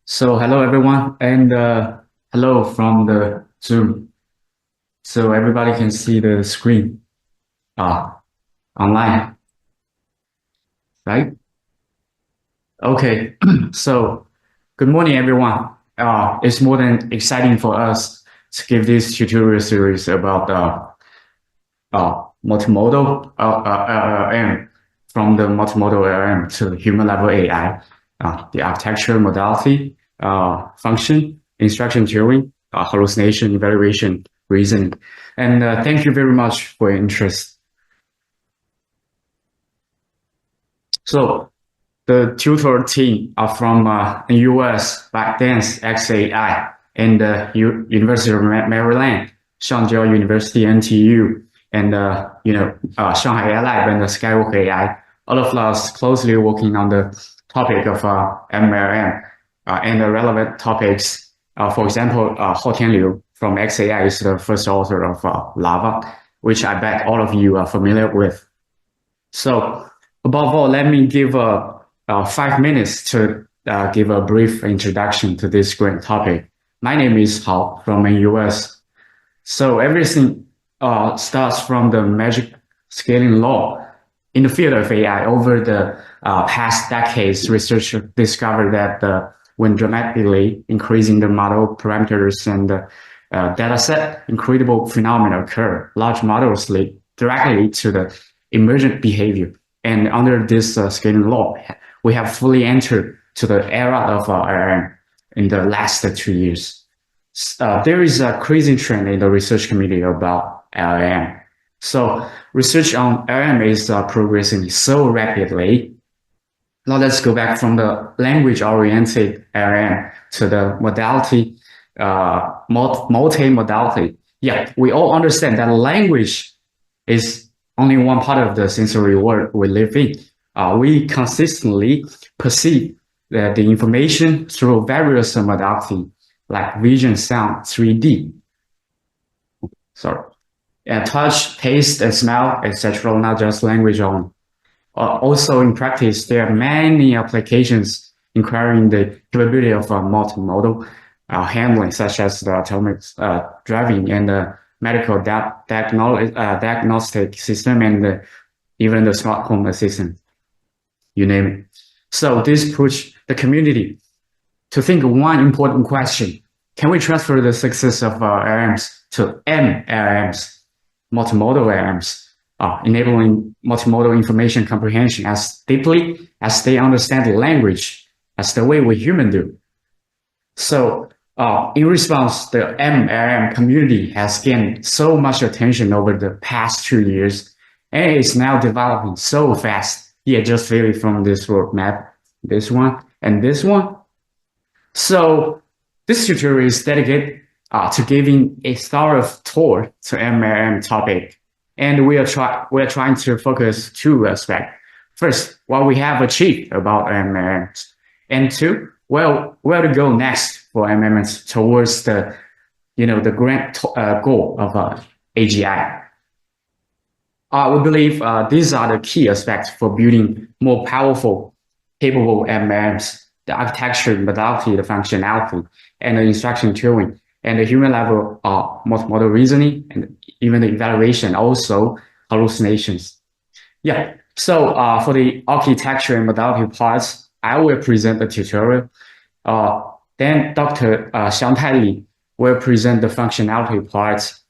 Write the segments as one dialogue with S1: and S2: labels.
S1: So hello everyone, and hello from the Zoom. So everybody can see the screen uh, online, right? Okay. So good morning everyone. It's more than exciting for us to give this tutorial series about multimodal LLM, from the multimodal LLM to human level AI, the architecture, modality, function, instruction turing, hallucination, evaluation, reasoning. And thank you very much for your interest. So the tutor team are from the US, ByteDance, XAI, and the University of Maryland, Shanghai University, NTU, and Shanghai AI Lab and the Skywalk AI. All of us closely working on the topic of MLM and the relevant topics. For example, Hao Tianliu from XAI is the first author of Lava, which I bet all of you are familiar with. So above all, let me give 5 minutes to give a brief introduction to this great topic. My name is Hao from the US. So everything starts from the magic scaling law. In the field of AI, over the past decades, researchers discovered that when dramatically increasing the model parameters and the data set, incredible phenomena occur. Large models lead directly to the emergent behavior. And under this scaling law, we have fully entered to the era of LLM in the last 2 years. There is a crazy trend in the research community about LLM. So research on LLM is progressing so rapidly. Now let's go back from the language-oriented LLM to the modality, multimodality. Yeah, we all understand that language is only one part of the sensory world we live in. We consistently perceive the information through various modalities like vision, sound, 3D, touch, taste, and smell, etc. Not just language only. Also in practice, there are many applications requiring the capability of multimodal handling, such as the autonomous driving and the medical diagnostic system, and even the smart home assistant, you name it. So this pushes the community to think of one important question. Can we transfer the success of LLMs to MLLMs, multimodal LLMs, enabling multimodal information comprehension as deeply as they understand the language as the way we humans do? So in response, the MLM community has gained so much attention over the past 2 years, and it's now developing so fast. Yeah, just really from this roadmap, this one and this one. So this tutorial is dedicated to giving a thorough tour to MLM topic, and we are trying to focus two aspects. First, what we have achieved about MLMs, and two, where to go next for MLMs towards the grand goal of AGI. We believe these are the key aspects for building more powerful, capable MLMs: the architecture, modality, the functionality, and the instruction turing, and the human level multimodal reasoning, and even the evaluation, also hallucinations. Yeah, so for the architecture and modality parts, I will present the tutorial. Then Dr. Xiangtai Li will present the functionality parts,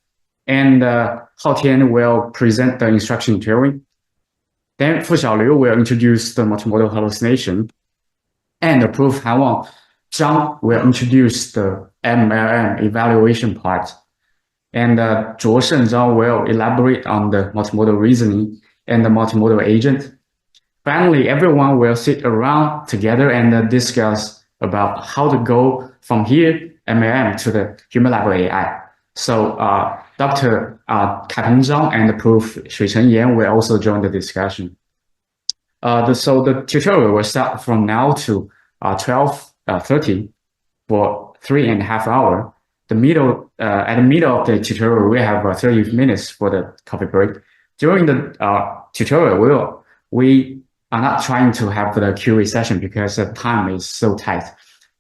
S1: and Hao Tian will present the instruction turing. Then Fu Xiaoliu will introduce the multimodal hallucination, and Prof. Hanwang Zhang will introduce the MLLM evaluation part, and Zhuo Shenzhang will elaborate on the multimodal reasoning and the multimodal agent. Finally, everyone will sit around together and discuss about how to go from here, MLM, to the human level AI. So Dr. Kaipeng Zhang and Prof. Shuicheng Yan will also join the discussion. So the tutorial will start from now to 12:30 for 3.5 hours. At the middle of the tutorial, we have 30 minutes for the coffee break. During the tutorial, we are not trying to have the Q&A session because the time is so tight.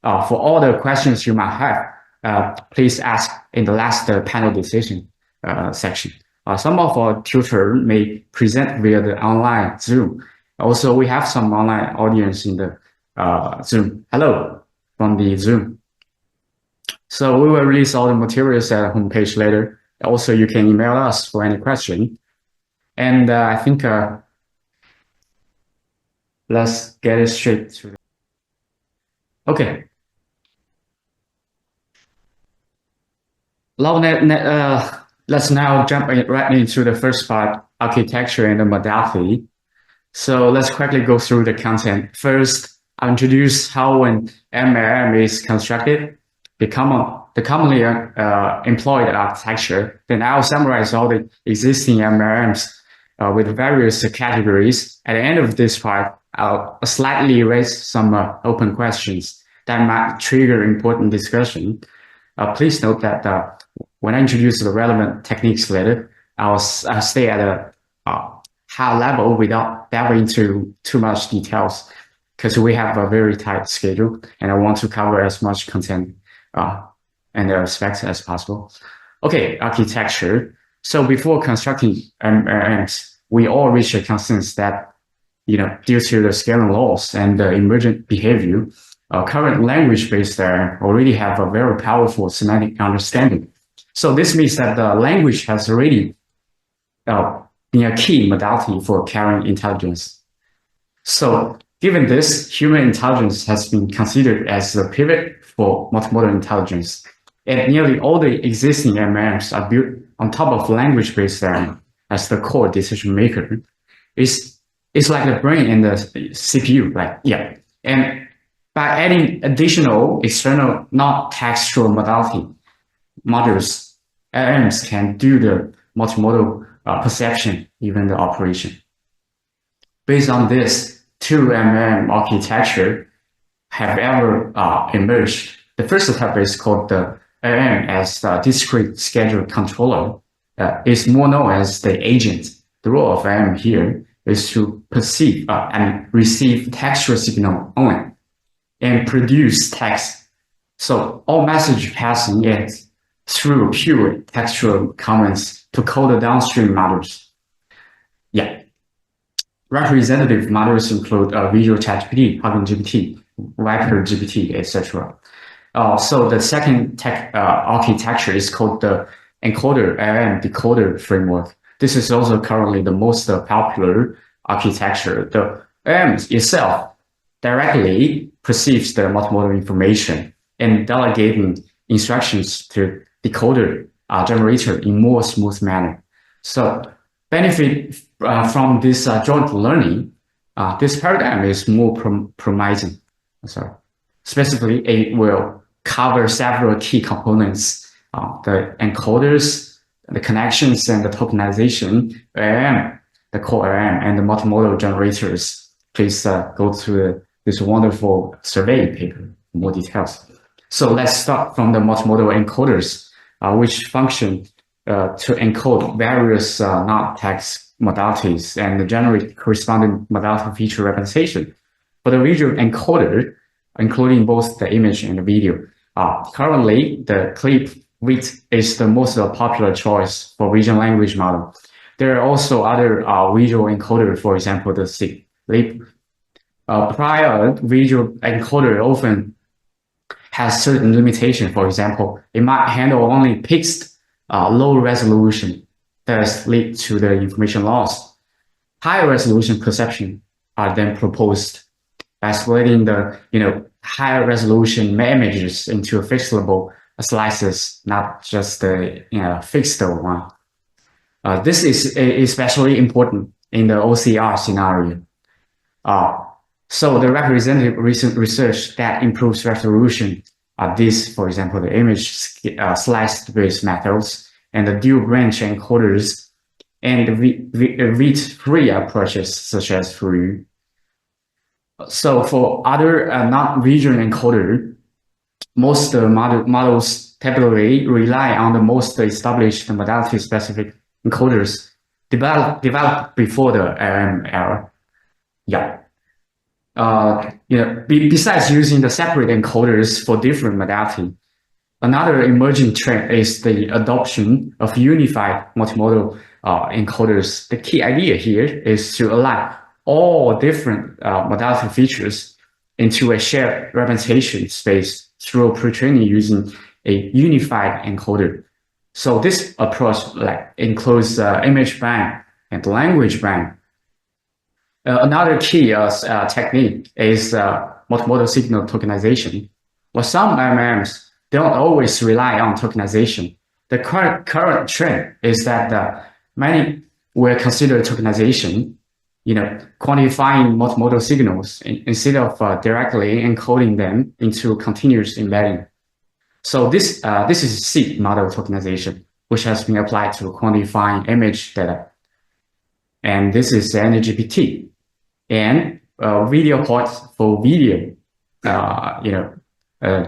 S1: For all the questions you might have, please ask in the last panel decision section. Some of our tutors may present via the online Zoom. Also, we have some online audience in the Zoom. Hello from the Zoom. So we will release all the materials at the homepage later. Also, you can email us for any question. And I think let's get it straight to the... Okay. Let's now jump right into the first part, architecture and the modality. So let's quickly go through the content. First, I'll introduce how an MLLM is constructed, the commonly employed architecture. Then I'll summarize all the existing MLLMs with various categories. At the end of this part, I'll slightly raise some open questions that might trigger important discussion. Please note that when I introduce the relevant techniques later, I'll stay at a high level without delving into too much details, because we have a very tight schedule and I want to cover as much content and aspects as possible. Okay, architecture. So before constructing MLMs, we all reach a consensus that, due to the scaling laws and the emergent behavior, current language-based already have a very powerful semantic understanding. So this means that the language has already been a key modality for carrying intelligence. So given this, human intelligence has been considered as the pivot for multimodal intelligence. And nearly all the existing MLMs are built on top of language-based as the core decision maker. It's like the brain and the CPU, And by adding additional external non-textual modality modules, LLMs can do the multimodal perception, even the operation. Based on this, two MLLM architecture have ever emerged. The first type is called the LLM as the discrete schedule controller. It's more known as the agent. The role of LLM here is to perceive and receive textual signal only and produce text. So all message passing is through pure textual comments to call the downstream models. Representative models include Visual ChatGPT, Hugging GPT, Viper GPT, etc. So the second architecture is called the encoder LLM decoder framework. This is also currently the most popular architecture. The LLM itself directly perceives the multimodal information and delegating instructions to decoder generator in more smooth manner. So benefit from this joint learning, this paradigm is more promising. Specifically, it will cover several key components, the encoders, the connections, and the tokenization, LLM, the core LLM, and the multimodal generators. Please go through this wonderful survey paper for more details. So let's start from the multimodal encoders, which function to encode various non-text modalities and generate corresponding modality feature representation. For the visual encoder, including both the image and the video, currently the clip width is the most popular choice for vision language model. There are also other visual encoder, for example, the SIG-LIP. Prior visual encoder often has certain limitation. For example, it might handle only fixed low resolution that lead to the information loss. Higher resolution perception are then proposed by splitting the higher resolution images into fixable slices, not just the fixed one. This is especially important in the OCR scenario. So the representative recent research that improves resolution are these, for example, the image sliced-based methods and the dual branch encoders and the read-free approaches such as Fourier. So for other non-visual encoder, most models typically rely on the most established modality-specific encoders developed before the LLM era. besides using the separate encoders for different modality, another emerging trend is the adoption of unified multimodal encoders. The key idea here is to align all different modality features into a shared representation space through pre-training using a unified encoder. So this approach includes image bank and language bank. Another key technique is multimodal signal tokenization. Well, some MLMs don't always rely on tokenization. The current trend is that many will consider tokenization, quantifying multimodal signals instead of directly encoding them into continuous embedding. So this is seed model tokenization, which has been applied to quantifying image data. And this is NGPT and video ports for video,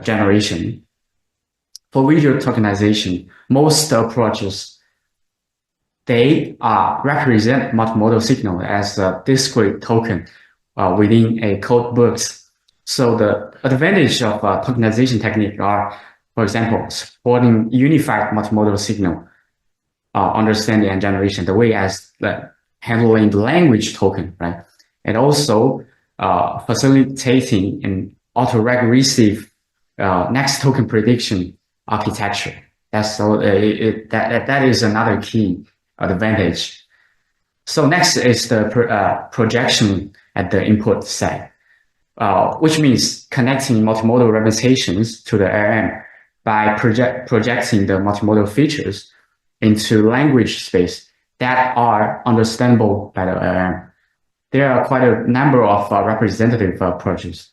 S1: generation. For video tokenization, most approaches, they represent multimodal signal as a discrete token within a code books. So the advantage of tokenization technique are, for example, supporting unified multimodal signal understanding and generation, the way as handling the language token, right? And also facilitating an auto-recursive next token prediction architecture. That is another key advantage. So next is the projection at the input side, which means connecting multimodal representations to the LLM by projecting the multimodal features into language space that are understandable by the LLM. There are quite a number of representative approaches.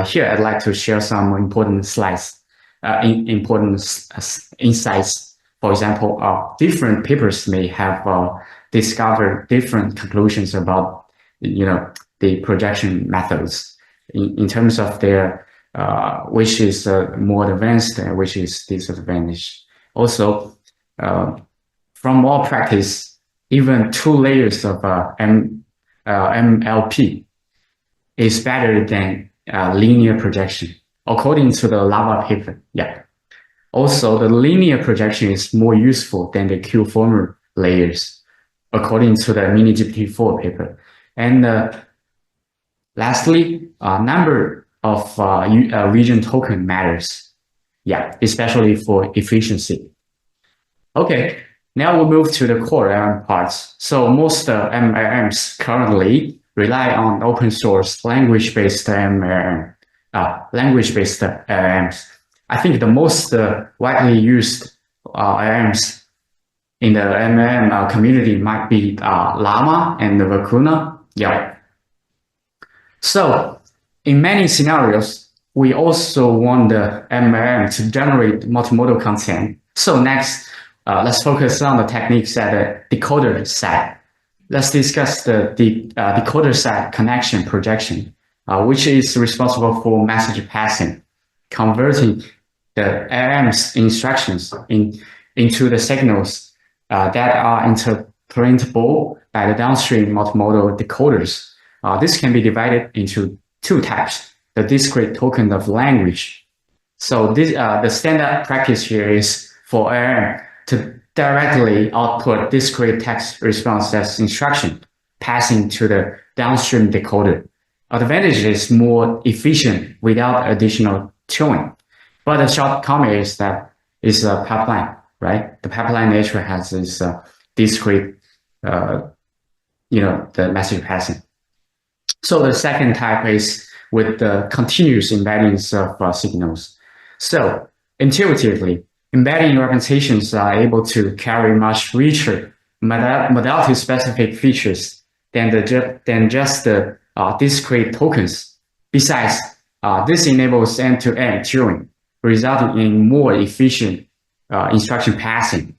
S1: Here, I'd like to share some important slides, insights. For example, different papers may have discovered different conclusions about, the projection methods in terms of their which is more advanced and which is disadvantaged. Also, from all practice, even 2 layers of MLP is better than linear projection, according to the Lava paper. Yeah. Also, the linear projection is more useful than the Q-former layers, according to the Mini-GPT-4 paper. And lastly, number of region token matters. Yeah, especially for efficiency. Okay, now we'll move to the core LLM parts. So most MLMs currently rely on open source language-based LLMs. I think the most widely used LLMs in the MLM community might be Llama and the Vicuna. Yeah. So in many scenarios, we also want the MLM to generate multimodal content. So next, let's focus on the techniques at the decoder side. Let's discuss the decoder side connection projection, which is responsible for message passing, converting the LLM's instructions into the signals that are interpretable by the downstream multimodal decoders. This can be divided into 2 types, the discrete token of language. So this, the standard practice here is for LLM to directly output discrete text response as instruction, passing to the downstream decoder. Advantage is more efficient without additional tuning. But the shortcoming is that it's a pipeline, right? The pipeline nature has this discrete, the message passing. So the second type is with the continuous embeddings of signals. So intuitively, embedding representations are able to carry much richer modality-specific features than just the discrete tokens. Besides, this enables end-to-end tuning, resulting in more efficient instruction passing.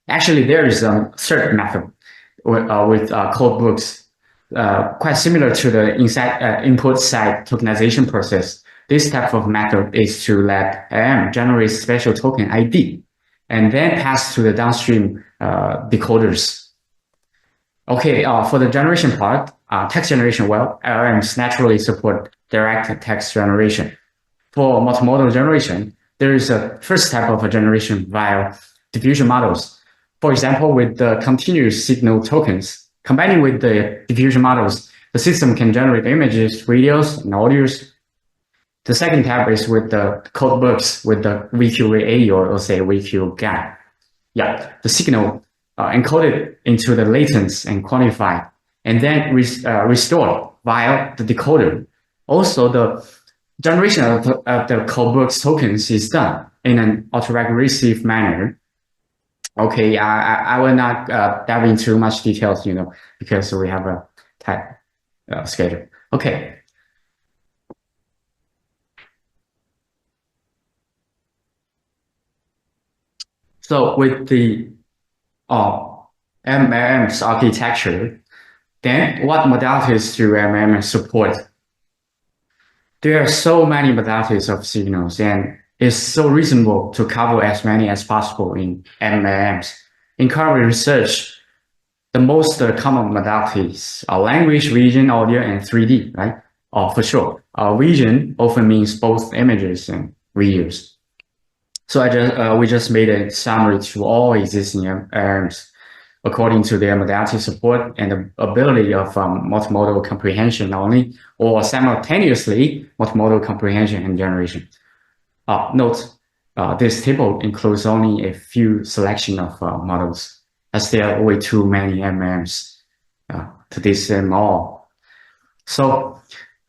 S1: Actually, there is a third method with code books, quite similar to the input side tokenization process. This type of method is to let LLM generate special token ID and then pass to the downstream decoders. Okay, for the generation part, text generation well, LLMs naturally support direct text generation. For multimodal generation, there is a first type of a generation via diffusion models. For example, with the continuous signal tokens, combining with the diffusion models, the system can generate images, videos, and audios. The second type is with the code books with the VQA or say VQGAN. Yeah, the signal encoded into the latents and quantified, and then restored via the decoder. Also, the generation of the codebooks tokens is done in an autoregressive manner. Okay, I will not dive into much details, because we have a tight schedule. Okay. So with the MLM's architecture, then what modalities do MLM support? There are so many modalities of signals, and it's so reasonable to cover as many as possible in MLMs. In current research, the most common modalities are language, vision, audio, and 3D, right? For sure. Vision often means both images and videos. So we just made a summary to all existing MLMs according to their modality support and the ability of multimodal comprehension only, or simultaneously multimodal comprehension and generation. Note, this table includes only a few selection of models, as there are way too many MLMs to list them all. So,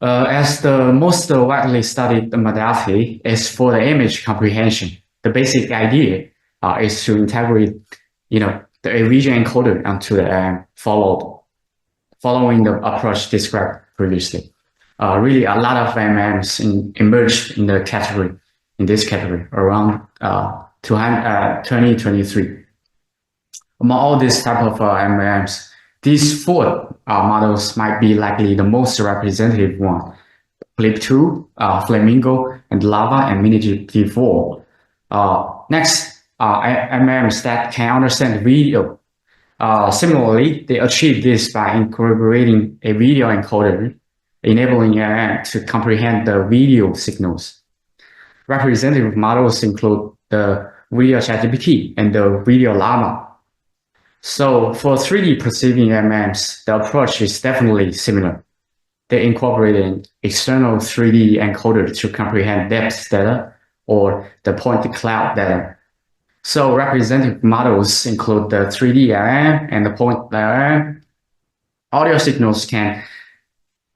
S1: as the most widely studied modality is for the image comprehension, the basic idea is to integrate, the vision encoder onto the following the approach described previously. Really, a lot of MLMs emerged in this category around 2023. Among all these type of MLMs, these four models might be likely the most representative one: Flip2, Flamingo, and Lava, and MiniGPT-4. Next, MLMs that can understand video. Similarly, they achieve this by incorporating a video encoder, enabling MLM to comprehend the video signals. Representative models include the Video ChatGPT and the Video Llama. So for 3D perceiving MLMs, the approach is definitely similar. They incorporate an external 3D encoder to comprehend depth data or the point cloud data. So representative models include the 3D LLM and the point LLM. Audio signals can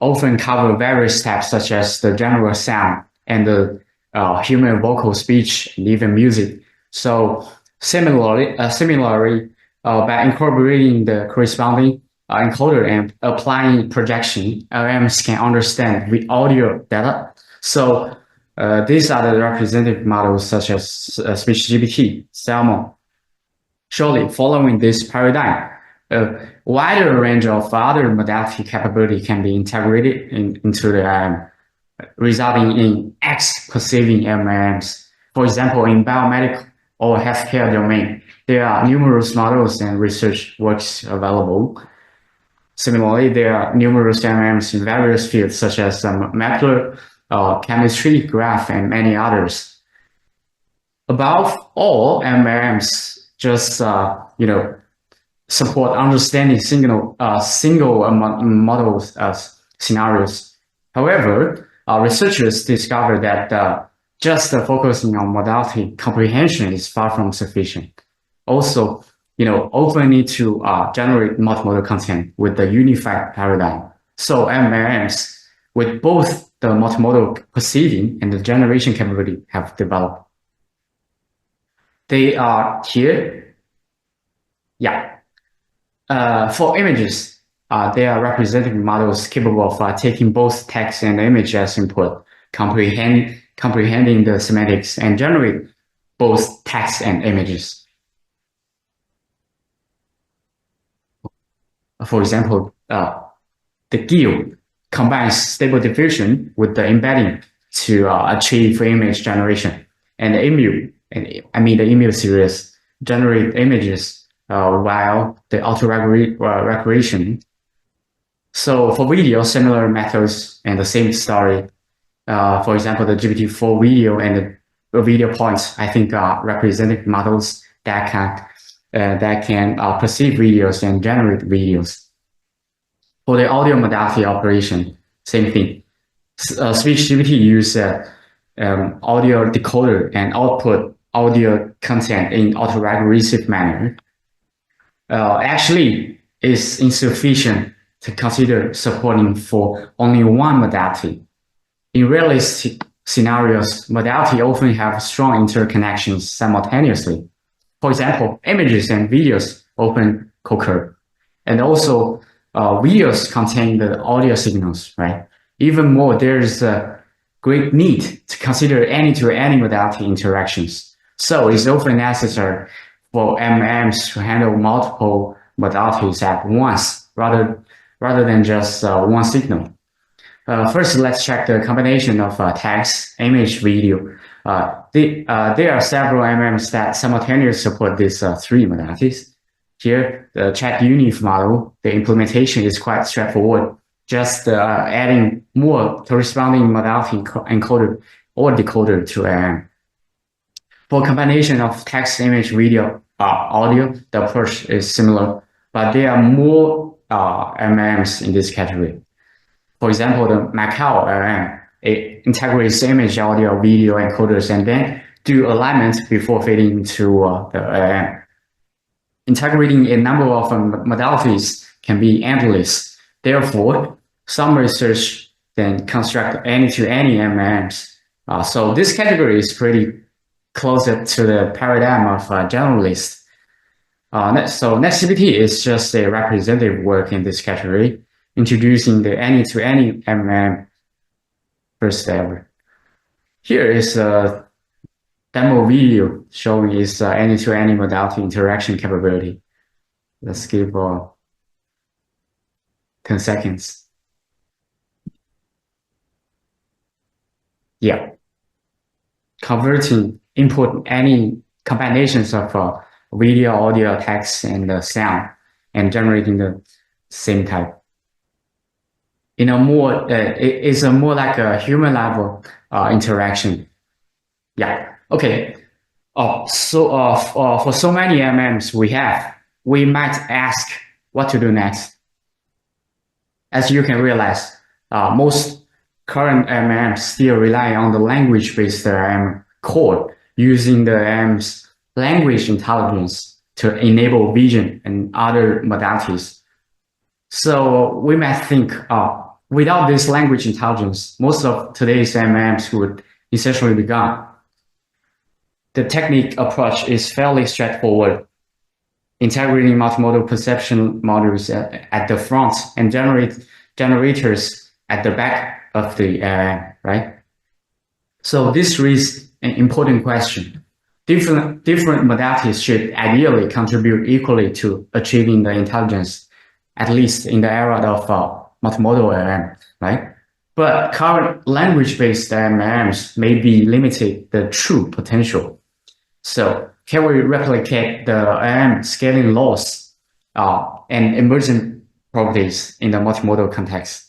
S1: often cover various types such as the general sound and the human vocal speech and even music. So similarly, by incorporating the corresponding encoder and applying projection, LLMs can understand the audio data. So these are the representative models such as SpeechGPT, Salmon. Surely, following this paradigm, a wider range of other modality capability can be integrated into the LLM, resulting in X-perceiving MLMs. For example, in biomedical or healthcare domain, there are numerous models and research works available. Similarly, there are numerous MLMs in various fields such as molecular chemistry, graph, and many others. Above all, MLMs just support understanding single model scenarios. However, researchers discovered that just focusing on modality comprehension is far from sufficient. Also, often need to generate multimodal content with the unified paradigm. So MLMs with both the multimodal perceiving and the generation capability have developed. They are here. Yeah. For images, they are representative models capable of taking both text and image as input, comprehending the semantics, and generate both text and images. For example, the GIL combines stable diffusion with the embedding to achieve image generation, and the EMU series generate images while the auto-regulation So for video, similar methods and the same story. For example, the GPT-4 video and the video points, I think, are representative models that can perceive videos and generate videos. For the audio modality operation, same thing. SpeechGPT uses audio decoder and output audio content in autoregressive manner. Actually, it's insufficient to consider supporting for only one modality. In realistic scenarios, modality often have strong interconnections simultaneously. For example, images and videos often co-occur. And also, videos contain the audio signals, right? Even more, there's a great need to consider any-to-any modality interactions. So it's often necessary for MLMs to handle multiple modalities at once, rather than just one signal. First, let's check the combination of text, image, video. There are several MLMs that simultaneously support these three modalities. Here, the ChatUnif model, the implementation is quite straightforward, just adding more corresponding modality encoder or decoder to LLM. For combination of text, image, video, audio, the approach is similar, but there are more MLMs in this category. For example, the Macau LLM, it integrates image, audio, video encoders and then do alignment before feeding into the LLM. Integrating a number of modalities can be endless. Therefore, some research then construct any-to-any MLMs. So this category is pretty closer to the paradigm of generalist. So NextGPT is just a representative work in this category, introducing the any-to-any MLM first ever. Here is a demo video showing its any-to-any modality interaction capability. Let's give 10 seconds. Yeah. Converting input any combinations of video, audio, text, and sound, and generating the same type. In a more, it's a more like a human level interaction. Yeah. Okay. So for so many MMs we might ask what to do next. As you can realize, most current MMs still rely on the language-based code, using the MM's language intelligence to enable vision and other modalities. So we might think, without this language intelligence, most of today's MMs would essentially be gone. The technique approach is fairly straightforward, integrating multimodal perception modules at the front and generators at the back of the right? So this raises an important question. Different modalities should ideally contribute equally to achieving the intelligence, at least in the era of multimodal LLM, right? But current language-based LLMs may be limited the true potential. So can we replicate the LLM scaling laws and emergent properties in the multimodal context?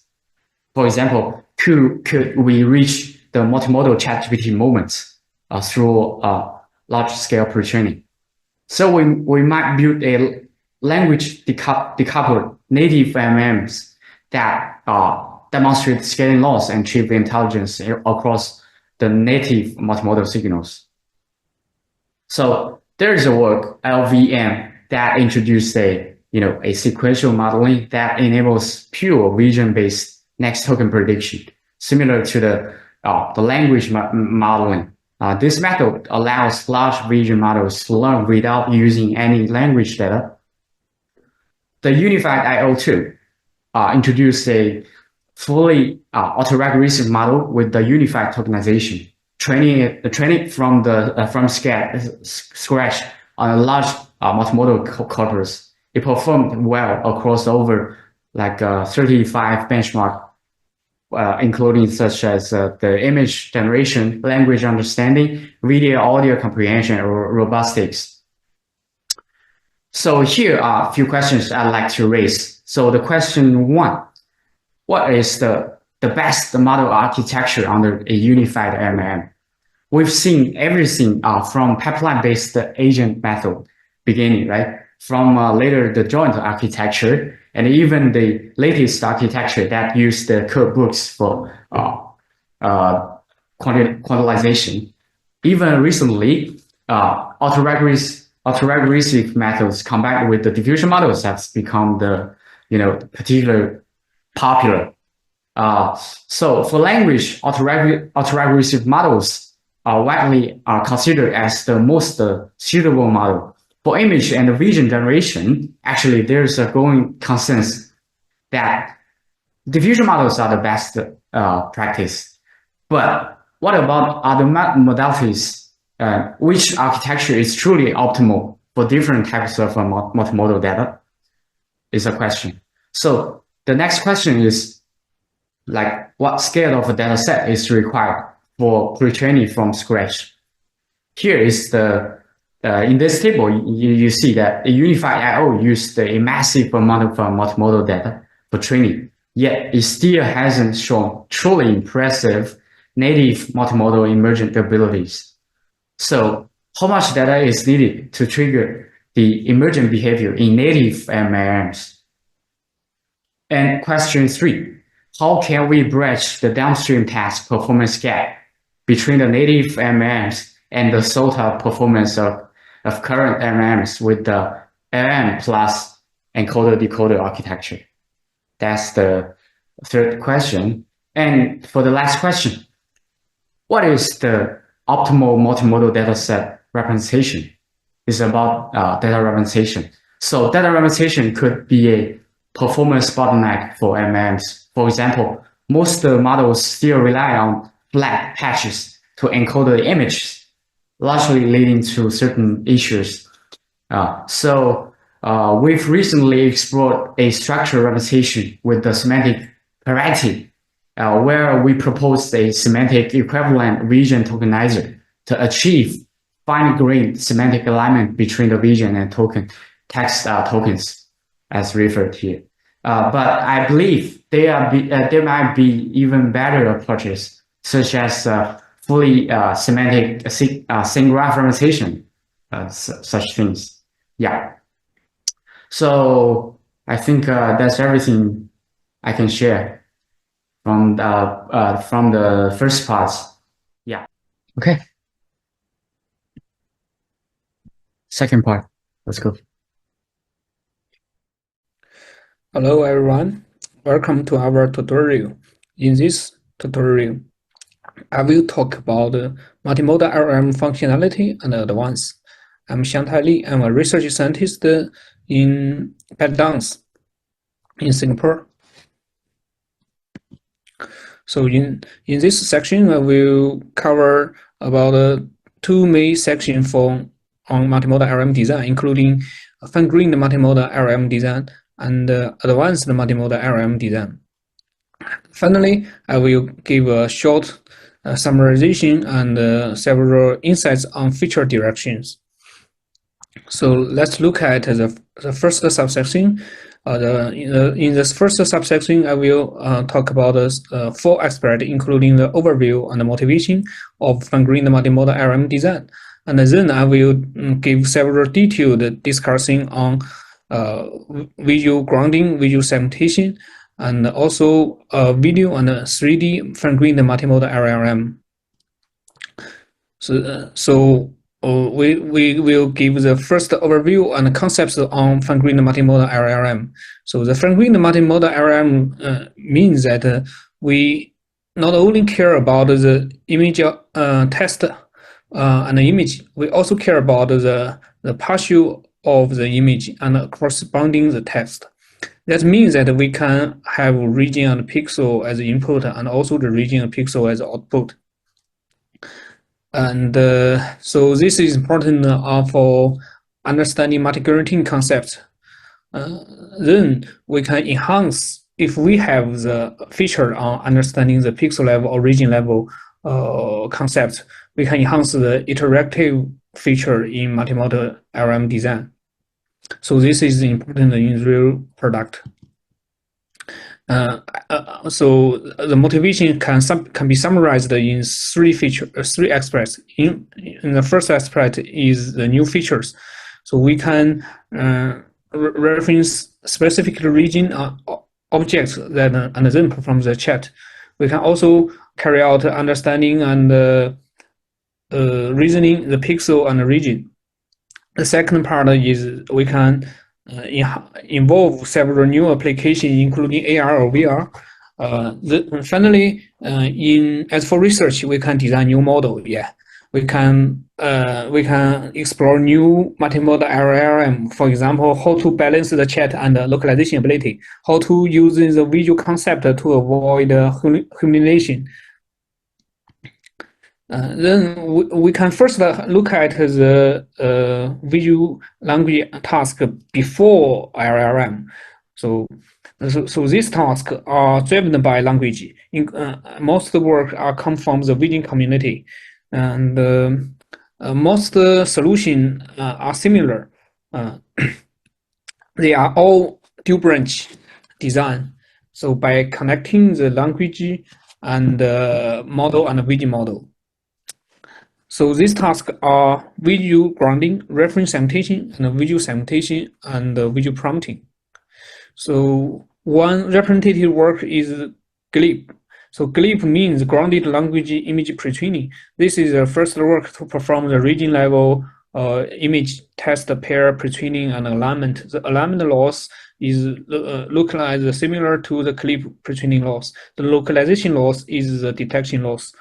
S1: For example, could we reach the multimodal ChatGPT moments through large-scale pre-training? So we might build a language decoupled native MMs that demonstrate scaling laws and achieve intelligence across the native multimodal signals. So there is a work, LVM, that introduced a sequential modeling that enables pure vision-based next token prediction, similar to the language modeling. This method allows large vision models to learn without using any language data. The Unified IO2 introduced a fully autoregressive model with the unified tokenization, training from scratch on a large multimodal corpus. It performed well across over 35 benchmarks, including such as the image generation, language understanding, video audio comprehension, or robotics. So here are a few questions I'd like to raise. So the question one, what is the best model architecture under a unified MLM? We've seen everything from pipeline-based agent method beginning, right? From later the joint architecture, and even the latest architecture that use the code books for quantization. Even recently, autoregressive methods combined with the diffusion models have become the particular popular. So for language, autoregressive models are widely considered as the most suitable model. For image and vision generation, actually there's a growing consensus that diffusion models are the best practice. But what about other modalities? Which architecture is truly optimal for different types of multimodal data? Is a question. So the next question is, like, what scale of a data set is required for pre-training from scratch? Here is the in this table, you see that a unified I/O used a massive amount of multimodal data for training, yet it still hasn't shown truly impressive native multimodal emergent abilities. So how much data is needed to trigger the emergent behavior in native MLMs? And question 3, how can we bridge the downstream task performance gap between the native MLMs and the SOTA performance of current MLMs with the LM plus encoder-decoder architecture? That's the third question. And for the last question, what is the optimal multimodal dataset representation? It's about data representation. So data representation could be a performance bottleneck for MLMs. For example, most models still rely on flat patches to encode the images, largely leading to certain issues. We've recently explored a structured representation with the semantic parity, where we proposed a semantic equivalent region tokenizer to achieve fine-grained semantic alignment between the region and text tokens, as referred here. But I believe there might be even better approaches, such as fully semantic single graph representation, such things. Yeah. So I think that's everything I can share from the first part. Yeah. Okay. Second part. Let's go.
S2: Hello everyone, welcome to our tutorial. In this tutorial, I will talk about multimodal LLM functionality and advance. I'm Xiangtai Li. I'm a research scientist in ByteDance in Singapore. So in this section, I will cover about two main sections on multimodal LLM design, including fine-grained multimodal LLM design and advanced multimodal LLM design. Finally, I will give a short summarization and several insights on feature directions. So let's look at the first subsection. In this first subsection, I will talk about the 4 aspects, including the overview and the motivation of fine-grained multimodal LLM design. And then I will give several detailed discussing on visual grounding, visual segmentation, and also video and 3D fine-grained multimodal LLM. So we will give the first overview and concepts on fine-grained multimodal LLM. So the fine-grained multimodal LLM means that we not only care about the image text and the image, we also care about the partial of the image and corresponding the text. That means that we can have region and pixel as input and also the region and pixel as output. And so this is important for understanding multi-grading concepts. Then we can enhance, if we have the feature on understanding the pixel level or region level concept, we can enhance the iterative feature in multimodal LLM design. So this is important in real product. so the motivation can be summarized in three aspects. In the first aspect is the new features. So we can reference specific region objects that and then perform the chat. We can also carry out understanding and reasoning the pixel and the region. The second part is we can involve several new applications, including AR or VR. Finally, as for research, we can design new model. Yeah, we can explore new multimodal LLM. For example, how to balance the chat and the localization ability, how to use the visual concept to avoid hallucination. Then we can first look at the visual language task before LLM. So these tasks are driven by language. Most work come from the vision community, and most solutions are similar. They are all dual branch design. So by connecting the language and model and vision model. So these tasks are visual grounding, reference segmentation, and visual segmentation, and visual prompting. So one representative work is GLIP. So GLIP means grounded language image pre-training. This is the first work to perform the region level image test pair pre-training and alignment. The alignment loss is localized similar to the GLIP pre-training loss. The localization loss is the detection loss.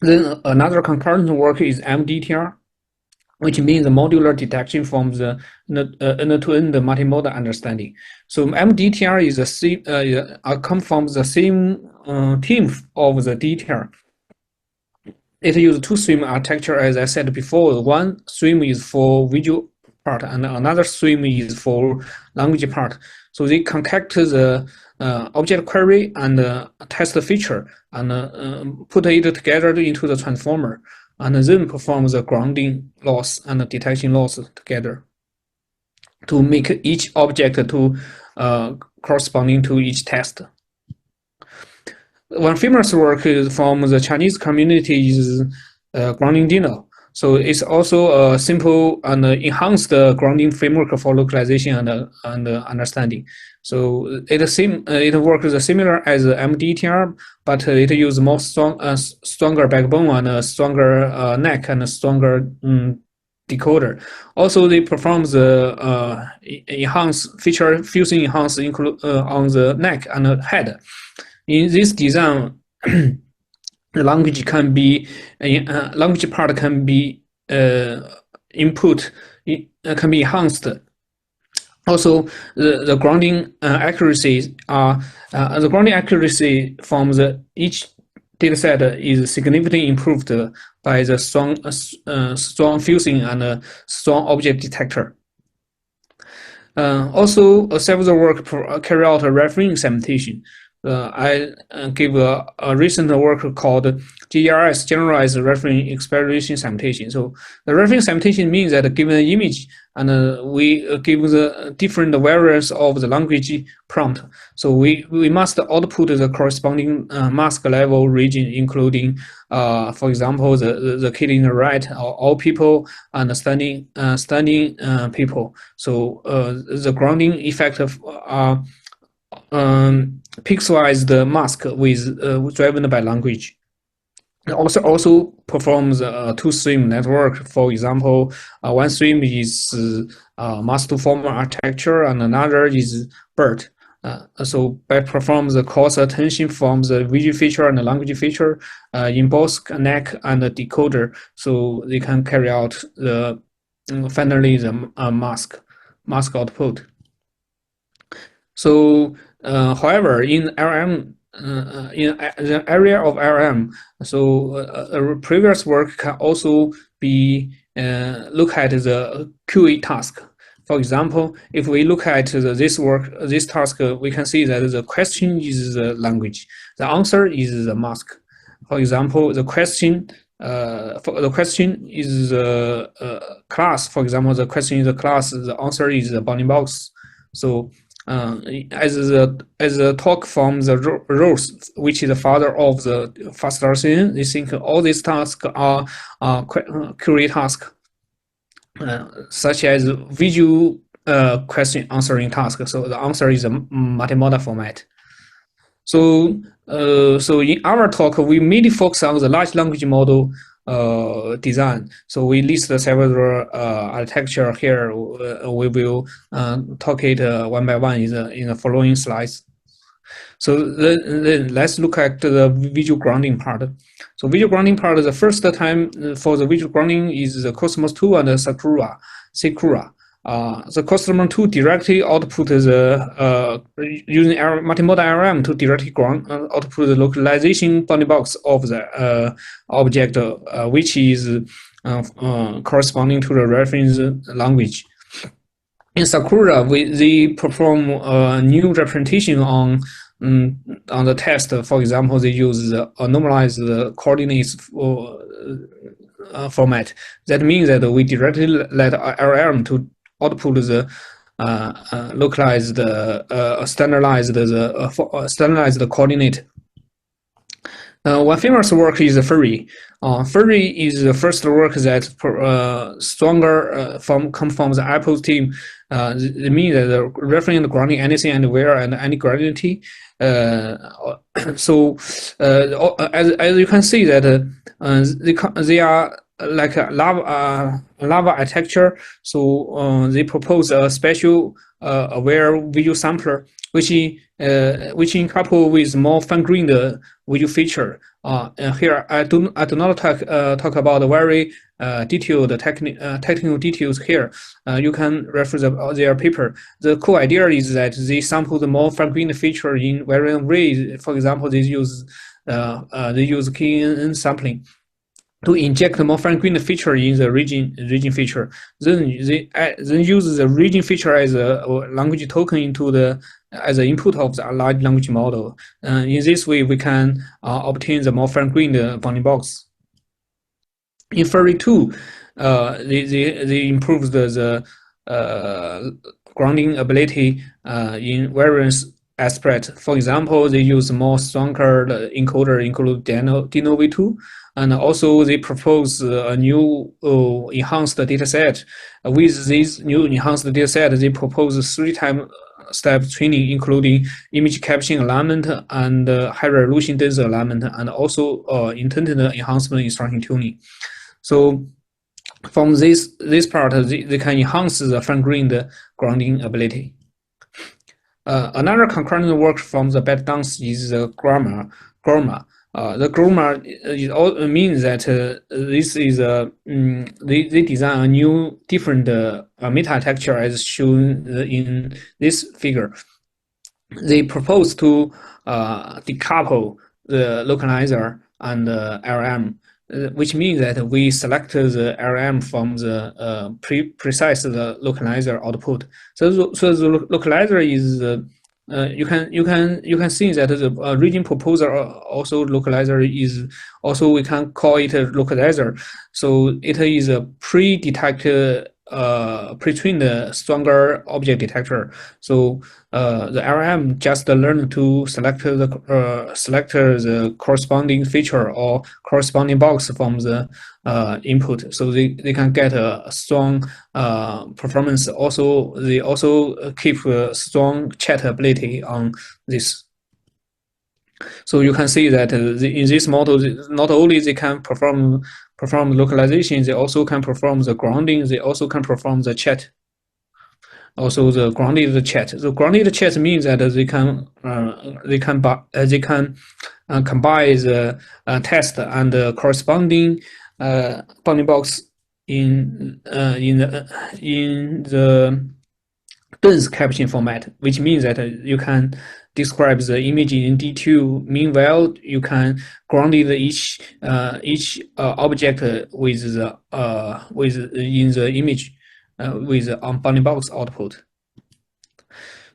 S2: Then another concurrent work is MDTR, which means the modular detection from the end-to-end multimodal understanding. So MDTR is the same, come from the same team of the DTR. It uses two-stream architecture, as I said before. One stream is for visual part, and another stream is for language part. So they concact the object query and test the feature and put it together into the transformer, and then perform the grounding loss and the detection loss together to make each object to corresponding to each test. One famous work from the Chinese community is grounding Dino. So it's also a simple and enhanced grounding framework for localization and understanding. So it works similar as MDTR, but it uses more stronger backbone and a stronger neck and a stronger decoder. Also, they perform the enhanced feature fusing enhanced on the neck and the head. In this design, the language can be language part can be input can be enhanced. Also, the grounding accuracy from each dataset is significantly improved by the strong fusing and strong object detector. Also, several work carry out a reference segmentation. I give a recent work called GERS, Generalized Reference Expression Segmentation. So the reference segmentation means that given an image, and we give the different variants of the language prompt. So we must output the corresponding mask level region, including, for example, the kid in the right, or all people, and standing people. So the grounding effect of pixelized mask with driven by language. It also performs a two-stream network. For example, one stream is master-to-former architecture, and another is BERT. So BERT performs the coarse attention from the visual feature and the language feature in both neck and the decoder, so they can carry out the finally the mask output. So, however, in LLM, in the area of LLM, so previous work can also be look at the QA task. For example, if we look at this task, we can see that the question is the language, the answer is the mask. For example, the question is class. For example, the question is the class, the answer is the bounding box. So as the talk from the Rose, which is the father of the fast RCN, they think all these tasks are query tasks, such as visual question answering task. So the answer is a multimodal format. So, so in our talk, we mainly focus on the large language model design. So we list several architecture here. We will talk it one by one in the following slides. So then let's look at the visual grounding part. So visual grounding part, the first time for the visual grounding is the Cosmos 2 and the Sakura. The Cosmos 2 directly output the using multimodal ARM to directly output the localization bounding box of the object, which is corresponding to the reference language. In Sakura, they perform a new representation on the test. For example, they use the normalized coordinates format. That means that we directly let LLM to output the localized, standardized coordinate. One famous work is Furry. Furry is the first work that stronger come from the Apple team. It means that the referring grounding anything and where and any granularity. So as you can see that they are like a lava architecture. So they propose a special aware visual sampler, which in couple with more fine-grained visual feature. Here I do not talk about very detailed technical details here. You can refer their paper. The cool idea is that they sample the more fine-grained feature in varying ways. For example, they use KNN sampling to inject more fine-grained feature in the region feature. Then they then use the region feature as a language token into the as an input of the large language model. In this way, we can obtain the more fine-grained bounding box. In Furry 2, they improve the grounding ability in various aspects. For example, they use more stronger encoder, include Dino V2, and also they propose a new enhanced dataset. With this new enhanced dataset, they propose 3-time step training, including image caption alignment and high resolution dense alignment, and also intended enhancement instruction tuning. So from this part, they can enhance the fine-grained grounding ability. Another concurrent work from the bed dance is the grammar. The grammar means that this is they design a new different meta architecture as shown in this figure. They propose to decouple the localizer and the LLM, which means that we select the LLM from the precise the localizer output. So the localizer is you can see that the region proposer also localizer is also we can call it a localizer. So it is a pre-detected pre-trained stronger object detector. So the LLM just learn to select the corresponding feature or corresponding box from the input, so they can get a strong performance. Also, they also keep a strong chat ability on this. So you can see that in this model, not only they can perform localization, they also can perform the grounding. They also can perform the chat. Also, the grounded chat. The grounded chat means that they can combine the test and the corresponding bounding box in the dense caption format, which means that you can describe the image in detail. Meanwhile, you can ground each object with the in the image with bounding box output.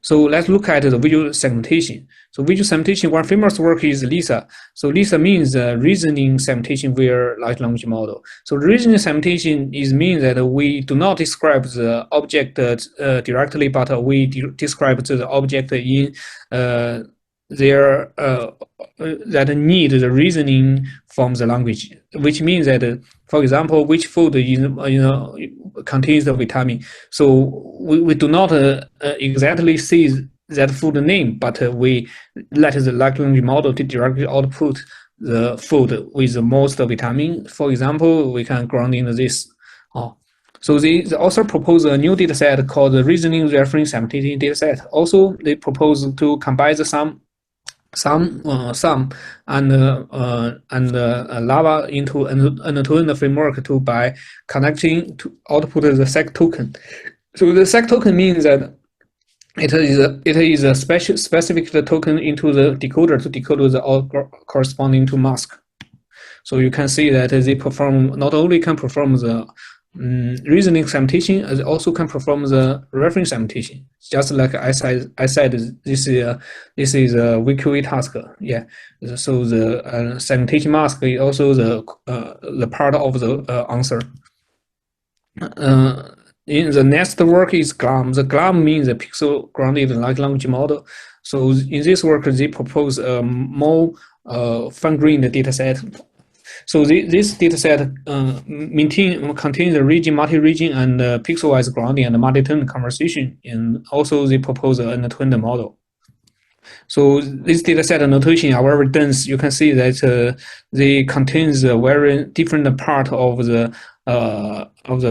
S2: So let's look at the visual segmentation. So visual segmentation, one famous work is LISA. So LISA means reasoning segmentation via large language model. So reasoning segmentation means that we do not describe the object directly, but we describe the object in that need the reasoning from the language, which means that, for example, which food contains the vitamin. So we do not exactly see that food name, but we let the large language model to directly output the food with the most vitamin. For example, we can ground in this. So the author proposed a new dataset called the reasoning reference segmentation dataset. Also, they proposed to combine the sum and lava into an end-to-end framework by connecting to output the sec token. So the sec token means that it is a specific token into the decoder to decode the corresponding to mask. So you can see that they perform not only can perform the reasoning segmentation, it also can perform the reference segmentation. Just like I said, this is a VQA task. Yeah. So the segmentation mask is also the part of the answer. In the next work is GLAM. The GLAM means a pixel grounded large language model. So in this work, they propose a more fine-grained dataset. So this dataset contains the region, multi-region, and pixel-wise grounding and multi-turn conversation, and also they propose an end-to-end model. So this dataset notation are very dense. You can see that they contains a very different part of the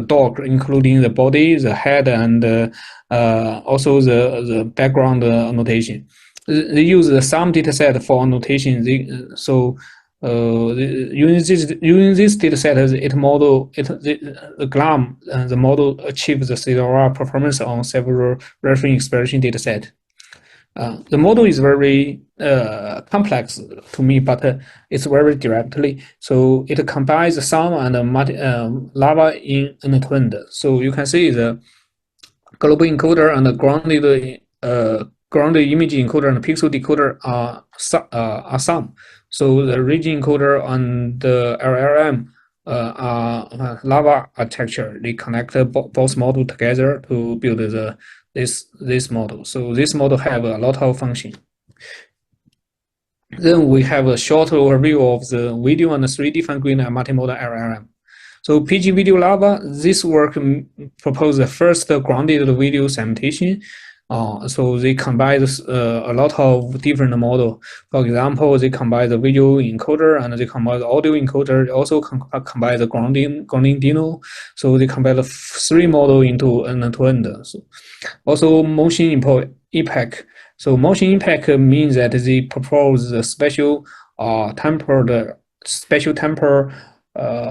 S2: dog, including the body, the head, and also the background annotation. They use the sum dataset for annotation. Using this dataset, the GLAM the model achieves the state-of-the-art performance on several reference expression dataset. The model is very complex to me, but it's very directly. So it combines the sum and lava in end-to-end. So you can see the global encoder and the grounded image encoder and pixel decoder are sum. So the region encoder and the LLM are lava architecture. They connect both models together to build this model. So this model have a lot of function. Then we have a short overview of the video and the 3D fine-grained multimodal LLM. So PG Video Lava, this work proposed the first grounded video segmentation. So they combine a lot of different models. For example, they combine the video encoder and they combine the audio encoder. They also combine the grounding Dino. So they combine the three models into end-to-end. So also motion impact. So motion impact means that they propose the special temper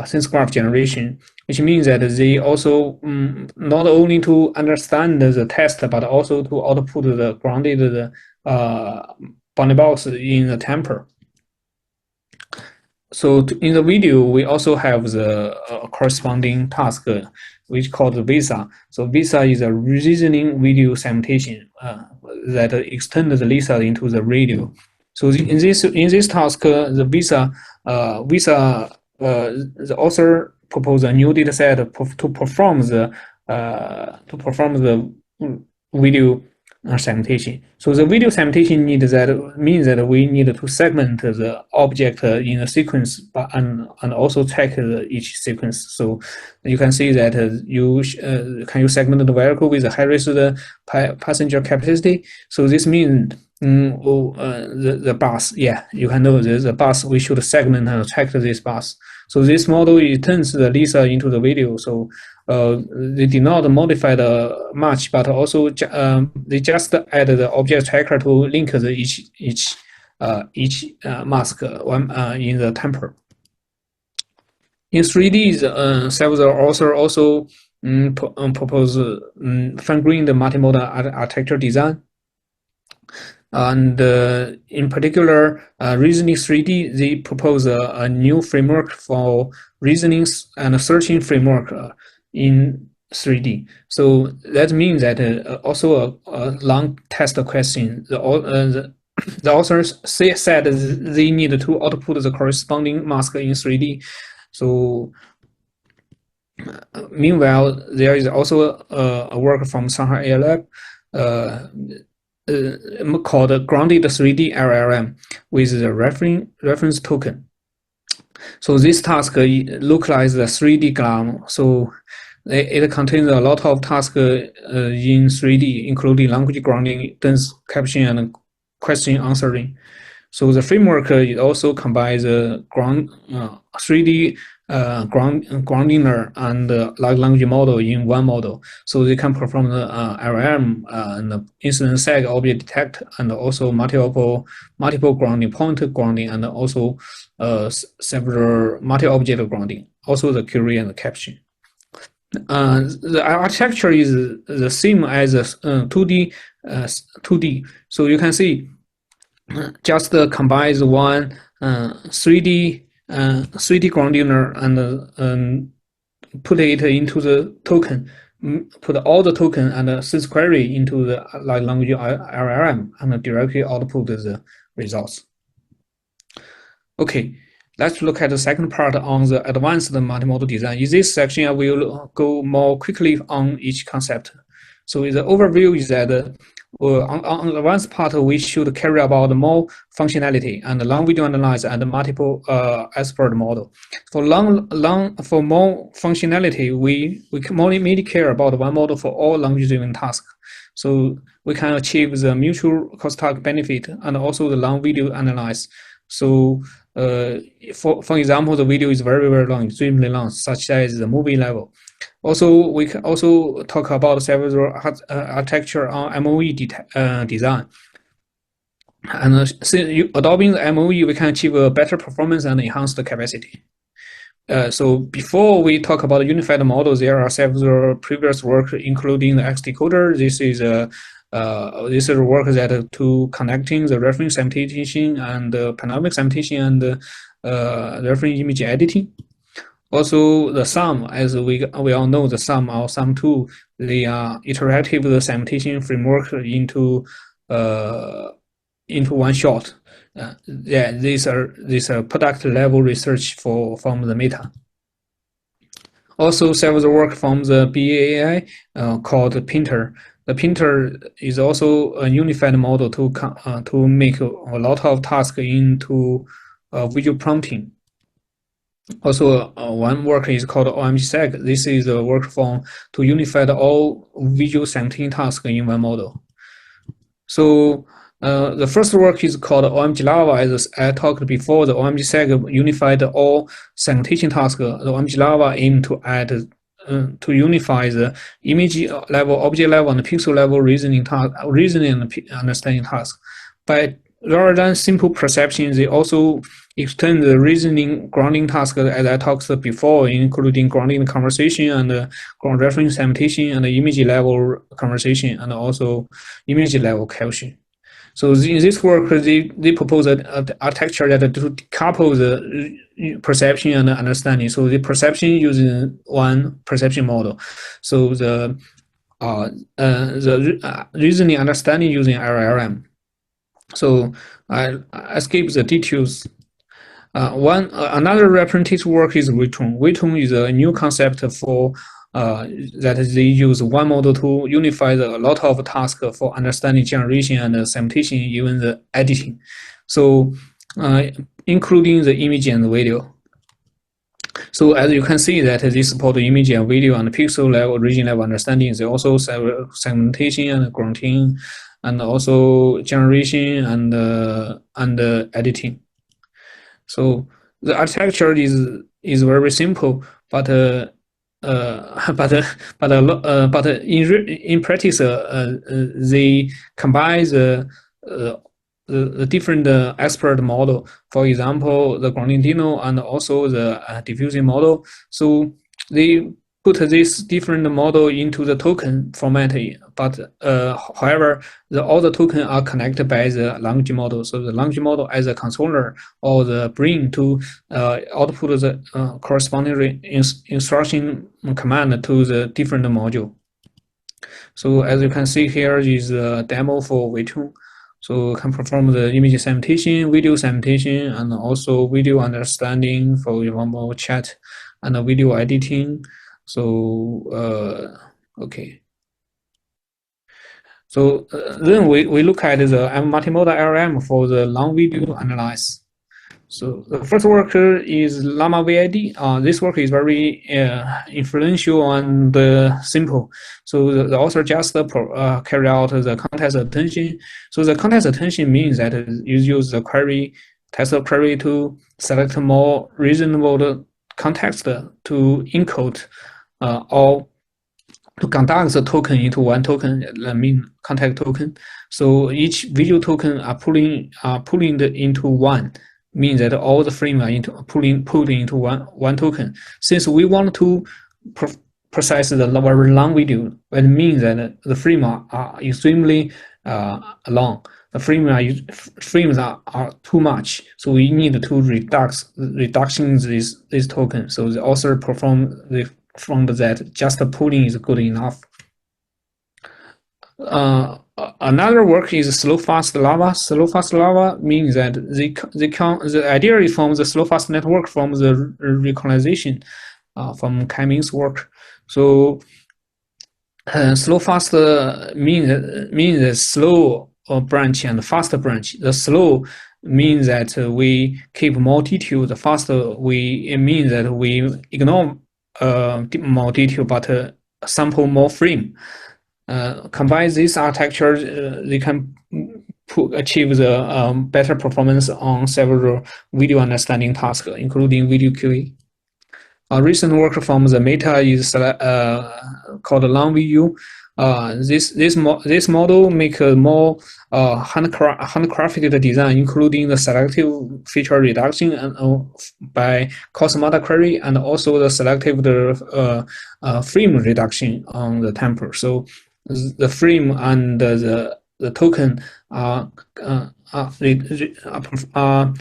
S2: sense graph generation, which means that they also not only to understand the test, but also to output the grounded bounding box in the temper. So in the video, we also have the corresponding task, which called VISA. So VISA is a reasoning video segmentation that extends the LISA into the radio. So in this task, the the author proposed a new dataset to perform the video segmentation. So the video segmentation means that we need to segment the object in a sequence, and also check each sequence. So you can see that you segment the vehicle with a high-risk passenger capacity. So this means the bus, yeah, you can know the bus. We should segment and check this bus. So this model turns the LISA into the video. So they did not modify much, but also they just add the object tracker to link each mask in the temper. In 3D, several authors also propose fine-grained multimodal architecture design. And in particular, Reasoning 3D, they propose a new framework for reasoning and searching framework. In 3D. So that means that also a long test question. The authors said they need to output the corresponding mask in 3D. So meanwhile, there is also a work from Shanghai AI Lab called grounded 3D LLM with the reference token. So this task localizes the 3D GLAM. So it contains a lot of tasks in 3D, including language grounding, dense caption, and question answering. So the framework it also combines 3D groundinger and large language model in one model. So they can perform the LLM and the instance seg object detect, and also multiple grounding, point grounding, and also several multi-object grounding. Also the query and the caption. The architecture is the same as 2D. 2D. So you can see just combines one 3D groundinger and put it into the token, put all the token and sys query into the large language LLM and directly output the results. Okay, let's look at the second part on the advanced multimodal design. In this section, I will go more quickly on each concept. So the overview is that on the advanced part, we should carry about more functionality and long video analyze and multiple expert model. For more functionality, we mainly care about one model for all language-driven tasks. So we can achieve the mutual cost-target benefit and also the long video analyze. So for example, the video is very long, extremely long, such as the movie level. Also, we can also talk about several architecture on MOE design. And adopting the MOE, we can achieve a better performance and enhance the capacity. So before we talk about unified models, there are several previous work, including the XDecoder. This is a work that to connecting the reference segmentation and panoramic segmentation and reference image editing. Also, the SUM, as we all know, the SUM or SUM2, they are iterative segmentation framework into one shot. Yeah, these are product level research from the Meta. Also, several work from the BAI called Pinter. The Pinter is also a unified model to make a lot of tasks into visual prompting. Also, one work is called OMG-seg. This is a work to unify all visual segmentation tasks in one model. So the first work is called OMG-Lava. As I talked before, the OMG-seg unified all segmentation tasks. The OMG-Lava aim to add to unify the image level, object level, and pixel level reasoning and understanding tasks. But rather than simple perception, they also extend the reasoning grounding task, as I talked before, including grounding conversation and ground reference segmentation and image level conversation and also image level caption. So in this work, they propose an architecture that to decouple the perception and understanding. So the perception using one perception model. So the reasoning understanding using LLM. So I skip the details. Another representative work is Weitung. Weitung is a new concept for that they use one model to unify a lot of tasks for understanding generation and segmentation, even the editing. So including the image and the video. So as you can see that they support image and video and pixel level, region level understanding. They also segmentation and grounding, and also generation and editing. So the architecture is very simple, but in practice, they combine the different expert model. For example, the grounding Dino and also the diffusing model. So they put this different model into the token format, but however, all the tokens are connected by the language model. So the language model as a controller or the brain to output the corresponding instruction command to the different module. So as you can see here is a demo for V2. So can perform the image segmentation, video segmentation, and also video understanding, for example, chat and video editing. So okay. So then we look at the multimodal LLM for the long video analysis. So the first work is Llama VID. This work is very influential and simple. So the author just carry out the context attention. So the context attention means that you use the query, test the query to select more reasonable context to encode or to conduct the token into one token, I mean context token. So each visual token are pulling into one, means that all the frame are pulled into one token. Since we want to process the very long video, it means that the frame are extremely long. The frames are too much, so we need to reduction this token. So the author found that just pulling is good enough. Another work is slow fast lava. Slow fast lava means that the idea is from the slow fast network from the recognition from Kaiming's work. So slow fast means a slow branch and fast branch. The slow means that we keep more detail. The fast it means that we ignore more detail but sample more frame. Combine this architecture, they can achieve the better performance on several video understanding tasks, including video QA. A recent work from the Meta is called Long View. This model make a more handcrafted design, including the selective feature reduction and by cosmata query, and also the selective frame reduction on the temper. So the frame and the token are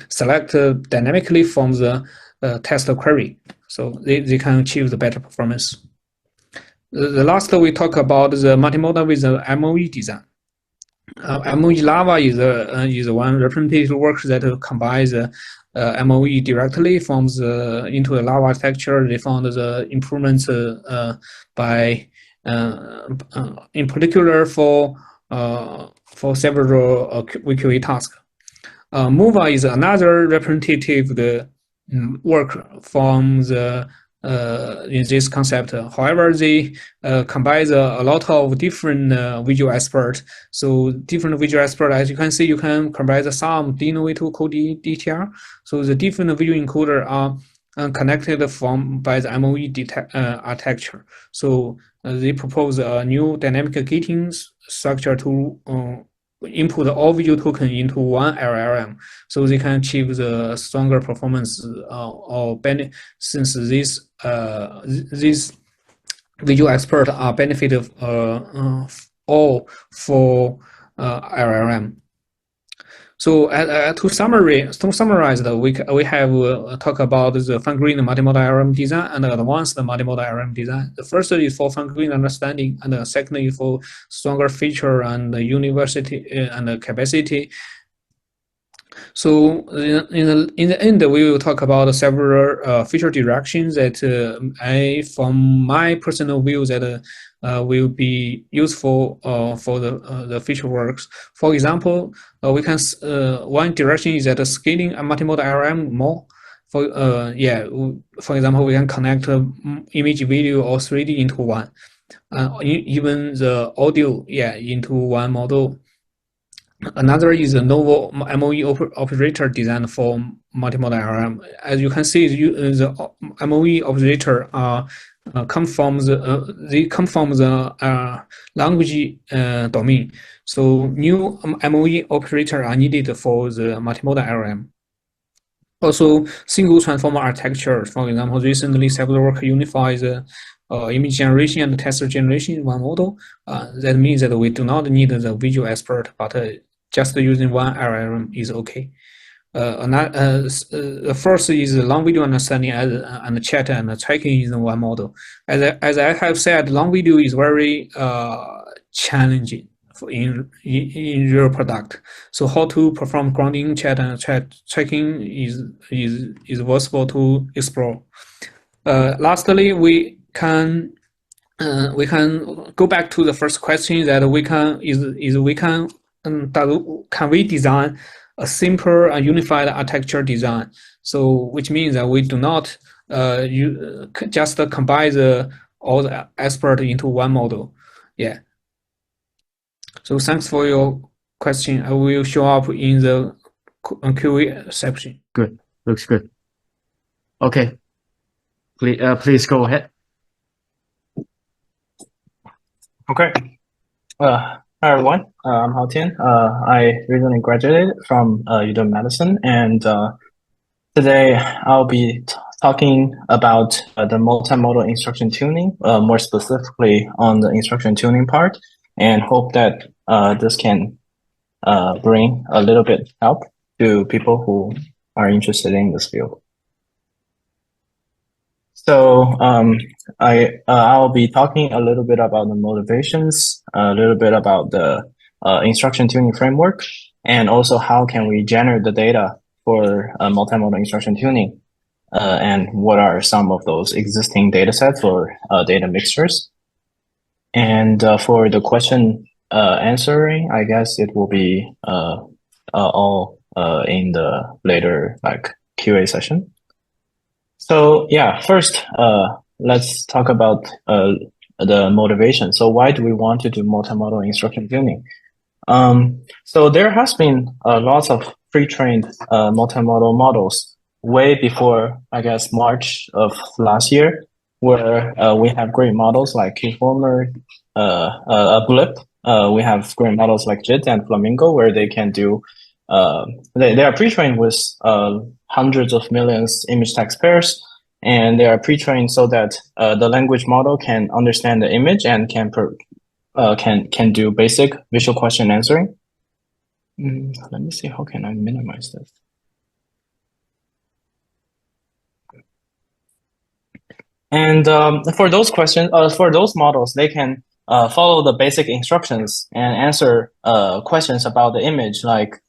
S2: selected dynamically from the test query. So they can achieve the better performance. The last we talk about the multimodal with the MOE design. MOE Lava is one representative work that combines MOE directly from into the Lava architecture. They found the improvements by in particular for several VQA tasks. MOVA is another representative work from the in this concept. However, they combine a lot of different visual experts. So different visual experts, as you can see, you can combine some DNO2 code DTR. So the different visual encoder are connected by the MOE architecture. So they propose a new dynamic gating structure to input all visual token into one LLM, so they can achieve the stronger performance since these visual experts are benefited all for LLM. So to summarize, we have talked about the fine-grained multimodal LLM design and advanced multimodal LLM design. The first is for fine-grained understanding, and the second is for stronger feature and university and capacity. So in the end, we will talk about several feature directions that from my personal view, that will be useful for the feature works. For example, we can one direction is that scaling a multimodal LLM more. For example, we can connect image, video, or 3D into one, even the audio, into one model. Another is a novel MOE operator design for multimodal LLM. As you can see, the MOE operator come from the language domain. So new MOE operator are needed for the multimodal LLM. Also, single transformer architecture, for example, recently SolidWorks unifies image generation and text generation in one model. That means that we do not need the visual expert, but just using one LLM is okay. First is long video understanding and chat and tracking in one model. As I have said, long video is very challenging in real product. So how to perform grounding, chat, and tracking is worthwhile to explore. Lastly, we can go back to the first question that can we design a simple and unified architecture design? So which means that we do not just combine all the expert into one model. Yeah. So thanks for your question. I will show up in the QA section.
S1: Good. Looks good. Okay. Please go ahead.
S3: Okay. Hi everyone. I'm Hao Tian. I recently graduated from UW Medicine, and today I'll be talking about the multimodal instruction tuning, more specifically on the instruction tuning part, and hope that this can bring a little bit help to people who are interested in this field. So I'll be talking a little bit about the motivations, a little bit about the instruction tuning framework, and also how can we generate the data for multimodal instruction tuning, and what are some of those existing data sets or data mixtures. And for the question answering, I guess it will be all in the later QA session. So yeah, first, let's talk about the motivation. So why do we want to do multimodal instruction tuning? So there has been lots of pre-trained multimodal models way before, I guess, March of last year, where we have great models like Keyformer, Blip. We have great models like JIT and Flamingo, where they can do they are pre-trained with hundreds of millions image text pairs, and they are pre-trained so that the language model can understand the image and can do basic visual question answering. Let me see, how can I minimize this? And for those questions, for those models, they can follow the basic instructions and answer questions about the image, like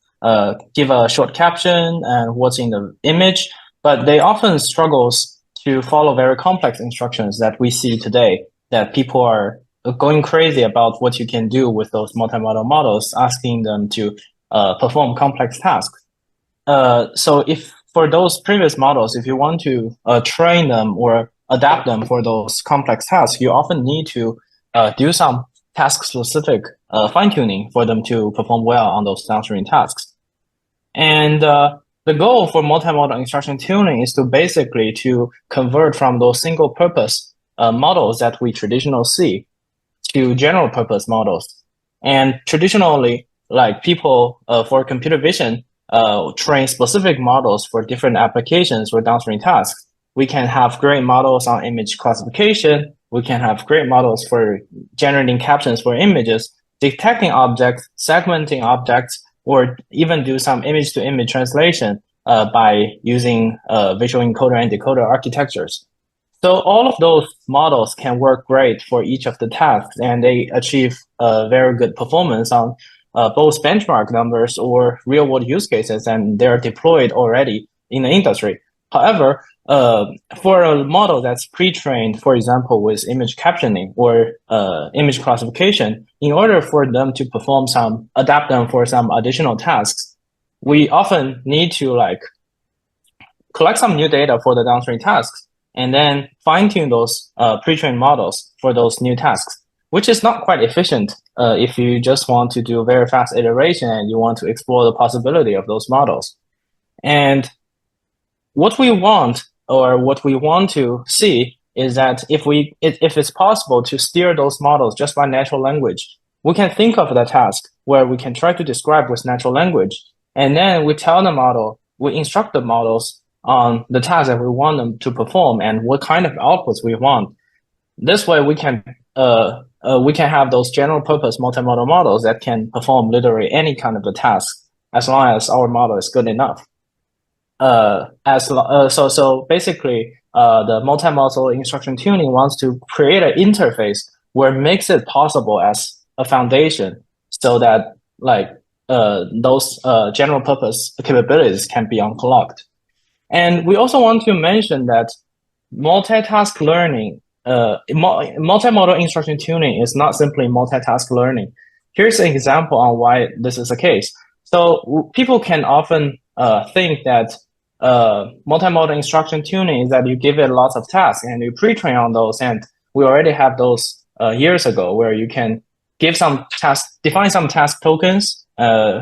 S3: give a short caption and what's in the image, but they often struggles to follow very complex instructions that we see today, that people are going crazy about what you can do with those multimodal models, asking them to perform complex tasks. So if for those previous models, if you want to train them or adapt them for those complex tasks, you often need to do some task-specific fine-tuning for them to perform well on those downstream tasks. And the goal for multimodal instruction tuning is to basically to convert from those single-purpose models that we traditionally see to general-purpose models. And traditionally, like people for computer vision train specific models for different applications or downstream tasks. We can have great models on image classification. We can have great models for generating captions for images, detecting objects, segmenting objects, or even do some image-to-image translation by using visual encoder and decoder architectures. So all of those models can work great for each of the tasks, and they achieve very good performance on both benchmark numbers or real-world use cases, and they're deployed already in the industry. However, for a model that's pre-trained, for example, with image captioning or image classification, in order for them to perform adapt them for some additional tasks, we often need to collect some new data for the downstream tasks and then fine-tune those pre-trained models for those new tasks, which is not quite efficient if you just want to do very fast iteration and you want to explore the possibility of those models. And what we want to see is that if it's possible to steer those models just by natural language, we can think of the task where we can try to describe with natural language, and then we tell the model we instruct the models on the tasks that we want them to perform and what kind of outputs we want. This way, we can have those general purpose multimodal models that can perform literally any kind of the task as long as our model is good enough. So basically, the multimodal instruction tuning wants to create an interface where it makes it possible as a foundation so that like those general purpose capabilities can be unclogged. And we also want to mention that multitask learning, multimodal instruction tuning is not simply multitask learning. Here's an example on why this is the case. So people can often think that multimodal instruction tuning is that you give it lots of tasks and you pre-train on those. And we already have those years ago where you can give some tasks, define some task tokens,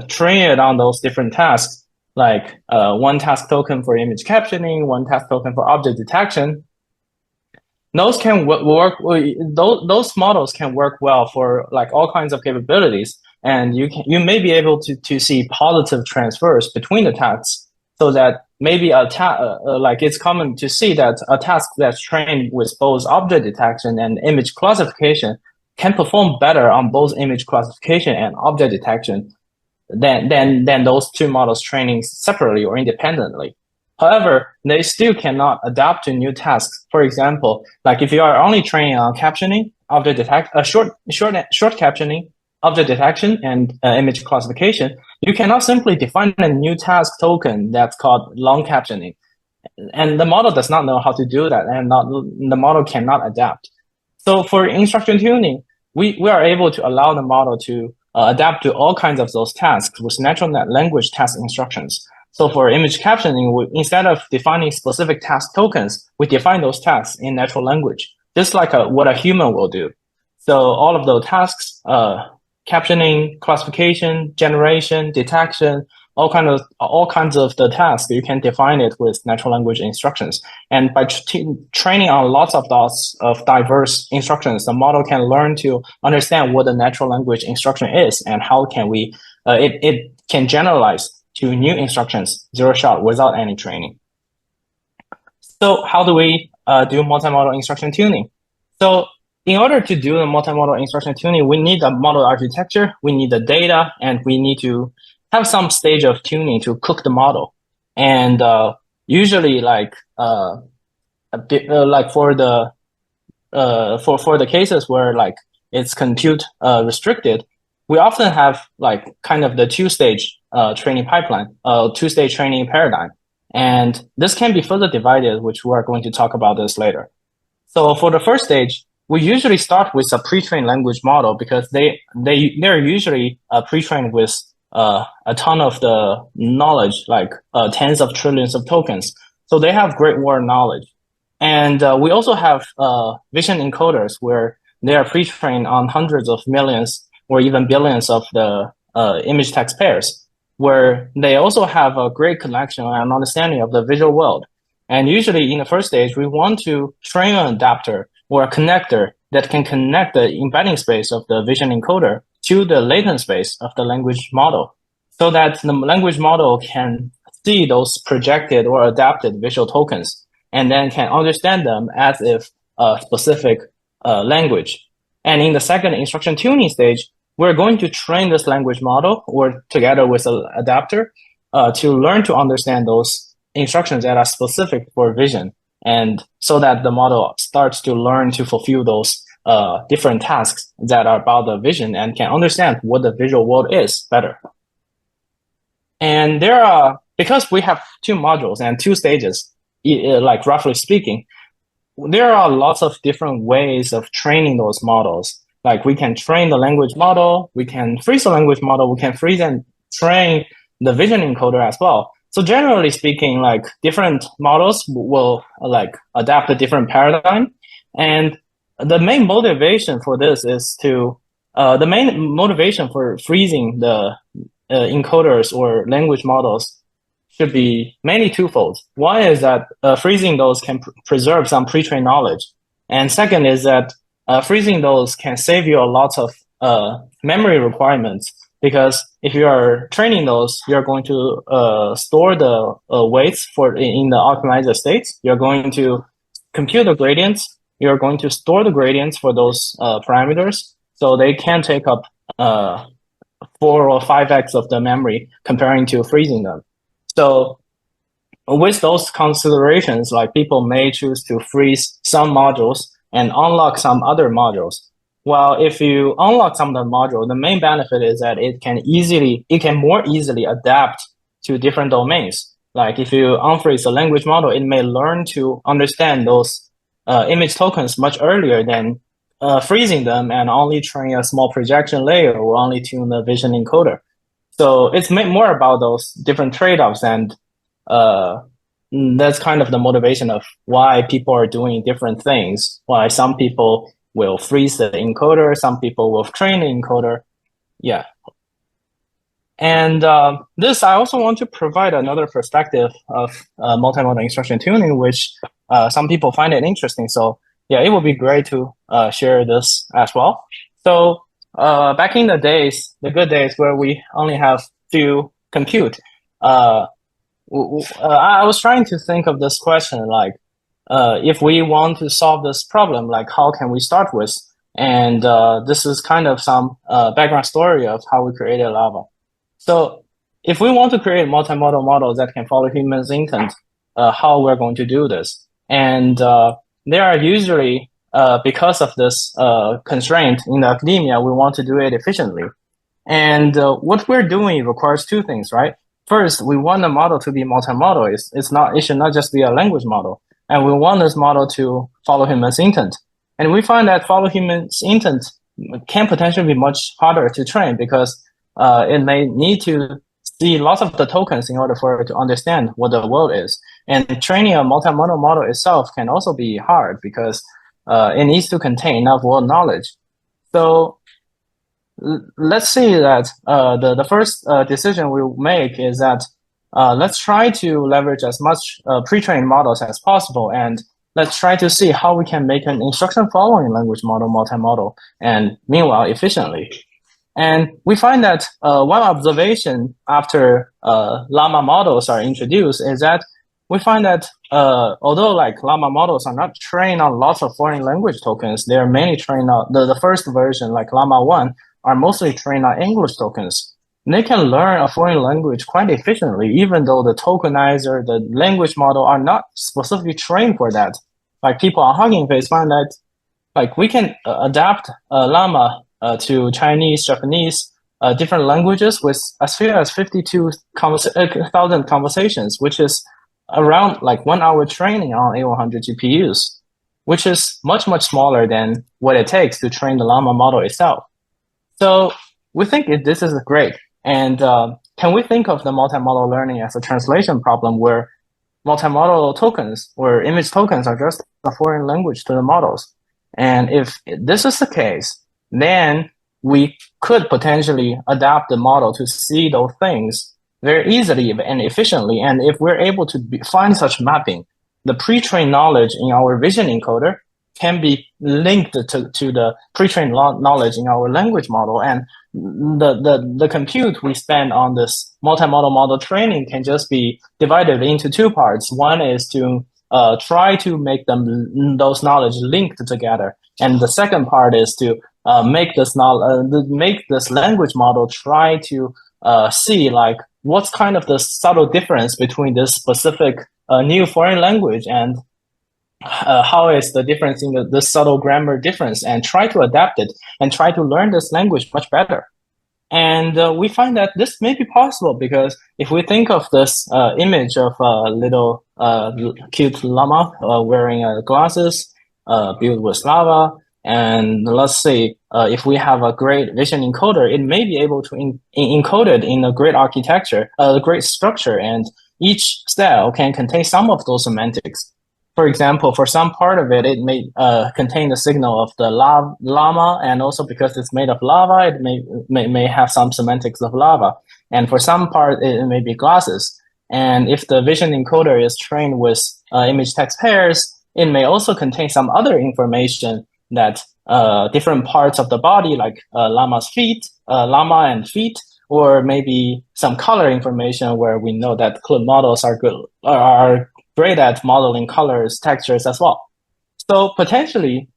S3: train it on those different tasks, like one task token for image captioning, one task token for object detection. Those can work. Those models can work well for like all kinds of capabilities, and you may be able to see positive transfers between the tasks, so that maybe like it's common to see that a task that's trained with both object detection and image classification can perform better on both image classification and object detection than those two models training separately or independently. However, they still cannot adapt to new tasks. For example, like if you are only training on captioning, object detection, short captioning, object detection, and image classification, you cannot simply define a new task token that's called long captioning. And the model does not know how to do that, and the model cannot adapt. So for instruction tuning, we are able to allow the model to adapt to all kinds of those tasks with natural language task instructions. So for image captioning, instead of defining specific task tokens, we define those tasks in natural language, just like what a human will do. So all of those tasks, captioning, classification, generation, detection, all kinds of the tasks, you can define it with natural language instructions. And by training on lots of diverse instructions, the model can learn to understand what the natural language instruction is and how can it can generalize to new instructions, zero shot, without any training. So how do we do multimodal instruction tuning? So in order to do the multimodal instruction tuning, we need a model architecture, we need the data, and we need to have some stage of tuning to cook the model. And usually, like for the cases where like it's compute restricted, we often have like kind of the two-stage training pipeline, two-stage training paradigm. And this can be further divided, which we are going to talk about this later. So for the first stage, we usually start with a pre-trained language model because they're usually pre-trained with a ton of the knowledge, like tens of trillions of tokens. So they have great word knowledge. And we also have vision encoders where they are pre-trained on hundreds of millions or even billions of the image text pairs, where they also have a great connection and understanding of the visual world. And usually in the first stage, we want to train an adapter or a connector that can connect the embedding space of the vision encoder to the latent space of the language model, so that the language model can see those projected or adapted visual tokens and then can understand them as if a specific language. And in the second instruction tuning stage, we're going to train this language model or together with an adapter to learn to understand those instructions that are specific for vision. And so that the model starts to learn to fulfill those different tasks that are about the vision and can understand what the visual world is better. And because we have two modules and two stages, like roughly speaking, there are lots of different ways of training those models. Like we can train the language model, we can freeze the language model, we can freeze and train the vision encoder as well. So generally speaking, like different models will like adapt a different paradigm. And the main motivation for this is the main motivation for freezing the encoders or language models should be mainly twofold. One is that freezing those can preserve some pre-trained knowledge. And second is that freezing those can save you a lot of memory requirements because if you are training those, you're going to store the weights in the optimizer states. You're going to compute the gradients. You're going to store the gradients for those parameters, so they can take up 4 or 5x of the memory comparing to freezing them. So with those considerations, like people may choose to freeze some modules and unlock some other modules. Well, if you unlock some of the module, the main benefit is that it can more easily adapt to different domains. Like if you unfreeze a language model, it may learn to understand those image tokens much earlier than freezing them and only train a small projection layer or only tune the vision encoder. So it's more about those different trade-offs, and that's kind of the motivation of why people are doing different things. Why some people will freeze the encoder, some people will train the encoder. Yeah. And this, I also want to provide another perspective of multimodal instruction tuning, which some people find it interesting. So yeah, it would be great to share this as well. So back in the days, the good days where we only have few compute, I was trying to think of this question, like, if we want to solve this problem, like how can we start with? And this is kind of some background story of how we created Lava. So if we want to create multimodal models that can follow humans' intent, how we're going to do this? And there are usually, because of this constraint in academia, we want to do it efficiently. And what we're doing requires two things, right? First, we want the model to be multimodal. It should not just be a language model. And we want this model to follow humans' intent. And we find that follow humans' intent can potentially be much harder to train because it may need to see lots of the tokens in order for it to understand what the world is. And training a multimodal model itself can also be hard because it needs to contain enough world knowledge. So let's see that the first decision we'll make is that let's try to leverage as much pre-trained models as possible, and let's try to see how we can make an instruction following language model multimodal, and meanwhile efficiently. And we find that one observation after Llama models are introduced is that we find that although like Llama models are not trained on lots of foreign language tokens, they are mainly trained on the first version, like Llama 1, are mostly trained on English tokens. And they can learn a foreign language quite efficiently, even though the tokenizer, the language model are not specifically trained for that. Like people on Hugging Face find that like we can adapt Llama to Chinese, Japanese, different languages with as few as 52,000 conversations, which is around like 1 hour training on A100 GPUs, which is much, much smaller than what it takes to train the Llama model itself. So we think this is great. And can we think of the multimodal learning as a translation problem where multimodal tokens or image tokens are just a foreign language to the models? And if this is the case, then we could potentially adapt the model to see those things very easily and efficiently. And if we're able to find such mapping, the pre-trained knowledge in our vision encoder can be linked to the pre-trained knowledge in our language model. And the compute we spend on this multimodal model training can just be divided into two parts. One is to try to make those knowledge linked together. And the second part is to make this language model try to see like what's kind of the subtle difference between this specific new foreign language and how is the difference in the subtle grammar difference, and try to adapt it and try to learn this language much better. And we find that this may be possible because if we think of this image of a little cute llama wearing glasses, built with lava, and let's say if we have a great vision encoder, it may be able to encode it in a great architecture, a great structure, and each cell can contain some of those semantics. For example, for some part of it, it may contain the signal of the llama, and also because it's made of lava, it may have some semantics of lava. And for some part, it may be glasses. And if the vision encoder is trained with image text pairs, it may also contain some other information that different parts of the body, like llama and feet, or maybe some color information where we know that models are great at modeling colors, textures as well. So potentially,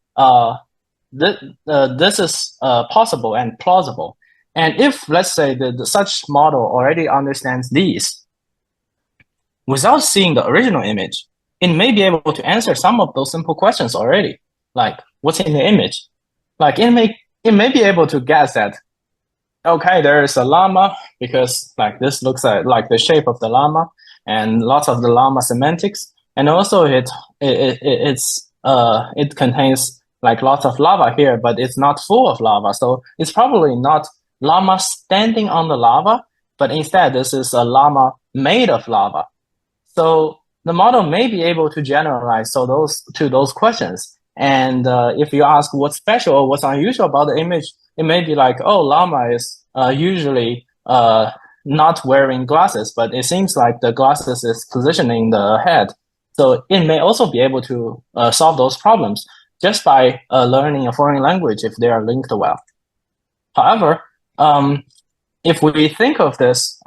S3: this is possible and plausible. And if, let's say, such model already understands these, without seeing the original image, it may be able to answer some of those simple questions already, like what's in the image. Like it may be able to guess that, okay, there is a llama because like this looks like the shape of the llama and lots of the llama semantics, and also it contains like lots of lava here, but it's not full of lava, so it's probably not llama standing on the lava, but instead this is a llama made of lava. So the model may be able to generalize those questions. And if you ask what's special or what's unusual about the image, it may be like, oh, llama is usually not wearing glasses, but it seems like the glasses is positioning the head. So it may also be able to solve those problems just by learning a foreign language if they are linked well. However, if we think of this,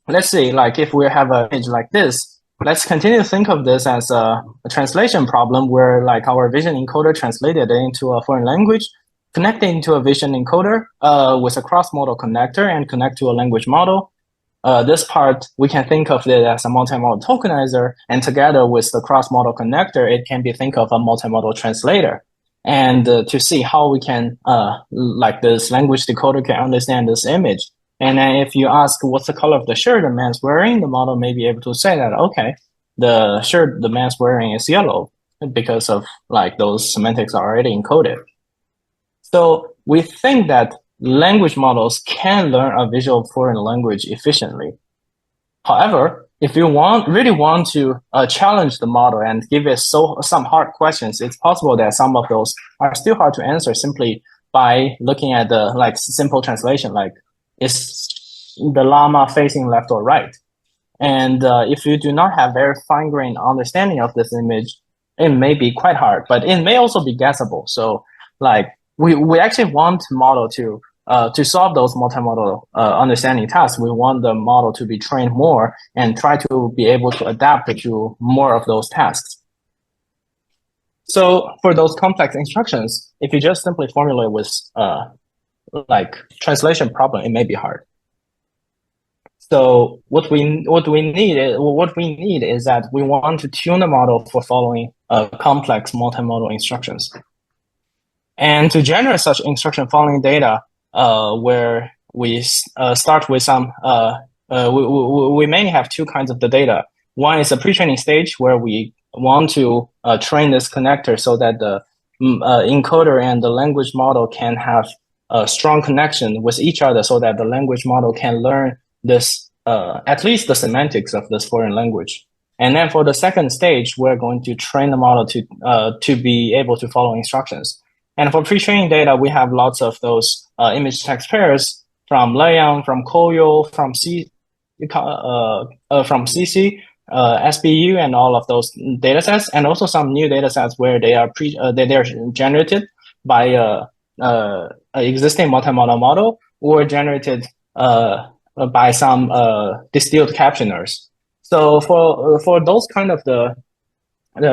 S3: let's see, like if we have an image like this, let's continue to think of this as a translation problem where like our vision encoder translated it into a foreign language, connecting to a vision encoder with a cross-modal connector and connect to a language model. This part, we can think of it as a multimodal tokenizer, and together with the cross-modal connector, it can be think of a multimodal translator. And to see how we can, like this language decoder can understand this image. And then if you ask what's the color of the shirt the man's wearing, the model may be able to say that, okay, the shirt the man's wearing is yellow because of like those semantics are already encoded. So we think that language models can learn a visual foreign language efficiently. However, if you really want to challenge the model and give it some hard questions, it's possible that some of those are still hard to answer simply by looking at the like simple translation, like is the llama facing left or right? And if you do not have very fine-grained understanding of this image, it may be quite hard, but it may also be guessable. So like we actually want model to solve those multimodal understanding tasks. We want the model to be trained more and try to be able to adapt to more of those tasks. So for those complex instructions, if you just simply formulate with like translation problem, it may be hard. So what we need is that we want to tune the model for following complex multimodal instructions. And to generate such instruction following data, where we start with some, we mainly have two kinds of the data. One is a pre-training stage where we want to train this connector so that the encoder and the language model can have a strong connection with each other so that the language model can learn this, at least the semantics of this foreign language. And then for the second stage, we're going to train the model to be able to follow instructions. And for pre-training data, we have lots of those image text pairs from Leon, from Koyo, from CC, SBU, and all of those data sets, and also some new data sets where they are they're generated by existing multimodal model or generated by some distilled captioners. So for those kind of the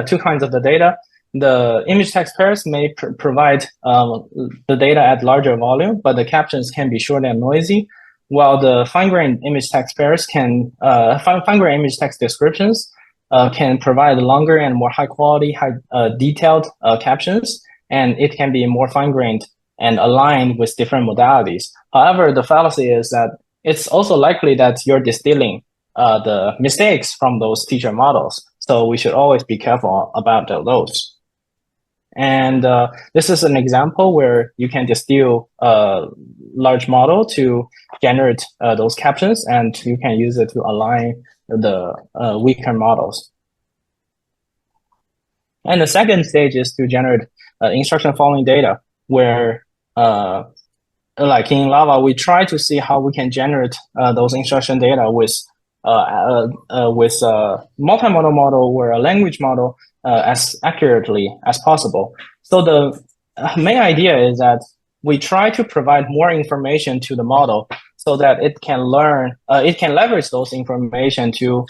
S3: two kinds of the data, the image text pairs may provide the data at larger volume, but the captions can be short and noisy, while the fine-grained image text pairs can, fine-grained image text descriptions can provide longer and more high-quality, detailed captions, and it can be more fine-grained and aligned with different modalities. However, the fallacy is that it's also likely that you're distilling the mistakes from those teacher models. So we should always be careful about those. And this is an example where you can distill a large model to generate those captions, and you can use it to align the weaker models. And the second stage is to generate instruction following data, where like in Lava, we try to see how we can generate those instruction data with multimodal model or a language model as accurately as possible. So the main idea is that we try to provide more information to the model so that it can learn, it can leverage those information to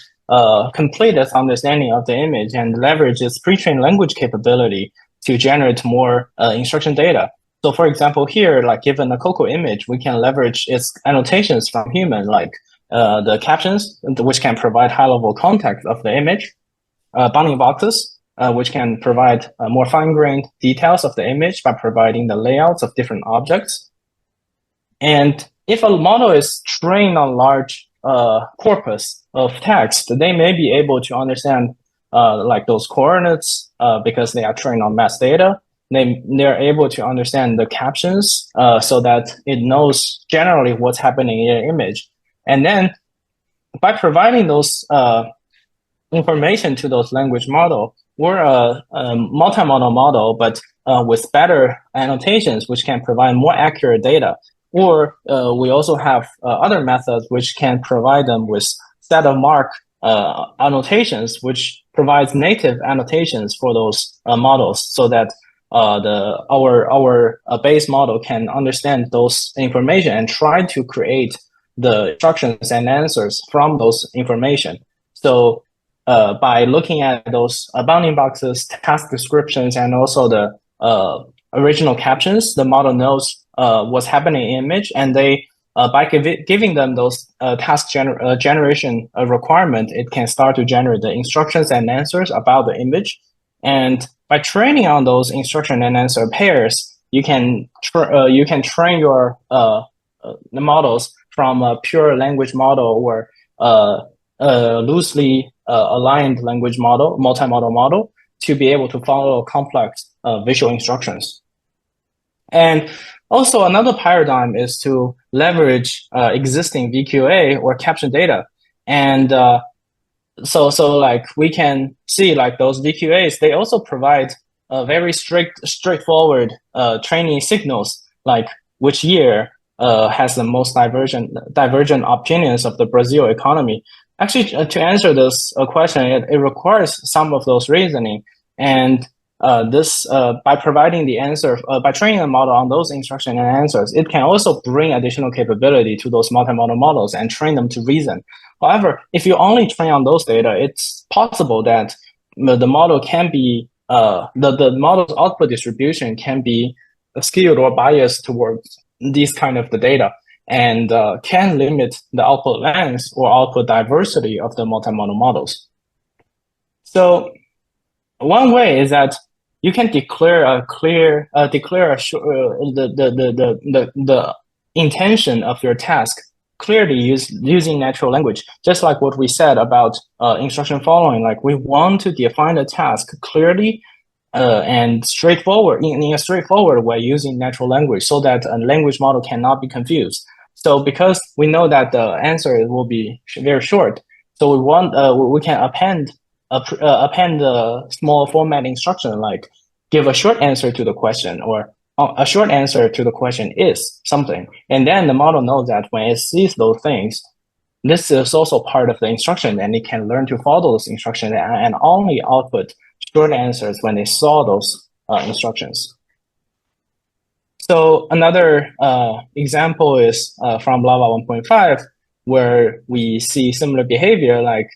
S3: complete its understanding of the image and leverage its pre-trained language capability to generate more instruction data. So for example, here, like given a Coco image, we can leverage its annotations from human, like the captions, which can provide high-level context of the image, bounding boxes, which can provide more fine-grained details of the image by providing the layouts of different objects. And if a model is trained on large corpus of text, they may be able to understand like those coordinates because they are trained on mass data. They're able to understand the captions so that it knows generally what's happening in an image. And then by providing those information to those language model, we're a multimodal model, but with better annotations, which can provide more accurate data. Or we also have other methods which can provide them with set of mark annotations, which provides native annotations for those models, so that our base model can understand those information and try to create the instructions and answers from those information. So by looking at those bounding boxes, task descriptions, and also the original captions, the model knows what's happening in image, and they by giving them those task generation requirement, it can start to generate the instructions and answers about the image. And by training on those instruction and answer pairs, you can train your the models from a pure language model or loosely aligned language model, multimodal model, to be able to follow complex visual instructions. And also another paradigm is to leverage existing VQA or caption data. And so like we can see like those VQAs, they also provide very straightforward training signals, like which year has the most divergent opinions of the Brazil economy. Actually, to answer this question, it requires some of those reasoning. And this by providing the answer, by training a model on those instruction and answers, it can also bring additional capability to those multimodal models and train them to reason. However, if you only train on those data, it's possible that the model can be, the model's output distribution can be skewed or biased towards these kind of the data, and can limit the output length or output diversity of the multimodal models. So one way is that you can declare the intention of your task clearly using natural language, just like what we said about instruction following. Like we want to define the task clearly and straightforward in a straightforward way using natural language, so that a language model cannot be confused. So because we know that the answer will be very short, so we want we can append a small format instruction, like give a short answer to the question, or a short answer to the question is something. And then the model knows that when it sees those things, this is also part of the instruction, and it can learn to follow those instructions and only output short answers when they saw those instructions. So another example is from Lava 1.5, where we see similar behavior, like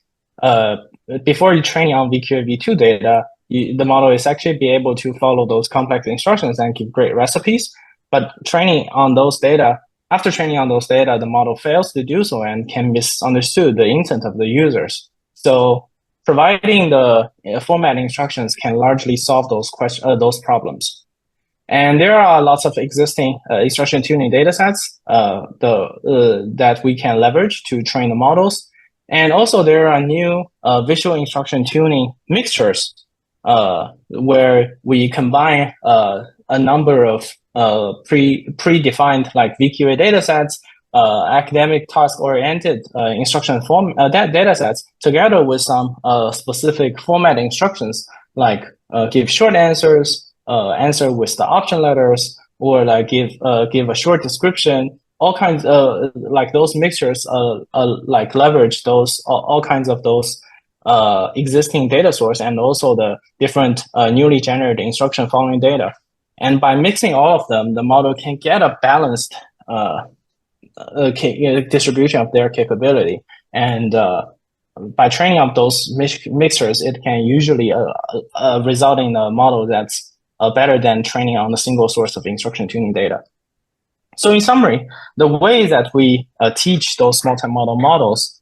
S3: before you train on VQ V2 data, the model is actually be able to follow those complex instructions and give great recipes. But training on those data, after training on those data, the model fails to do so and can misunderstood the intent of the users. So providing the format instructions can largely solve those problems. And there are lots of existing instruction tuning datasets that we can leverage to train the models. And also there are new visual instruction tuning mixtures where we combine a number of predefined like VQA datasets, academic task-oriented instruction datasets together with some specific format instructions, like give short answers, answer with the option letters, or like give a short description. All kinds of like those mixtures like leverage those all kinds of those existing data source and also the different newly generated instruction following data. And by mixing all of them, the model can get a balanced distribution of their capability. And by training up those mixtures, it can usually result in a model that's better than training on a single source of instruction tuning data. So in summary, the way that we teach those multimodal models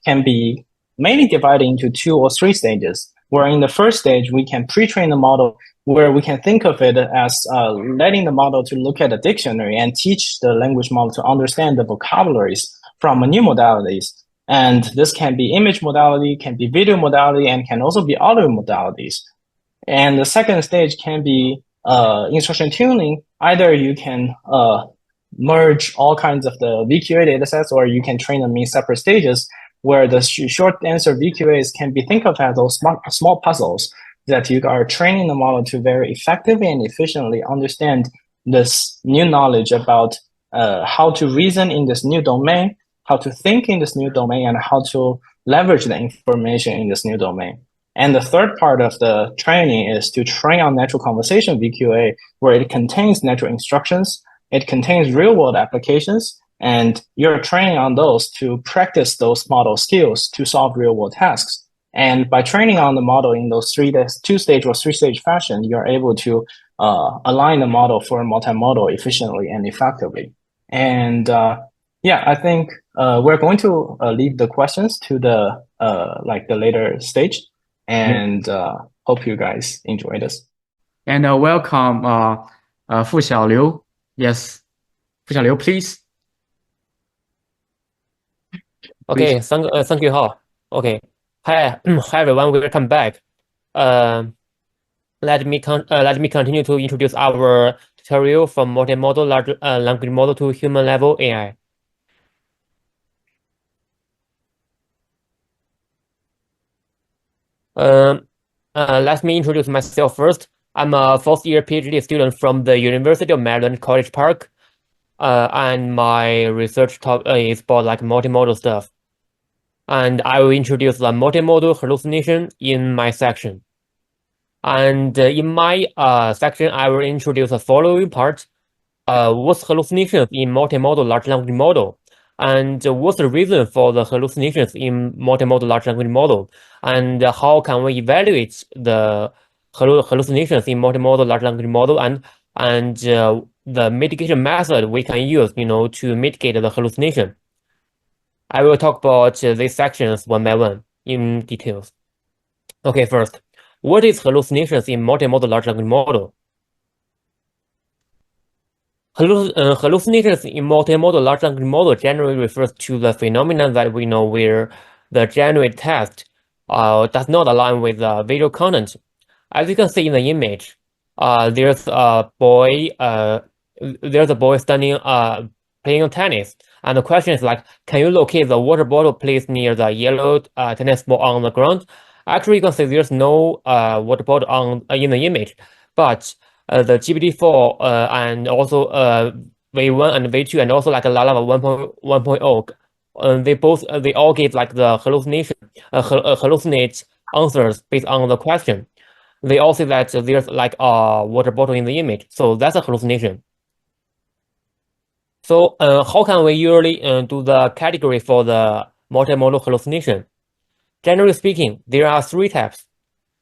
S3: can be mainly divided into 2 or 3 stages, where in the first stage, we can pre-train the model where we can think of it as letting the model to look at a dictionary and teach the language model to understand the vocabularies from new modalities. And this can be image modality, can be video modality, and can also be audio modalities. And the second stage can be instruction tuning. Either you can merge all kinds of the VQA datasets, or you can train them in separate stages, where the short answer VQAs can be think of as those small puzzles that you are training the model to very effectively and efficiently understand this new knowledge about how to reason in this new domain, how to think in this new domain, and how to leverage the information in this new domain. And the third part of the training is to train on natural conversation VQA, where it contains natural instructions, it contains real-world applications, and you're training on those to practice those model skills to solve real-world tasks. And by training on the model in those 2-stage or 3-stage fashion, you're able to align the model for multimodal efficiently and effectively. And yeah, I think we're going to leave the questions to the later stage. And hope you guys enjoy this.
S1: And welcome Fu Xiaoliu. Yes, Fu Xiaoliu, please.
S4: Okay, thank you, Hao. Okay, hi everyone, welcome back. Let me continue to introduce our tutorial from multimodal large language model to human level AI. Let me introduce myself first. I'm a fourth-year PhD student from the University of Maryland, College Park, and my research topic is about like multimodal stuff. And I will introduce the multimodal hallucination in my section. And in my section, I will introduce the following parts. What's hallucinations in multimodal large language model? And what's the reason for the hallucinations in multimodal large language model? And how can we evaluate the hallucinations in multimodal large language model, and the mitigation method we can use, to mitigate the hallucination. I will talk about these sections one by one in details. Okay, first, what is hallucinations in multimodal large language model? Hallucinations in multimodal large language model generally refers to the phenomenon that we know where the generated text does not align with the visual content. As you can see in the image, there's a boy standing playing tennis, and the question is like, can you locate the water bottle placed near the yellow tennis ball on the ground? Actually, you can see there's no water bottle in the image, but the GPT-4 and also V1 and V2 and also like a lot of 1.0, they all give like the hallucinate answers based on the question. They all say that there's like a water bottle in the image, so that's a hallucination. So how can we usually do the category for the multimodal hallucination? Generally speaking, there are 3 types.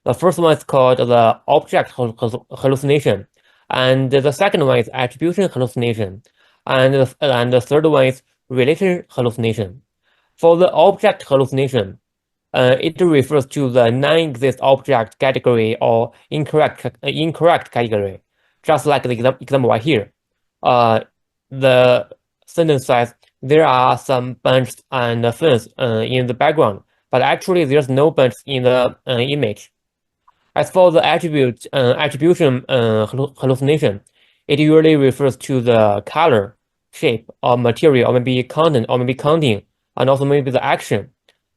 S4: The first one is called the object hallucination, and the second one is attribution hallucination, and the third one is relation hallucination. For the object hallucination, it refers to the non-exist object category or incorrect category, just like the example right here. The sentence says there are some bunches and ferns in the background, but actually there's no bunch in the image. As for the attribution hallucination, it usually refers to the color, shape, or material, or maybe content, or maybe counting, and also maybe the action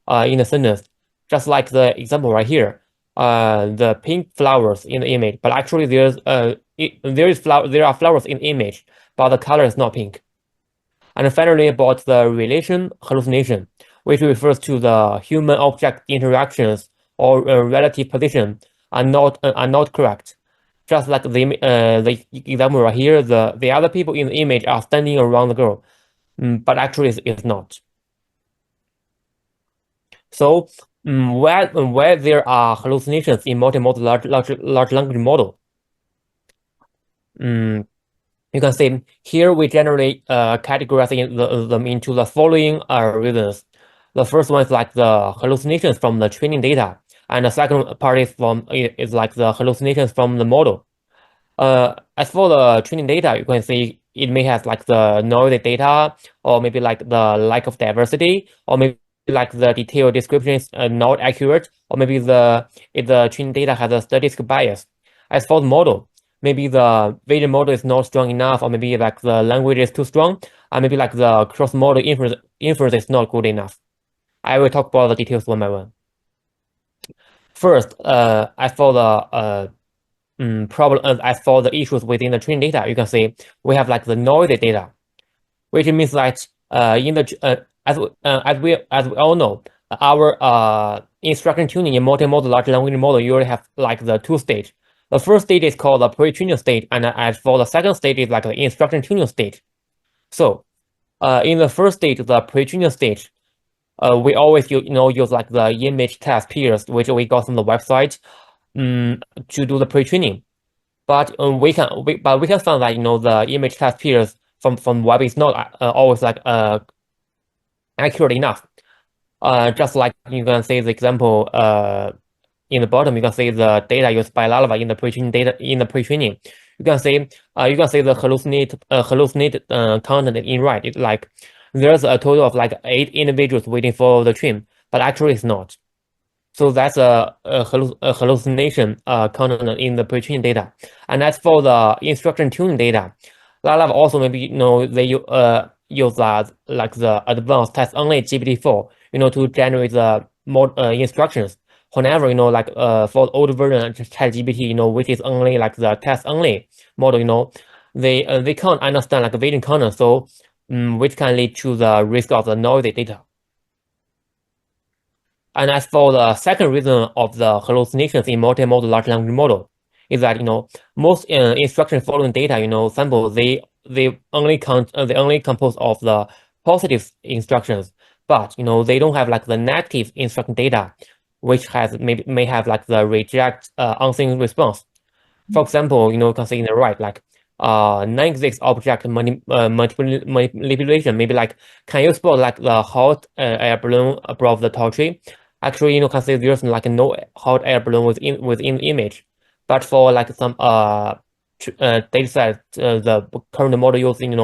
S4: in the sentence. Just like the example right here, the pink flowers in the image, but actually there are flowers in the image, but the color is not pink. And finally, about the relation hallucination, which refers to the human-object interactions or relative position are not correct. Just like the example right here, the other people in the image are standing around the girl, but actually it's not. So where there are hallucinations in multimodal large language model, you can see here we generally categorize them into the following reasons. The first one is like the hallucinations from the training data, and the second part is like the hallucinations from the model. As for the training data, you can see it may have like the noisy data, or maybe like the lack of diversity, or maybe like the detailed description is not accurate, or maybe if the training data has a statistical bias. As for the model, maybe the vision model is not strong enough, or maybe like the language is too strong, and maybe like the cross-model inference is not good enough. I will talk about the details one by one. First, as for the problem, as for the issues within the training data, you can see we have like the noisy data, which means that as we all know, our instruction tuning in multimodal large language model usually have like the two stage. The first stage is called the pre-training stage, and as for the second stage is like the instruction tuning stage. So, in the first stage, the pre-training stage, we always use like the image test pairs, which we got from the website, to do the pre-training. But we can find that the image test pairs from web is not always like accurate enough. Just like you can see the example in the bottom, you can see the data used by Lalava in the pre-training. You can see the hallucinated content in right. It's like there's a total of like 8 individuals waiting for the train, but actually it's not. So that's a hallucination content in the pre-training data. And as for the instruction tuning data, Lalava also maybe they use that like the advanced test only GPT-4 to generate the more instructions. Whenever like for the old version of ChatGPT, which is only like the test only model, they can't understand like vision content, so which can lead to the risk of the noisy data. And as for the second reason of the hallucinations in multimodal large language model, is that most instruction following data samples they only compose of the positive instructions, but they don't have like the negative instruction data, which may have like the reject unseen response. For example, you can see in the right like non-existent object manipulation. Maybe like, can you spot like the hot air balloon above the tall tree? Actually, can see there's like no hot air balloon within the image. But for like some data set, the current model using,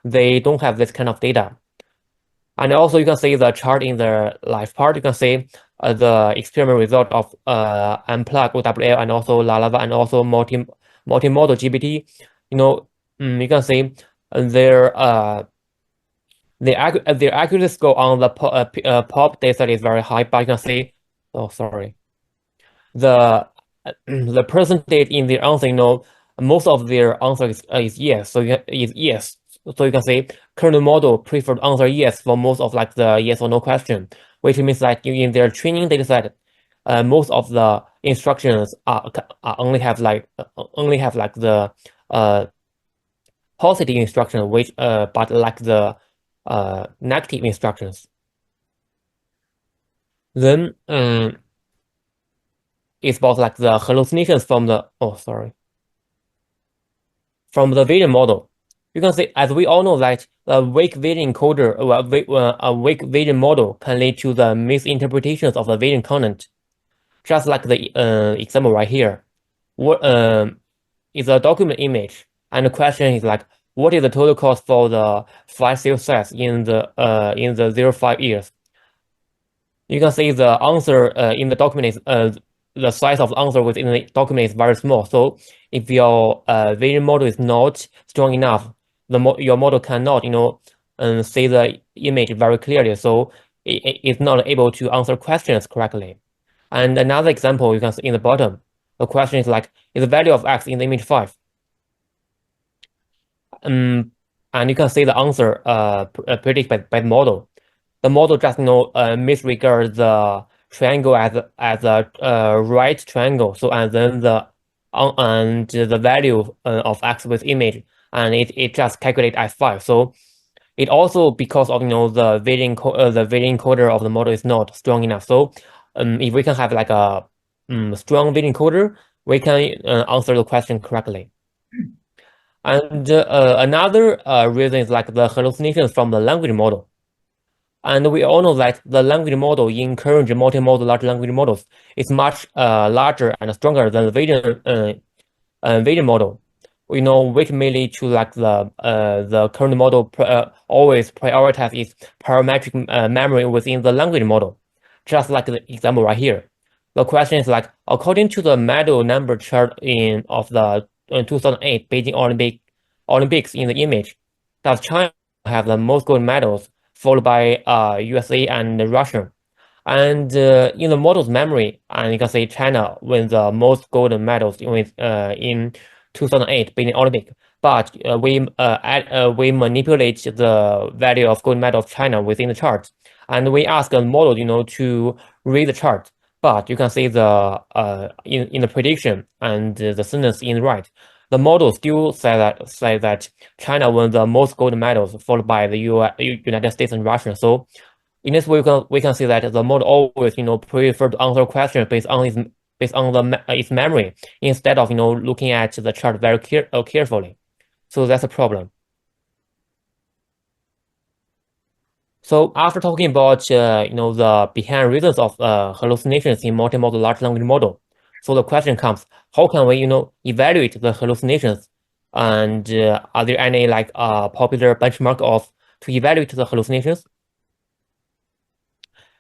S4: they don't have this kind of data. And also you can see the chart in the left part. You can see the experiment result of Unplug OWL and also Lalava and also multimodal GPT. You can see their accuracy score on the pop dataset is very high, but you can see, the percentage in their answer, most of their answer is yes. So is yes. So you can see current model preferred answer yes for most of like the yes or no question, which means that in their training dataset, most of the instructions only have like the positive instruction, which but like the negative instructions. Then it's about like the hallucinations from the vision model. You can see, as we all know, that a weak vision encoder or a weak vision model can lead to the misinterpretations of the vision content. Just like the example right here, what is a document image, and the question is like, what is the total cost for the flight sales size in the 0-5 years? You can see the answer in the document is the size of the answer within the document is very small. So if your vision model is not strong enough, your model cannot see the image very clearly. So it's not able to answer questions correctly. And another example you can see in the bottom, the question is like, is the value of x in the image 5? And you can see the answer predicted by the model. The model just misregards the triangle as a right triangle. So and then the and the value of x with image, and it just calculate f5. So it also, because of the vision encoder of the model is not strong enough. So if we can have like a strong vision encoder, we can answer the question correctly. And another reason is like the hallucinations from the language model. And we all know that the language model in current multimodal large language models is much larger and stronger than the vision model. We know which may lead to like the current model always prioritize its parametric memory within the language model, just like the example right here. The question is like, according to the medal number chart of the 2008 Beijing Olympics in the image, does China have the most gold medals, followed by USA and Russia? And in the model's memory, and you can say China wins the most gold medals in 2008 Beijing Olympic. But we manipulate the value of gold medal of China within the chart, and we ask the model, to read the chart. But you can see the in the prediction and the sentence in the right, the model still say that China won the most gold medals, followed by the United States and Russia. So in this way, we can see that the model always prefer to answer questions based on its memory, instead of looking at the chart very carefully. So that's a problem. So after talking about the behind reasons of hallucinations in multimodal large language model, so the question comes: how can we evaluate the hallucinations? And are there any like popular benchmark to evaluate the hallucinations?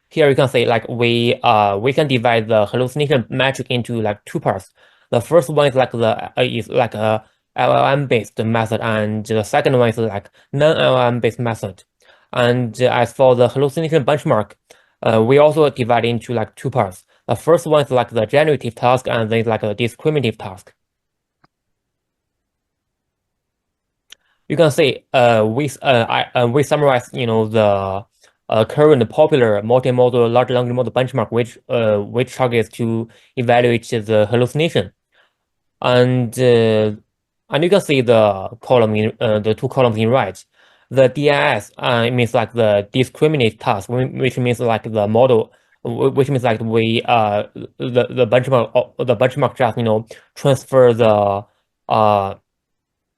S4: Here you can say like we can divide the hallucination metric into like two parts. The first one is like a LLM based method, and the second one is like non-LLM based method. And as for the hallucination benchmark, we also divide into like two parts. The first one is like the generative task, and then like a discriminative task. You can say we summarize the current popular multimodal large language model benchmark, which targets to evaluate the hallucination, and you can see the column in the two columns in right. The DIS means like the discriminate task, which means like the model, which means like we the benchmark just transfer the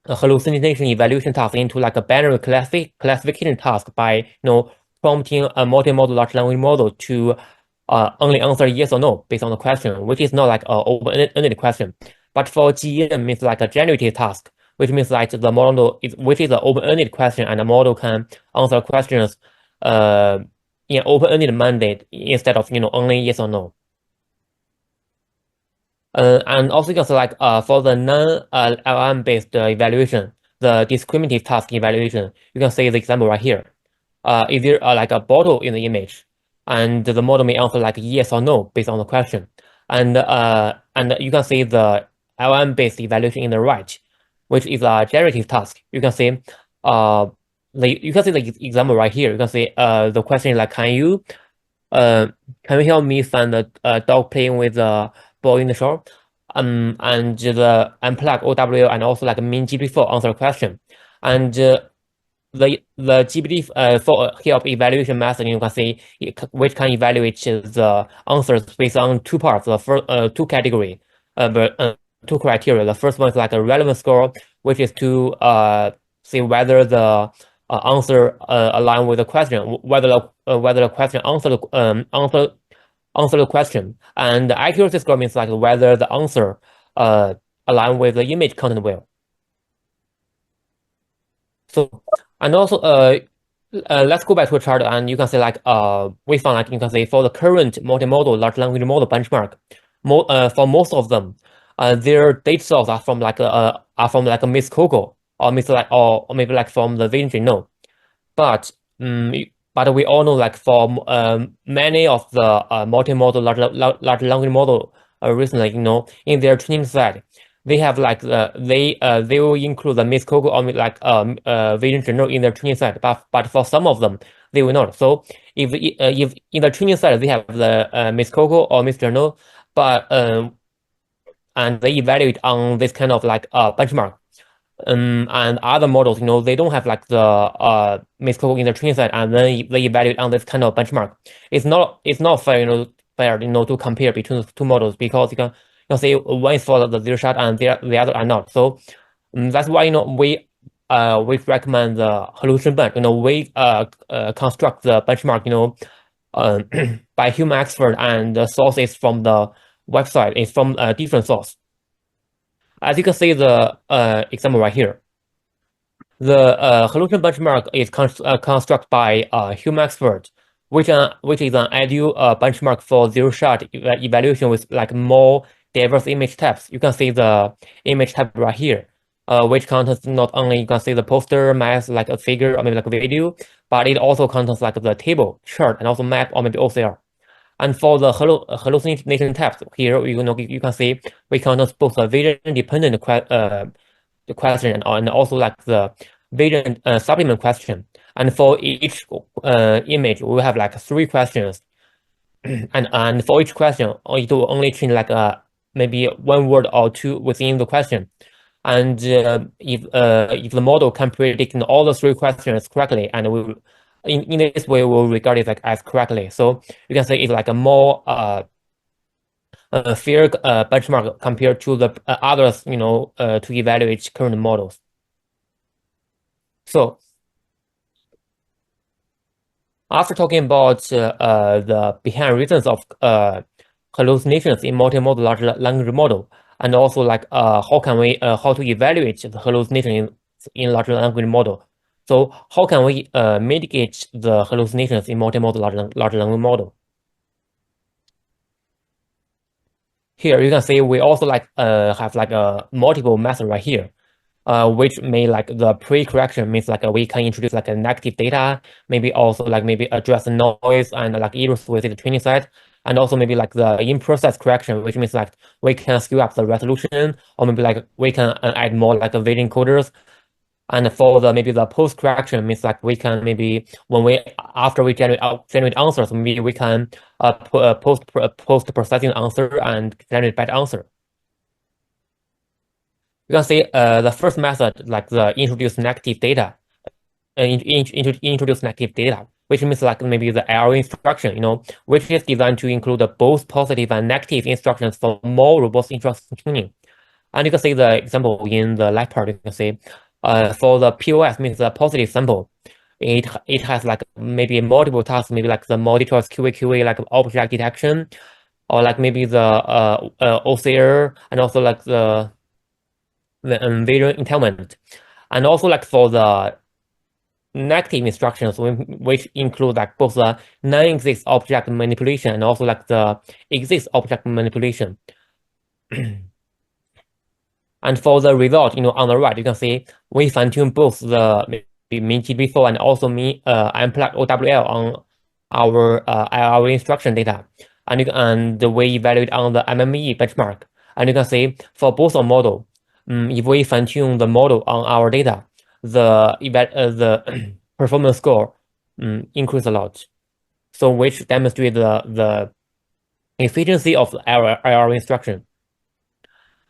S4: hallucination evaluation task into like a binary classification task by prompting a multimodal large language model to only answer yes or no based on the question, which is not like an open-ended question. But for GEM means like a generative task, which means like the model which is an open-ended question, and the model can answer questions in open-ended mandate instead of only yes or no. And also you can say like for the non-LLM based evaluation, the discriminative task evaluation, you can see the example right here. If there like a bottle in the image, and the model may answer like yes or no based on the question, and you can see the LLM based evaluation in the right, which is a generative task. You can see the example right here. You can see the question is like, can you help me find a dog playing with a ball in the shore? And the unplug OW and also like min GPT-4 answer question. And the GPT-4 help evaluation method, you can see which can evaluate the answers based on two parts, the first two category, two criteria. The first one is like a relevance score, which is to see whether the answer align with the question, whether the question answer the question, and the accuracy score means like whether the answer align with the image content well. So, and also let's go back to a chart, and you can see like we found like you can see for the current multimodal large language model benchmark, for most of them, their data source are from like a Miss Coco or maybe like from the Vision Genome. But we all know like for many of the multimodal large language model recently, in their training set, they have like they will include the Miss Coco or like Vision Genome in their training set, but for some of them they will not. So if in the training set they have the Miss Coco or Miss Genome, but and they evaluate on this kind of like benchmark. And other models, they don't have like the miscode in the training set, and then they evaluate on this kind of benchmark. It's not fair, to compare between the two models, because you can say one is for the zero shot and the other are not. So that's why we recommend the hallucination bench. We construct the benchmark by human expert, and the source is from the website. It's from a different source. As you can see the example right here, the hallucination benchmark is constructed by a human expert, which is an ideal benchmark for zero-shot evaluation with like more diverse image types. You can see the image type right here, which contains not only you can see the poster, mask, like a figure, or maybe like a video, but it also contains like the table, chart, and also map, or maybe OCR. And for the hallucination types here, you can see we contain both the vision-dependent question and also like the vision supplement question. And for each image, we have like 3 questions. and for each question, it will only change like maybe 1 word or 2 within the question. And if the model can predict all the 3 questions correctly, and we in this way we'll regard it like as correctly. So you can say it's like a more fair benchmark compared to the others, to evaluate current models. So after talking about the behind reasons of hallucinations in multimodal large language model, and also like how to evaluate the hallucination in large language model. So how can we mitigate the hallucinations in multimodal large language model? Here you can see we also like have like a multiple method right here, which may like the pre-correction means like we can introduce like a negative data, maybe also like maybe address the noise and like errors within the training set, and also maybe like the in-process correction, which means like we can scale up the resolution, or maybe like we can add more like a vision coders. And for the maybe the post correction means like we can maybe after we generate answers, maybe we can post processing answer and generate better answer. You can see the first method, like the introduce negative data, introduce negative data, which means like maybe the error instruction, which is designed to include both positive and negative instructions for more robust instruction tuning. And you can see the example in the left part. You can see for the POS means the positive sample. It has like maybe multiple tasks, maybe like the multi-choice QA, like object detection, or like maybe the OCR, and also like the vision entailment. And also like for the negative instructions, which include like both the non-exist object manipulation and also like the exist object manipulation. And for the result, on the right, you can see we fine-tune both the mean GB4 and also mean unplugged OWL on our instruction data, and we evaluate on the MME benchmark. And you can see for both our model, if we fine-tune the model on our data, the performance score increase a lot. So which demonstrate the efficiency of our instruction.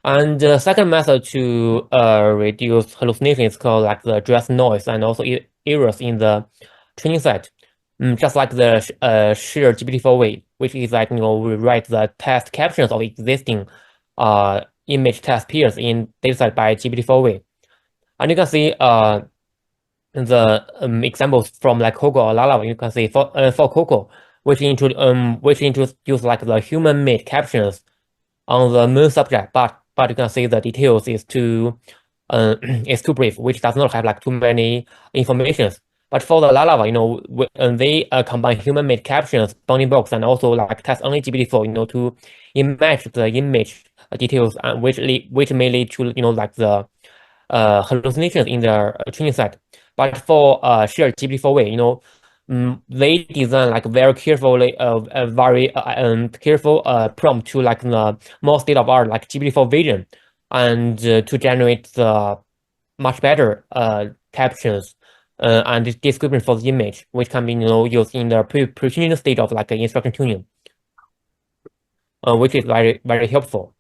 S4: And the second method to reduce hallucination is called like the address noise and also errors in the training set. Just like the shared GPT-4 way, which is like we write the test captions of existing image test pairs in dataset by GPT-4 way. And you can see the examples from like Coco or Lala. You can see for Coco, which introduce like the human-made captions on the main subject, but you can see the details is too brief, which does not have like too many informations. But for the Lalava, they combine human-made captions, bounding box, and also like test only GPT-4, to image the image details, which may lead to like the hallucinations in their training set. But for shared GPT-4 way, they design like very carefully, very careful prompt to like the more state of art like GPT-4 vision, and to generate the much better captions and description for the image, which can be used in the pre-training state of like instruction tuning, which is very very helpful.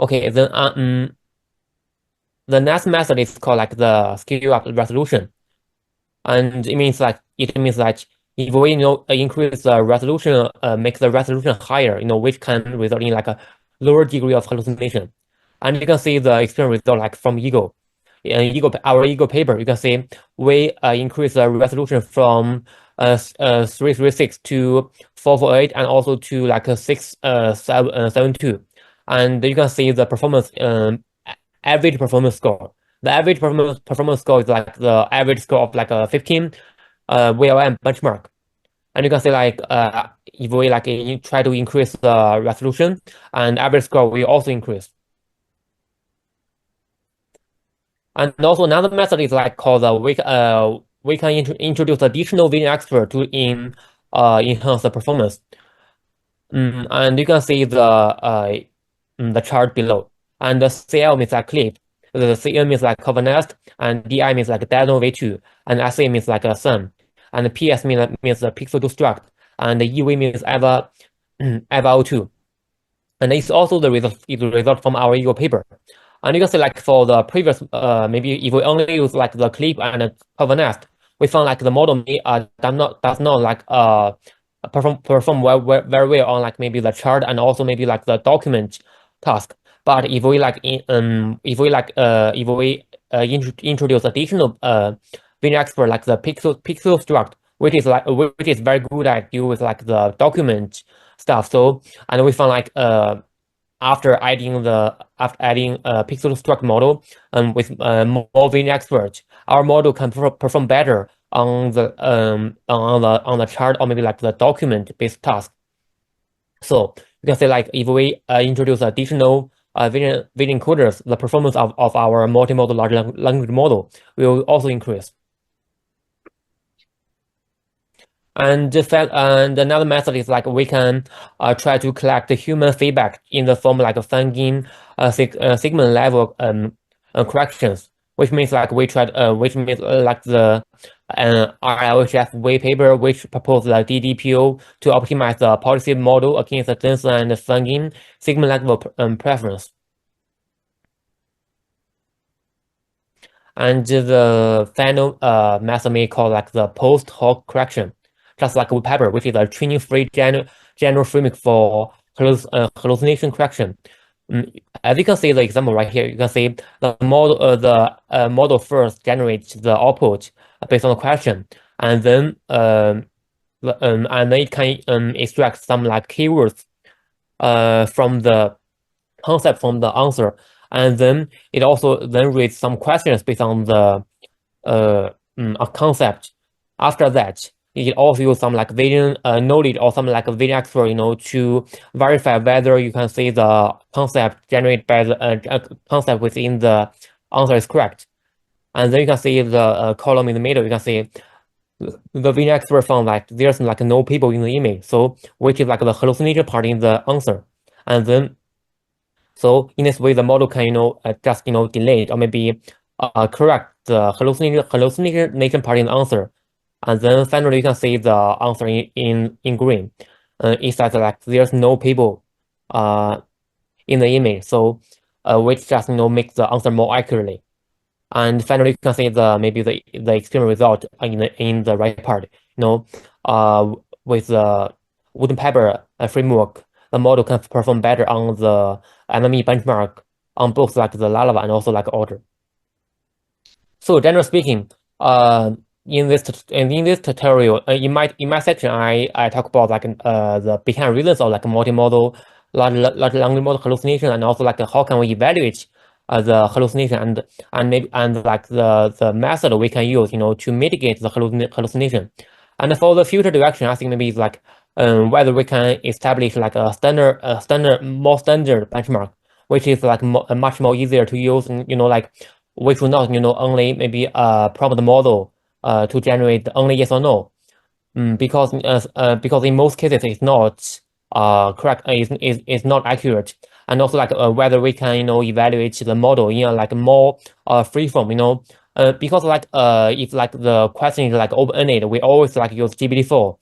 S4: Okay, then the next method is called like the scale up resolution, and it means that if we increase the resolution, make the resolution higher, which can result in like a lower degree of hallucination. And you can see the experiment result like from Eagle. In our Eagle paper, you can see we increase the resolution from 336 to 448 and also to like 672. And you can see the performance average performance score. The average performance score is like the average score of like a 15 VLM benchmark. And you can see like if we like try to increase the resolution, and average score will also increase. And also another method is like called we can introduce additional vision expert to enhance the performance. And you can see the chart below. And the CL means like clip, the CN means like cover nest, and DI means like diagonal V2, and SA means like a sum, and the PS means the pixel to struct, and the EV means ever O2. And it's also the result from our Eagle paper. And you can see like for the previous, maybe if we only use like the clip and the cover nest, we found like the model does not like perform very well on like maybe the chart and also maybe like the document task. But if we introduce additional vision expert like the pixel struct, which is very good at deal with like the document stuff. So and we found like after adding pixel struct model with more vision expert, our model can perform better on the chart or maybe like the document based task. So you can say like if we introduce additional vision encoders, the performance of our multimodal large language model will also increase. And another method is like we can try to collect the human feedback in the form like a thinking segment level corrections, which means like like the RLHF white paper, which proposed the DDPO to optimize the policy model against the dense and thinking segment level preference. And the final method may call like the post hoc correction, just like white paper, which is a training-free general framework for hallucination correction. As you can see the example right here, you can see the model first generates the output based on the question, and then it can extract some like keywords from the concept from the answer, and then it also then reads some questions based on the a concept. After that, it also use some like vision knowledge or some like vision expert, to verify whether you can see the concept generated by the concept within the answer is correct. And then you can see the column in the middle. You can see the vision expert found like there's like no people in the image, so which is like the hallucination part in the answer. And then so in this way, the model can just delete or maybe correct the hallucination part in the answer. And then finally, you can see the answer in green. It says like there's no people in the image, so which just makes the answer more accurately. And finally, you can see maybe the experiment result in the right part. With the wooden paper framework, the model can perform better on the MME benchmark on both like the Lalava and also like order. So generally speaking, in this tutorial, in my section, I talk about like the behind reasons of like multimodal large language model hallucination, and also like how can we evaluate the hallucination and like the method we can use to mitigate the hallucination. And for the future direction, I think maybe it's like whether we can establish like a more standard benchmark, which is like much more easier to use, like we should not only maybe prompt the model to generate only yes or no, because in most cases it's not correct, is not accurate. And also like whether we can evaluate the model in like more free form, because like if like the question is like open-ended, we always like use GPT-4.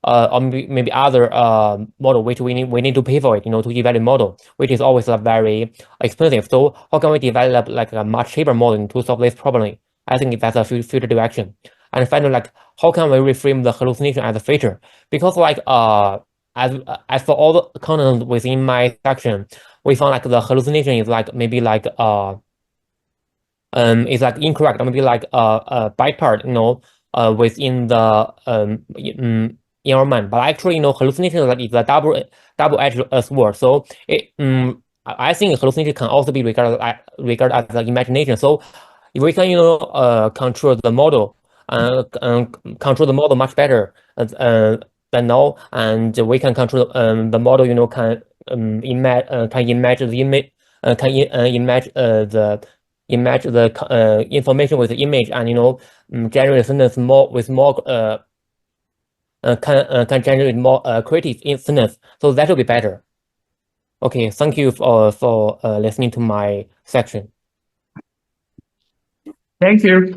S4: or maybe other model which we need to pay for it, to evaluate model, which is always very expensive. So how can we develop like a much cheaper model to solve this problem? I think that's a future direction. And finally, like how can we reframe the hallucination as a feature? Because like as for all the content within my section, we found like the hallucination is like maybe like it's like incorrect, maybe like byte part, within the environment. But actually, hallucination is a double-edged sword. So I think hallucination can also be regarded as the imagination. So if we can, control the model, control the model much better than now, and we can control the model, can imagine the image, can imagine the information with the image, and generate sentence more with more can generate more creative sentence. So that will be better. Okay, thank you for listening to my section.
S1: Thank you.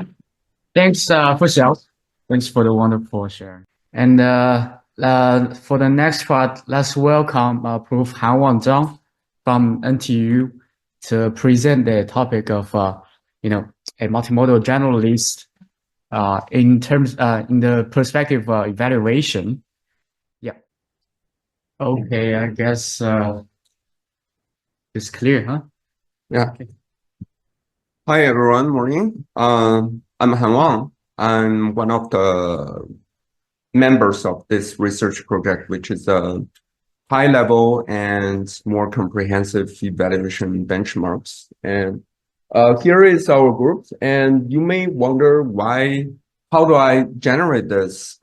S1: Thanks, Xiao. Thanks for the wonderful share. And for the next part, let's welcome Prof. Han Zhang from NTU to present the topic of a multimodal generalist in the perspective of evaluation. Yeah. Okay, I guess it's clear, huh?
S5: Yeah.
S1: Okay.
S5: Hi everyone, morning. I'm Han Wang. I'm one of the members of this research project, which is a high level and more comprehensive evaluation benchmarks. And here is our group. And you may wonder how do I generate this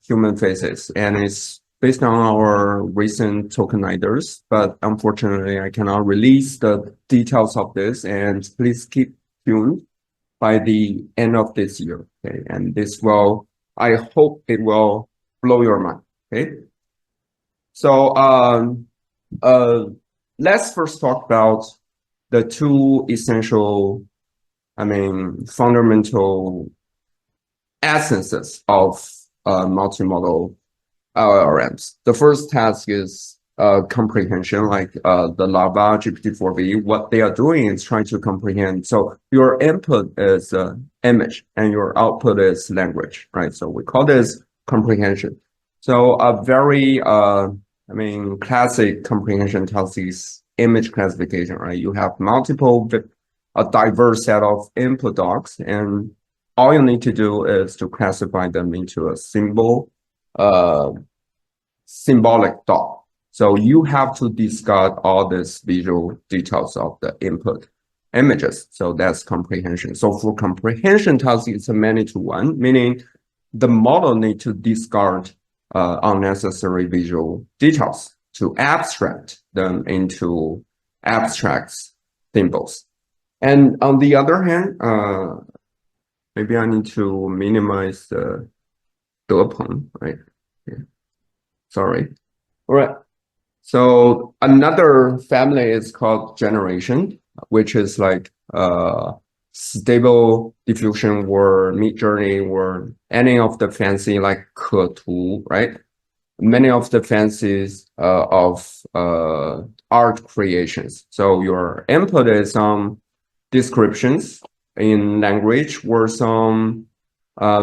S5: human faces? And it's based on our recent tokenizers, but unfortunately I cannot release the details of this, and please keep tuned by the end of this year, okay? And I hope it will blow your mind, okay? So let's first talk about the two essential, fundamental essences of multimodal LLMs. The first task is comprehension, like the Lava GPT-4V. What they are doing is trying to comprehend. So your input is image and your output is language, right? So we call this comprehension. So a very, classic comprehension task is image classification, right? You have a diverse set of input docs, and all you need to do is to classify them into a symbolic doc. So you have to discard all these visual details of the input images. So that's comprehension. So for comprehension task, it's a many-to-one, meaning the model needs to discard unnecessary visual details to abstract them into abstract symbols. And on the other hand, maybe I need to minimize the Depeng, right? Yeah. Sorry. All right. So another family is called generation, which is like stable diffusion or mid-journey or any of the fancy like Ketu, right? Many of the fancies of art creations. So your input is some descriptions in language or some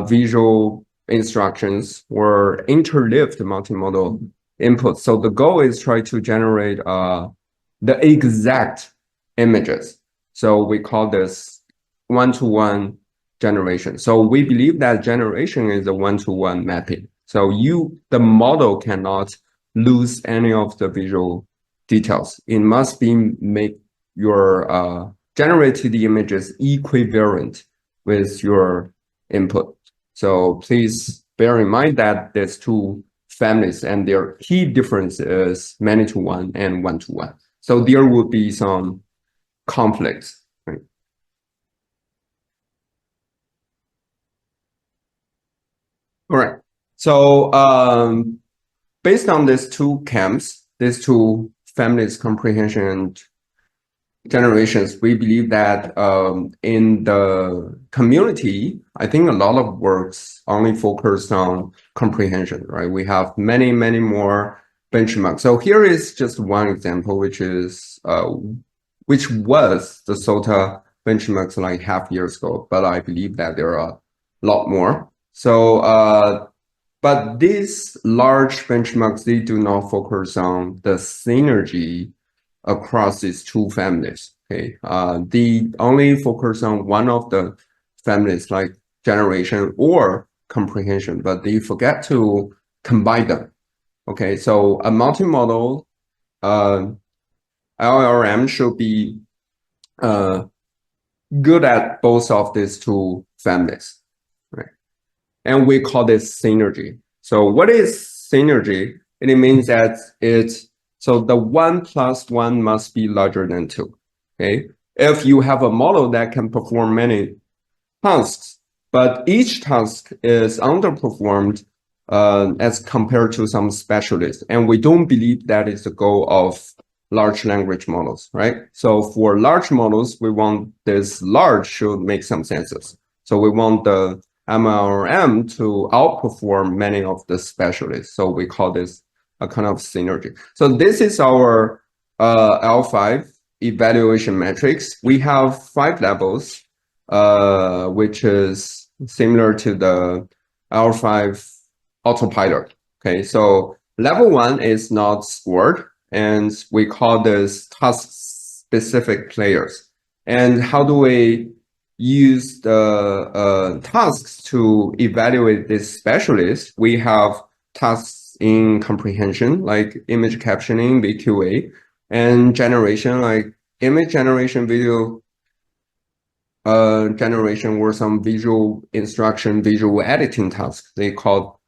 S5: visual instructions or interleaved multimodal input. So the goal is try to generate the exact images. So we call this one-to-one generation. So we believe that generation is a one-to-one mapping. So the model cannot lose any of the visual details. It must make your generated images equivalent with your input. So please bear in mind that there's two families and their key difference is many-to-one and one-to-one. So there would be some conflicts, right? All right. So based on these two camps, these two families, comprehension and generations, we believe that in the community, I think a lot of works only focus on comprehension, right? We have many, many more benchmarks. So here is just one example, which was the SOTA benchmarks like half years ago, but I believe that there are a lot more. So, but these large benchmarks, they do not focus on the synergy across these two families. Okay, they only focus on one of the families, like generation or comprehension, but they forget to combine them. Okay, so a multimodal LLM should be good at both of these two families, right? And we call this synergy. So what is synergy? It means that so the 1 + 1 must be larger than 2. Okay, if you have a model that can perform many tasks, but each task is underperformed as compared to some specialists, and we don't believe that is the goal of large language models, right? So for large models, we want this large should make some senses. So we want the MLLM to outperform many of the specialists. So we call this a kind of synergy. So this is our L5 evaluation matrix. We have 5 levels, which is similar to the L5 autopilot. Okay, so level 1 is not scored, and we call this task-specific players. And how do we use the tasks to evaluate this specialist? We have tasks in comprehension, like image captioning, VQA, and generation, like image generation, video generation, or some visual instruction, visual editing tasks. They call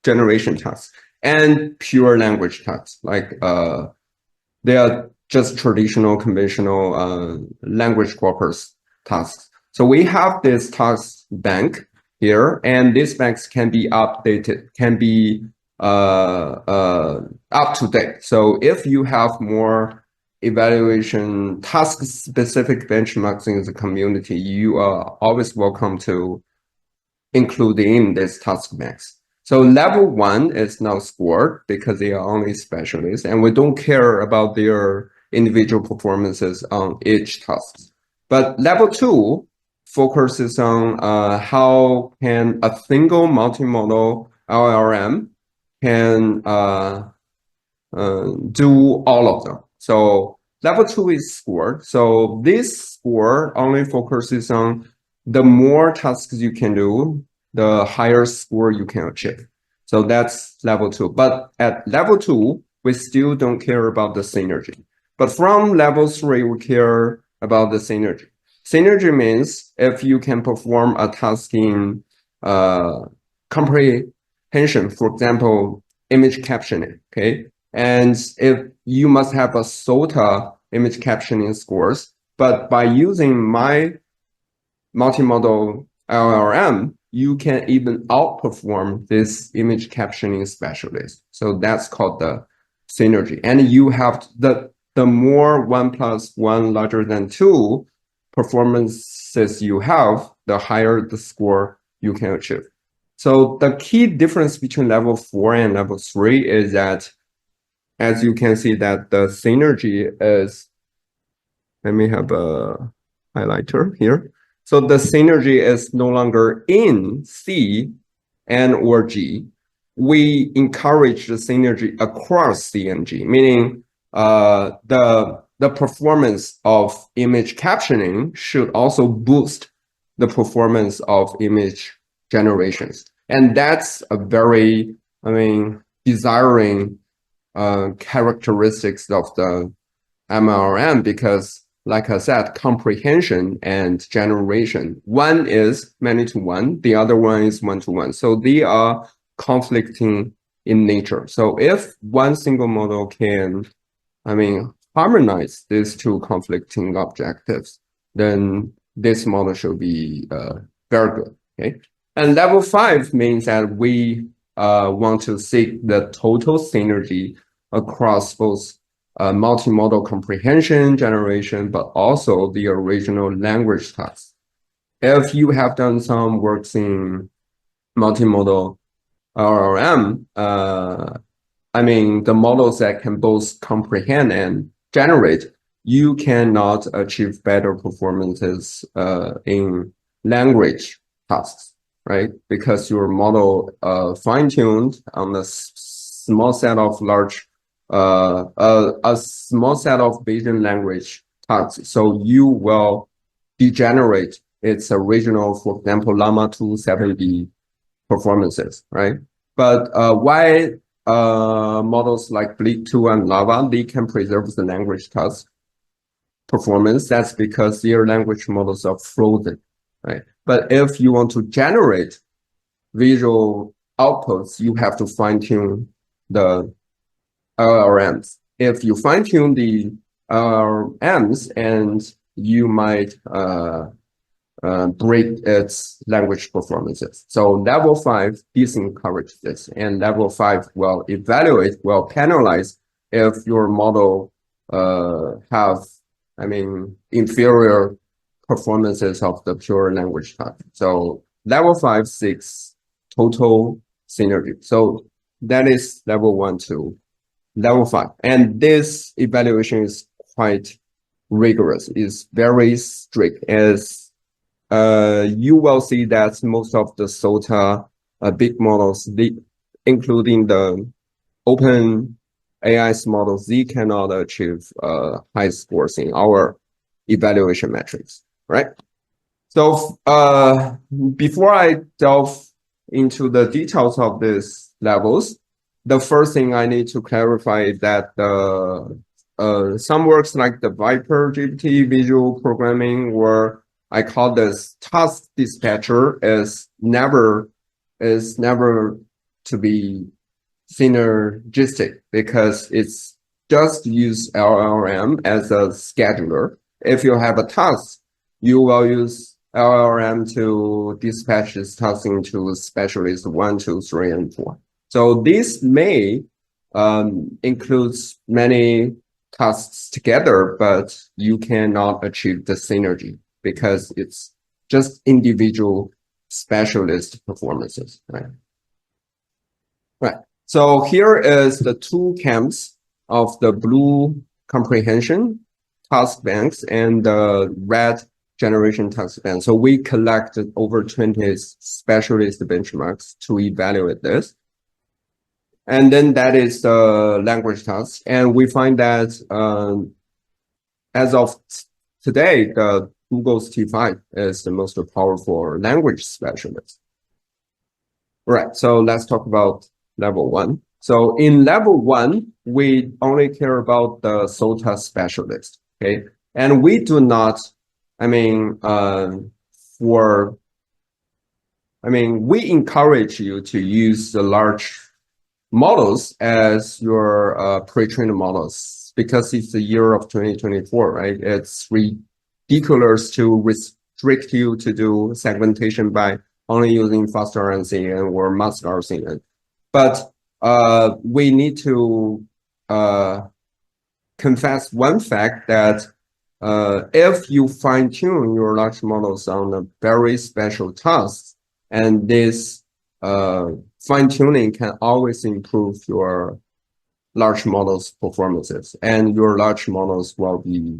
S5: generation tasks, and pure language tasks, like they are just traditional, conventional language corpus tasks. So we have this task bank here, and these banks can be updated, can be up to date. So if you have more evaluation task-specific benchmarks in the community, you are always welcome to include in this task banks. So level 1 is not scored because they are only specialists, and we don't care about their individual performances on each task. But level 2 focuses on how can a single multimodal LLM can do all of them. So level 2 is scored. So this score only focuses on the more tasks you can do, the higher score you can achieve. So that's level 2. But at level 2, we still don't care about the synergy. But from level 3, we care about the synergy. Synergy means if you can perform a task in comprehension, for example, image captioning, okay? And if you must have a SOTA image captioning scores, but by using my multimodal LLM, you can even outperform this image captioning specialist. So that's called the synergy. And you have the more 1 + 1 larger than 2 performances you have, the higher the score you can achieve. So the key difference between level 4 and level 3 is that, as you can see, that the synergy is, let me have a highlighter here. So the synergy is no longer in C and or G. We encourage the synergy across C and G, meaning the performance of image captioning should also boost the performance of image generations. And that's a very, desiring characteristics of the MLLM, because like I said, comprehension and generation, one is many-to-one, the other one is one-to-one. So they are conflicting in nature. So if one single model can, harmonize these two conflicting objectives, then this model should be very good, okay? And level 5 means that we want to seek the total synergy across both multimodal comprehension generation, but also the original language tasks. If you have done some works in multimodal LLM, I mean, the models that can both comprehend and generate, you cannot achieve better performances in language tasks, right? Because your model fine-tuned on a small set of a small set of Bayesian language tasks. So you will degenerate its original, for example, Llama 2 7B performances, right? But why models like Bleak 2 and Lava, they can preserve the language task performance? That's because their language models are frozen, right? But if you want to generate visual outputs, you have to fine-tune the LLMs. If you fine-tune the LLMs, and you might break its language performances. So level 5 disencourages this, and level 5 will evaluate, will penalize if your model have, I mean, inferior performances of the pure language type. So level 5 seeks total synergy. So that is level 1 to level 5. And this evaluation is quite rigorous, is very strict, as you will see that most of the SOTA big models, including the open AI models, they cannot achieve high scores in our evaluation metrics, right? So before I delve into the details of these levels, the first thing I need to clarify is that some works like the Viper GPT visual programming, or I call this task dispatcher, is never to be synergistic, because it's just use LLM as a scheduler. If you have a task, you will use LLM to dispatch this task into specialist 1, 2, 3, and 4. So this may includes many tasks together, but you cannot achieve the synergy, because it's just individual specialist performances, right? Right. So here is the two camps of the blue comprehension task banks and the red generation task bank. So we collected over 20 specialist benchmarks to evaluate this. And then that is the language task. And we find that as of today, the Google's T5 is the most powerful language specialist. Right, so let's talk about level 1. So in level 1, we only care about the SOTA specialist, okay? And we do not, we encourage you to use the large models as your pre-trained models, because it's the year of 2024, right? It's ridiculous to restrict you to do segmentation by only using fast RNCN or mask RNCN. But we need to confess one fact, that if you fine-tune your large models on a very special task, and this fine-tuning can always improve your large models performances, and your large models will be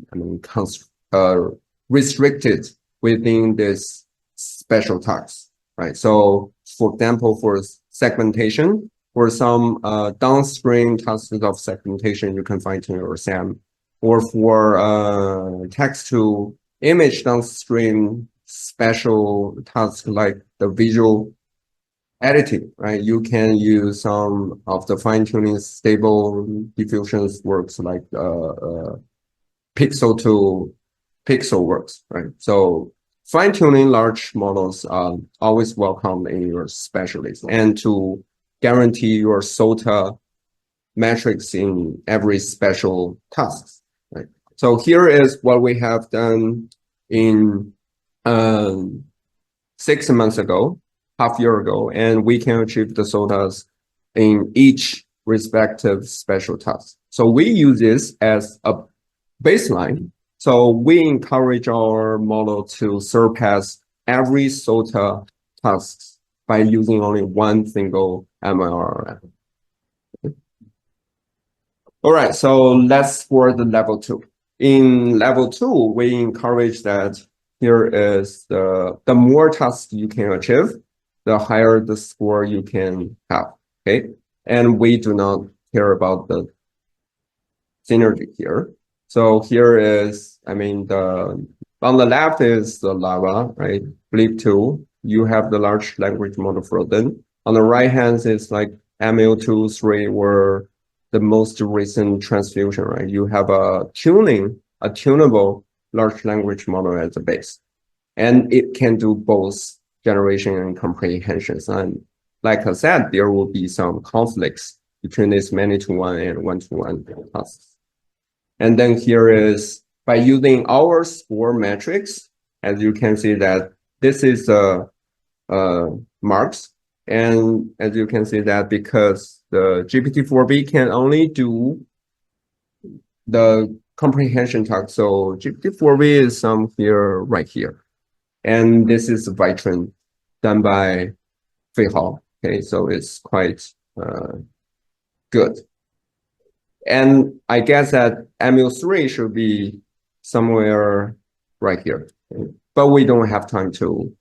S5: restricted within this special tasks, right? So for example, for segmentation, for some downstream tasks of segmentation, you can fine-tune your SAM, or for text to image downstream special tasks like the visual editing, right? You can use some of the fine-tuning stable diffusions works like pixel to pixel works, right? So fine-tuning large models are always welcome in your specialist, and to guarantee your SOTA metrics in every special tasks, right? So here is what we have done in 6 months ago, half year ago, and we can achieve the SOTAs in each respective special tasks. So we use this as a baseline. So we encourage our model to surpass every SOTA task by using only one single MLLM. All right, so let's score the level 2. In level 2, we encourage that here is the more tasks you can achieve, the higher the score you can have, okay? And we do not care about the synergy here. So here is, I mean, on the left is the lava, right? Flip 2, you have the large language model frozen. On the right hand is like ML2, 3 were the most recent transfusion, right? You have a tunable large language model as a base. And it can do both generation and comprehensions. And like I said, there will be some conflicts between this many-to-one and one-to-one tasks. And then here is by using our score metrics, as you can see that this is marks. And as you can see that because the GPT-4b can only do the comprehension task. So GPT-4b is some here, right here. And this is Vitrin done by Fei Hao. Okay, so it's quite good. And I guess that ML3 should be somewhere right here. Okay? But we don't have time to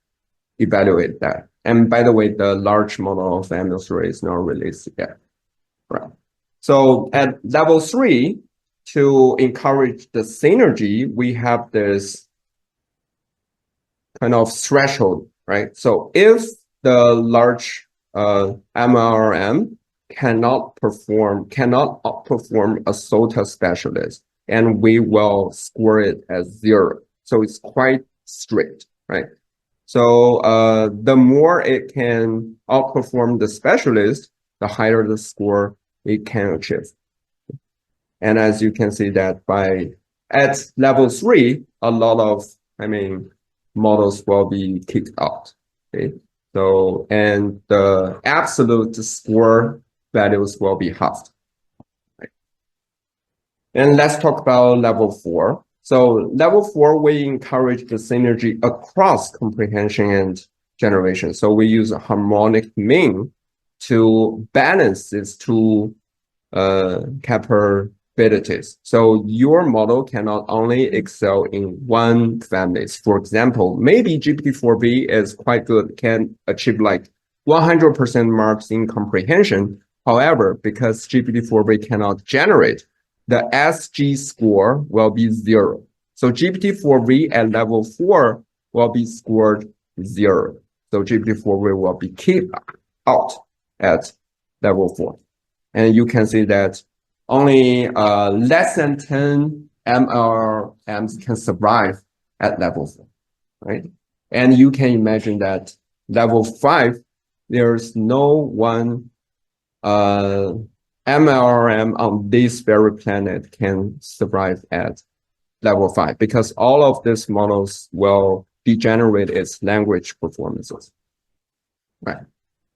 S5: evaluate that. And by the way, the large model of ML3 is not released yet. Right. So at level 3, to encourage the synergy, we have this kind of threshold, right? So if the large MLLM cannot outperform a SOTA specialist, and we will score it as 0. So it's quite strict, right? So the more it can outperform the specialist, the higher the score it can achieve. And as you can see that at level 3, a lot of, models will be kicked out. Okay. So, and the absolute score values will be halved. Right. And let's talk about level 4. So level 4, we encourage the synergy across comprehension and generation. So we use a harmonic mean to balance these two capabilities. So your model cannot only excel in one family. For example, maybe GPT-4b is quite good, can achieve like 100% marks in comprehension. However, because GPT-4b cannot generate, the SG score will be 0. So GPT-4b at level 4 will be scored 0. So GPT-4b will be kicked out at level 4. And you can see that only less than 10 MLLMs can survive at level 4, right? And you can imagine that level 5, there's no one MLLM on this very planet can survive at level 5 because all of these models will degenerate its language performances, right?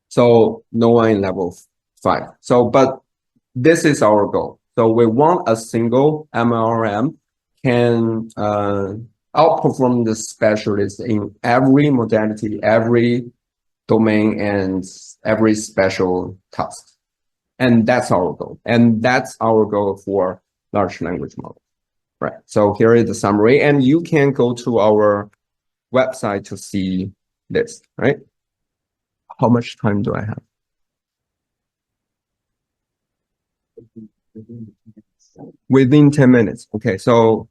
S5: So no one in level 5. So, but this is our goal. So we want a single MLLM can outperform the specialist in every modality, every domain, and every special task. And that's our goal. And that's our goal for large language model. Right. So here is the summary. And you can go to our website to see this, right? How much time do I have? Within 10 minutes. Okay. So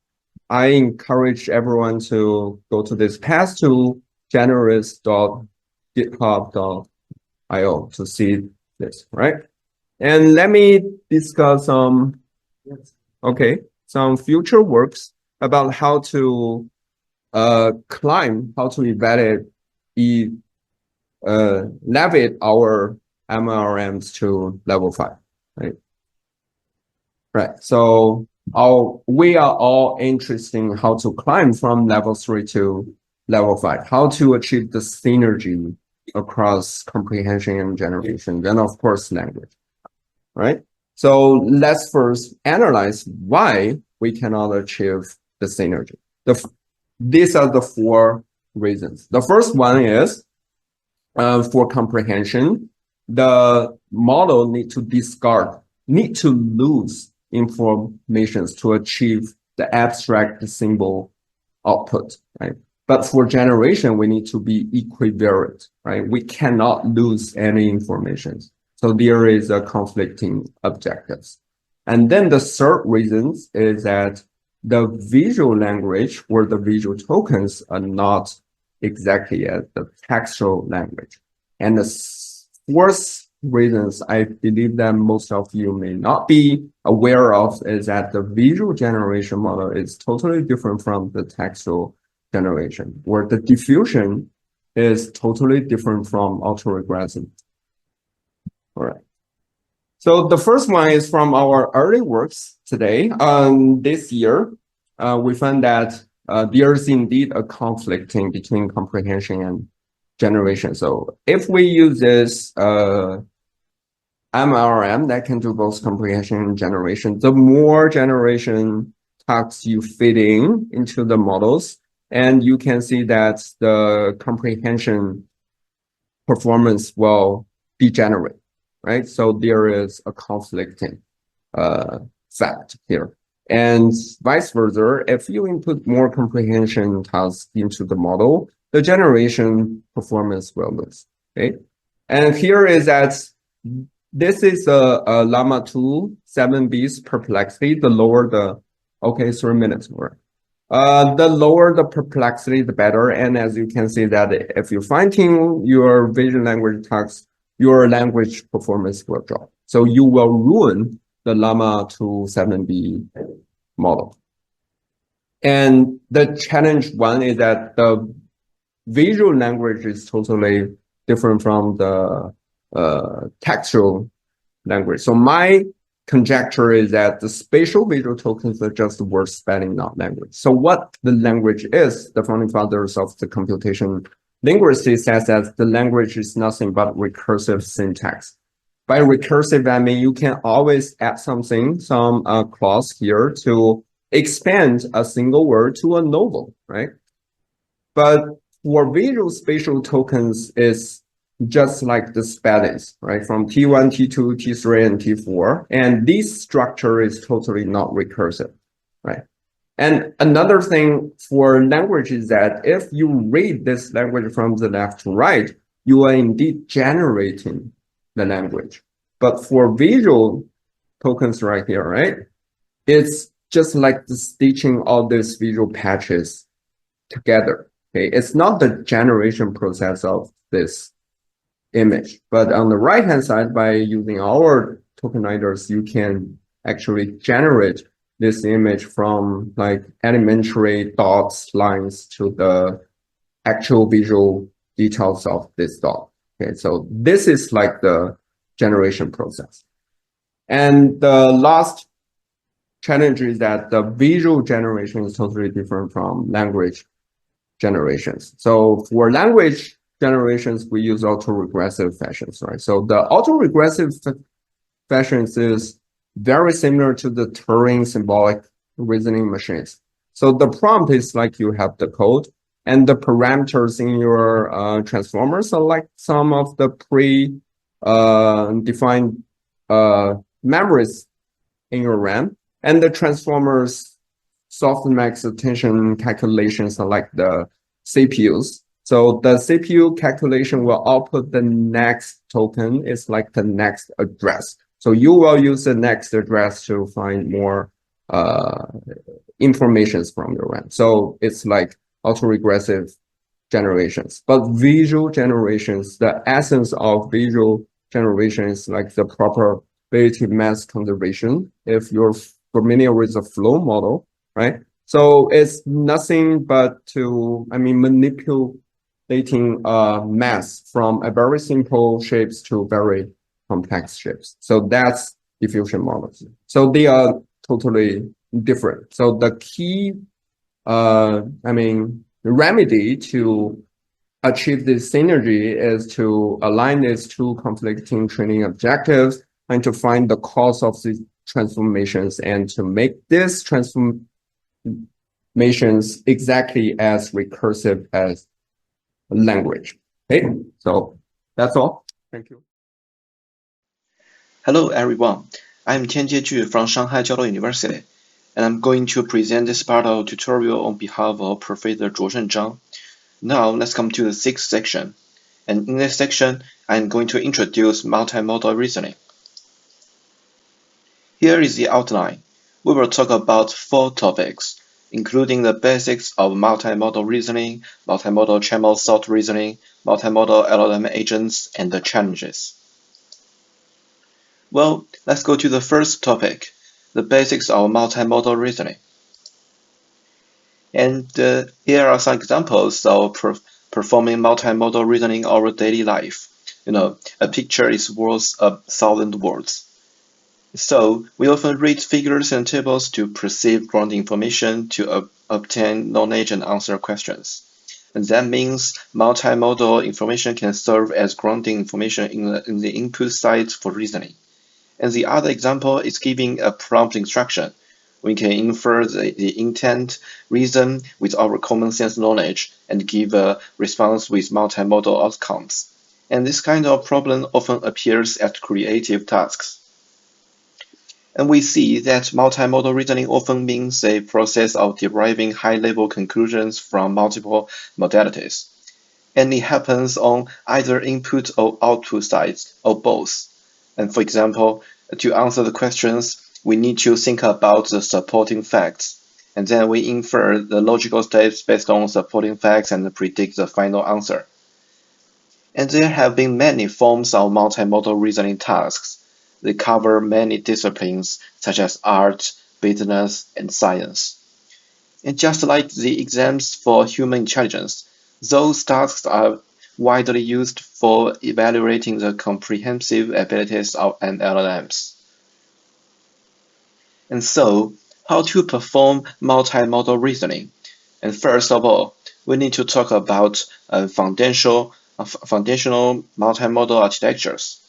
S5: I encourage everyone to go to this path to generous.github.io to see this, right? And let me discuss some future works about how to climb, how to elevate our MLLMs to level 5, right? Right. So we are all interested in how to climb from level 3 to level 5, how to achieve the synergy across comprehension and generation, then of course language. right? So let's first analyze why we cannot achieve the synergy. These are the 4 reasons. The first one is for comprehension, the model need to lose informations to achieve the abstract symbol output, right? But for generation, we need to be equivariant, right? We cannot lose any information. So there is a conflicting objectives. And then the third reason is that the visual language or the visual tokens are not exactly as the textual language. And the fourth reasons I believe that most of you may not be aware of is that the visual generation model is totally different from the textual generation, where the diffusion is totally different from autoregressive. All right. So the first one is from our early works today. This year, we found that there is indeed a conflicting between comprehension and generation. So if we use this MLLM that can do both comprehension and generation, the more generation tasks you fit into the models, and you can see that the comprehension performance will degenerate, right? So there is a conflicting fact here. And vice versa, if you input more comprehension tasks into the model, the generation performance will lose, okay? And here is that this is a Llama 2 7B's perplexity. The lower the, okay, 3 minutes more. The lower the perplexity, the better. And as you can see that if you fine-tune your vision language tasks, your language performance will drop. So you will ruin the Llama 2 7B model. And the challenge one is that the visual language is totally different from the textual language. So my conjecture is that the spatial visual tokens are just word spelling, not language. So what the language is, the founding fathers of the computation linguistics says that the language is nothing but recursive syntax. By recursive, I mean you can always add something, some clause here to expand a single word to a novel, right? But for visual spatial tokens, is just like the spellings, right? From T1, T2, T3, and T4. And this structure is totally not recursive, right? And another thing for language is that if you read this language from the left to right, you are indeed generating the language. But for visual tokens right here, right? It's just like the stitching all these visual patches together, okay? It's not the generation process of this image, but on the right-hand side, by using our tokenizers, you can actually generate this image from like elementary dots, lines to the actual visual details of this dot. Okay, so this is like the generation process. And the last challenge is that the visual generation is totally different from language generations. So for language generations, we use autoregressive fashions, right? So the autoregressive fashions is very similar to the Turing symbolic reasoning machines. So the prompt is like you have the code, and the parameters in your transformers are like some of the pre-defined memories in your RAM, and the transformers softmax attention calculations are like the CPUs. So the CPU calculation will output the next token is like the next address. So you will use the next address to find more informations from your RAM. So it's like autoregressive generations. But visual generations, the essence of visual generation is like the probability mass conservation. If you're familiar with the flow model, right? So it's nothing but to, manipulating mass from a very simple shapes to very complex shapes. So that's diffusion models. So they are totally different. So the key, remedy to achieve this synergy is to align these two conflicting training objectives trying to find the cause of these transformations and to make these transformations exactly as recursive as language. Okay, so that's all. Thank you.
S6: Hello everyone, I'm Tianjie Ju from Shanghai Jiaolou University, and I'm going to present this part of the tutorial on behalf of Professor Zhuoshen Zhang. Now let's come to the sixth section, and in this section, I'm going to introduce multimodal reasoning. Here is the outline. We will talk about 4 topics, including the basics of multimodal reasoning, multimodal channel sort reasoning, multimodal LLM agents, and the challenges. Well, let's go to the first topic, the basics of multimodal reasoning. And here are some examples of performing multimodal reasoning in our daily life. A picture is worth 1,000 words. So we often read figures and tables to perceive ground information to obtain knowledge and answer questions. And that means multimodal information can serve as grounding information in the input side for reasoning. And the other example is giving a prompt instruction. We can infer the intent, reason with our common sense knowledge, and give a response with multimodal outcomes. And this kind of problem often appears at creative tasks. And we see that multimodal reasoning often means a process of deriving high-level conclusions from multiple modalities. And it happens on either input or output sides, or both. And for example, to answer the questions, we need to think about the supporting facts, and then we infer the logical steps based on supporting facts and predict the final answer. And there have been many forms of multimodal reasoning tasks. They cover many disciplines such as art, business, and science. And just like the exams for human intelligence, those tasks are widely used for evaluating the comprehensive abilities of MLLMs. And so, how to perform multimodal reasoning? And first of all, we need to talk about foundational multimodal architectures.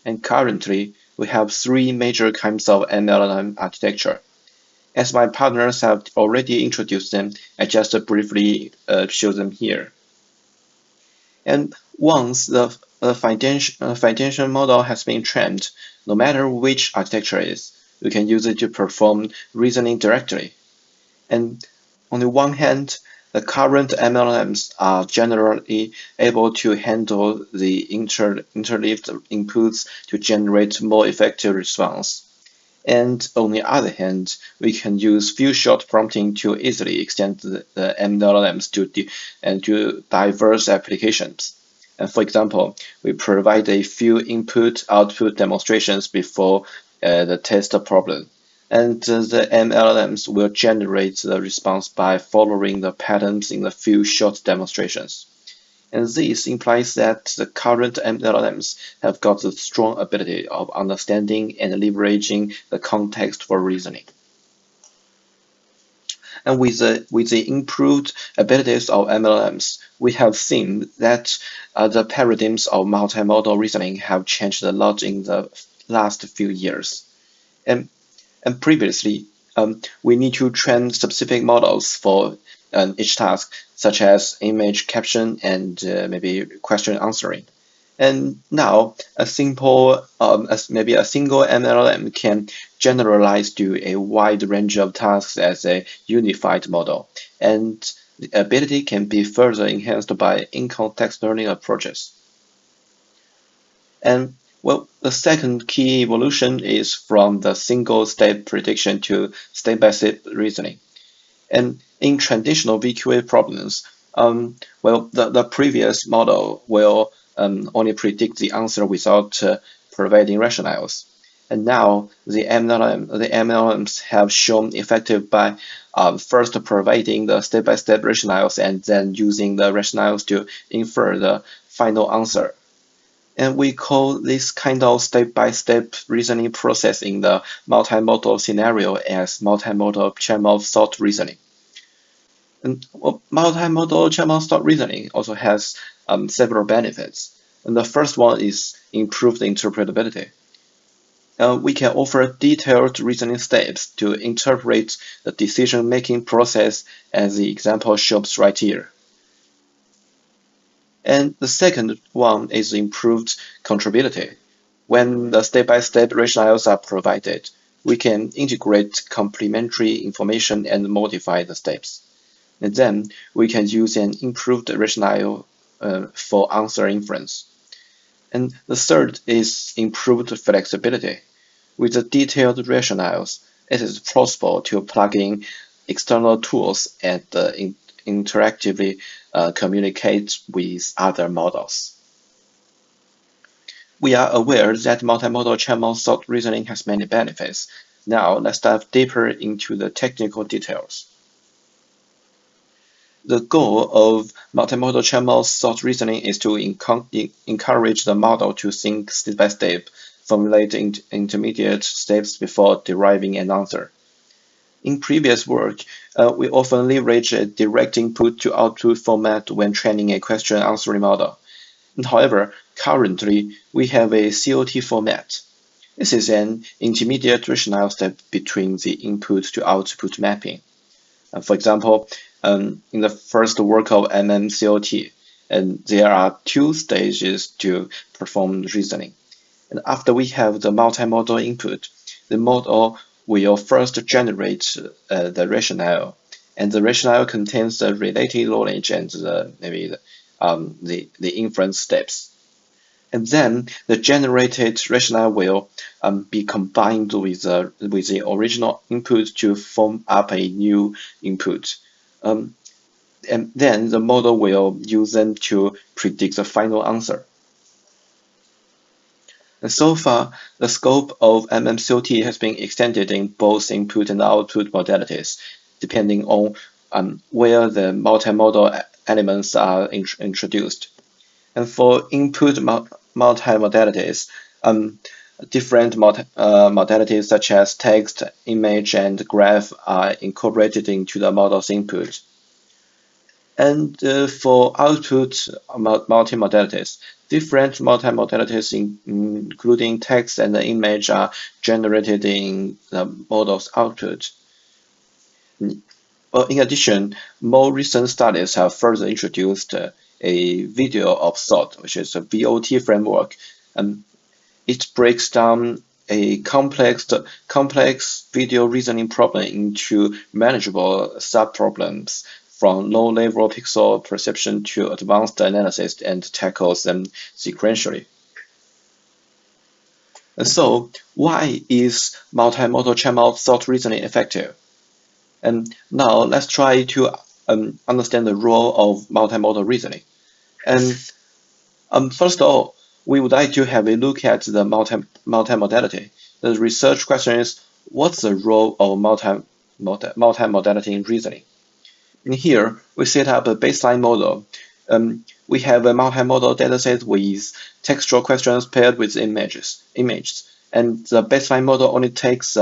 S6: And currently, we have 3 major kinds of MLLM architecture. As my partners have already introduced them, I just briefly show them here. And once the foundation model has been trained, no matter which architecture it is, we can use it to perform reasoning directly. And on the one hand, the current MLMs are generally able to handle the interleaved inputs to generate more effective response. And on the other hand, we can use few-shot prompting to easily extend the MLLMs to diverse applications. And for example, we provide a few input-output demonstrations before the test problem. And the MLLMs will generate the response by following the patterns in the few short demonstrations. And this implies that the current MLLMs have got the strong ability of understanding and leveraging the context for reasoning. And with the improved abilities of MLLMs, we have seen that the paradigms of multimodal reasoning have changed a lot in the last few years. And previously, we need to train specific models for each task, such as image caption and maybe question answering. And now, maybe a single MLLM can generalize to a wide range of tasks as a unified model, and the ability can be further enhanced by in-context learning approaches. And well, the second key evolution is from the single-step prediction to step-by-step reasoning. And in traditional VQA problems, the previous model will only predict the answer without providing rationales. And now the MLLMs have shown effective by first providing the step-by-step rationales and then using the rationales to infer the final answer. And we call this kind of step-by-step reasoning process in the multimodal scenario as multimodal channel sort reasoning. And multimodal channel sort reasoning also has several benefits. And the first one is improved interpretability. we can offer detailed reasoning steps to interpret the decision-making process, as the example shows right here. And the second one is improved controllability. When the step-by-step rationales are provided, we can integrate complementary information and modify the steps. And then we can use an improved rationale for answer inference. And the third is improved flexibility. With the detailed rationales, it is possible to plug in external tools and interactively communicate with other models. We are aware that multimodal channel sort reasoning has many benefits. Now let's dive deeper into the technical details. The goal of multimodal channel sort reasoning is to encourage the model to think step by step, formulate intermediate steps before deriving an answer. In previous work, we often leverage a direct input to output format when training a question answering model. However, currently we have a COT format. This is an intermediate rationale step between the input to output mapping. For example, in the first work of MMCOT, and there are two stages to perform reasoning. And after we have the multimodal input, the model will first generate the rationale, and the rationale contains the related knowledge and maybe the inference steps. And then the generated rationale will be combined with the original input to form up a new input. And then the model will use them to predict the final answer. And so far, the scope of MMCOT has been extended in both input and output modalities, depending on where the multimodal elements are introduced. And for input multimodalities, different modalities such as text, image, and graph are incorporated into the model's input. And for output multimodalities, different multimodalities, including text and image, are generated in the model's output. In addition, more recent studies have further introduced a video of thought, which is a VOT framework. It breaks down a complex video reasoning problem into manageable subproblems, from low-level pixel perception to advanced analysis, and tackles them sequentially. And so, why is multimodal channel thought reasoning effective? And now let's try to understand the role of multimodal reasoning. And first of all, we would like to have a look at the multimodality. The research question is, what's the role of multimodality in reasoning? And here, we set up a baseline model. We have a multimodal dataset with textual questions paired with images. And the baseline model only takes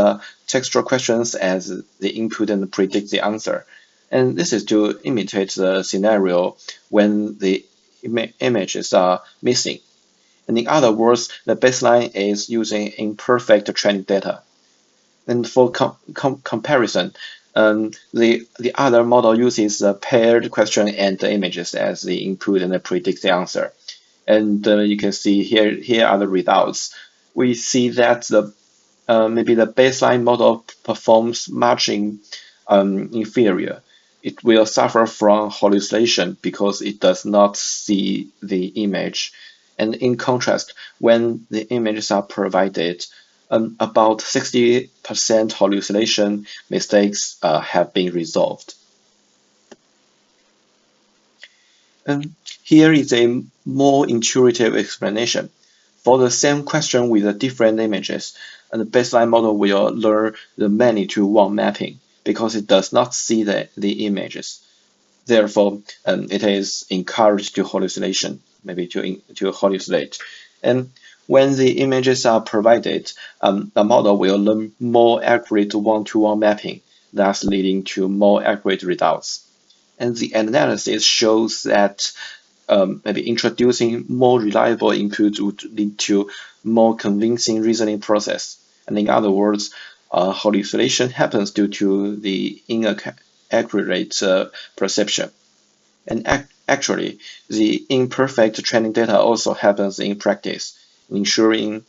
S6: textual questions as the input and predicts the answer. And this is to imitate the scenario when the images are missing. And in other words, the baseline is using imperfect training data. And for comparison, the other model uses the paired question and the images as the input and predicts the answer. And you can see here are the results. We see that maybe the baseline model performs much inferior. It will suffer from hallucination because it does not see the image. And in contrast, when the images are provided, about 60% hallucination mistakes have been resolved. Here is a more intuitive explanation. For the same question with the different images, and the baseline model will learn the many-to-one mapping because it does not see the images. Therefore, it is encouraged to hallucination, maybe to hallucinate. And when the images are provided, the model will learn more accurate one-to-one mapping, thus leading to more accurate results. And the analysis shows that maybe introducing more reliable input would lead to more convincing reasoning process. And in other words, hallucination happens due to the inaccurate perception. And actually, the imperfect training data also happens in practice, ensuring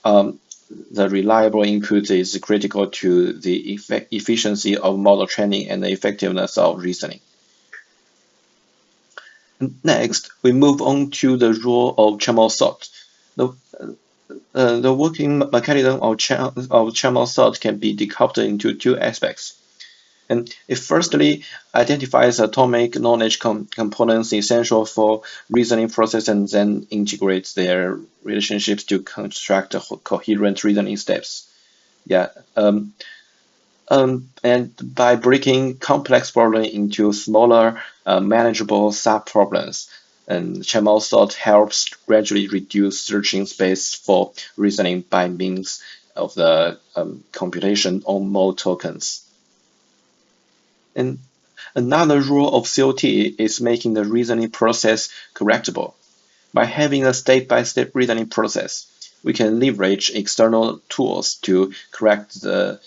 S6: the reliable input is critical to the efficiency of model training and the effectiveness of reasoning. Next, we move on to the role of channel sort. The working mechanism of channel sort can be decoupled into two aspects. And it firstly identifies atomic knowledge components essential for reasoning process and then integrates their relationships to construct coherent reasoning steps. And by breaking complex problems into smaller, manageable sub-problems, and channel sort helps gradually reduce searching space for reasoning by means of the computation on mode tokens. And another rule of COT is making the reasoning process correctable. By having a step-by-step reasoning process, we can leverage external tools to correct the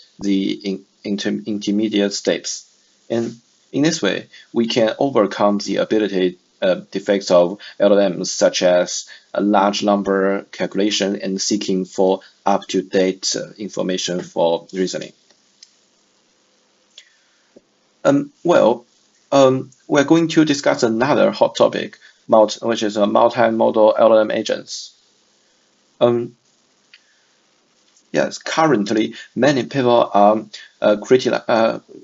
S6: intermediate steps. And in this way, we can overcome the ability defects of LLMs, such as a large number calculation and seeking for up-to-date information for reasoning. We're going to discuss another hot topic, which is multimodal LLM agents. Yes, currently many people are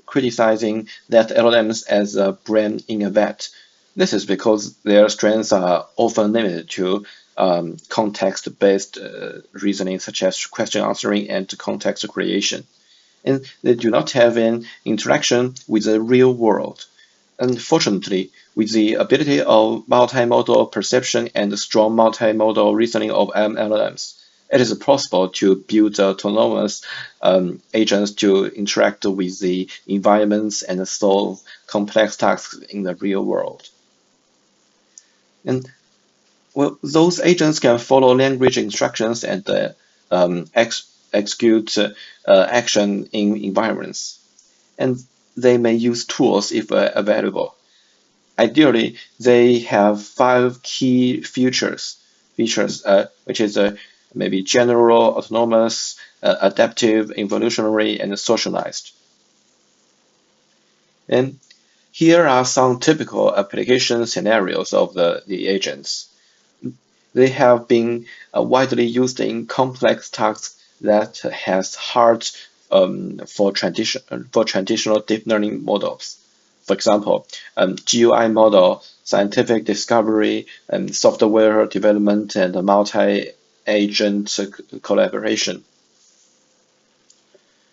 S6: criticizing that LLMs as a brain in a vat. This is because their strengths are often limited to context-based reasoning, such as question answering and context creation. And they do not have an interaction with the real world. Unfortunately, with the ability of multimodal perception and strong multimodal reasoning of MLLMs, it is possible to build autonomous agents to interact with the environments and solve complex tasks in the real world. And those agents can follow language instructions and execute action in environments, and they may use tools if available. Ideally, they have 5 key features, which is maybe general, autonomous, adaptive, evolutionary, and socialized. And here are some typical application scenarios of the agents. They have been widely used in complex tasks that has hard for traditional deep learning models. For example, GUI model, scientific discovery, software development, and multi-agent collaboration.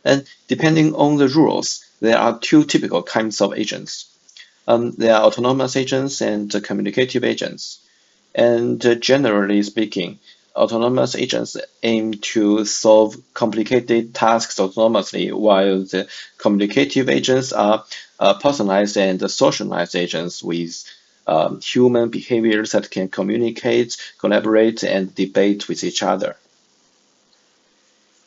S6: And depending on the rules, there are 2 typical kinds of agents. There are autonomous agents and communicative agents. And generally speaking, autonomous agents aim to solve complicated tasks autonomously, while the communicative agents are personalized and socialized agents with human behaviors that can communicate, collaborate, and debate with each other.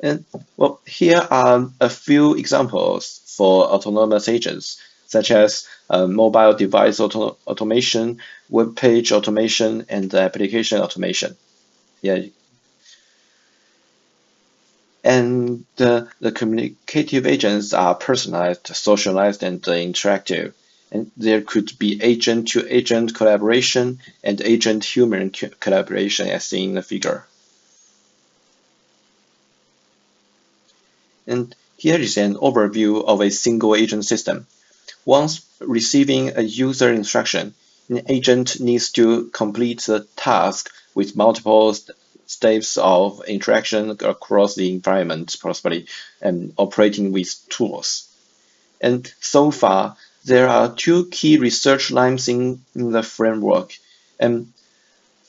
S6: And well, here are a few examples for autonomous agents, such as mobile device automation, web page automation, and application automation. And the communicative agents are personalized, socialized, and interactive. And there could be agent-to-agent collaboration and agent-human collaboration, as seen in the figure. And here is an overview of a single agent system. Once receiving a user instruction, an agent needs to complete the task with multiple steps of interaction across the environment, possibly, and operating with tools. And so far, there are 2 key research lines in the framework. And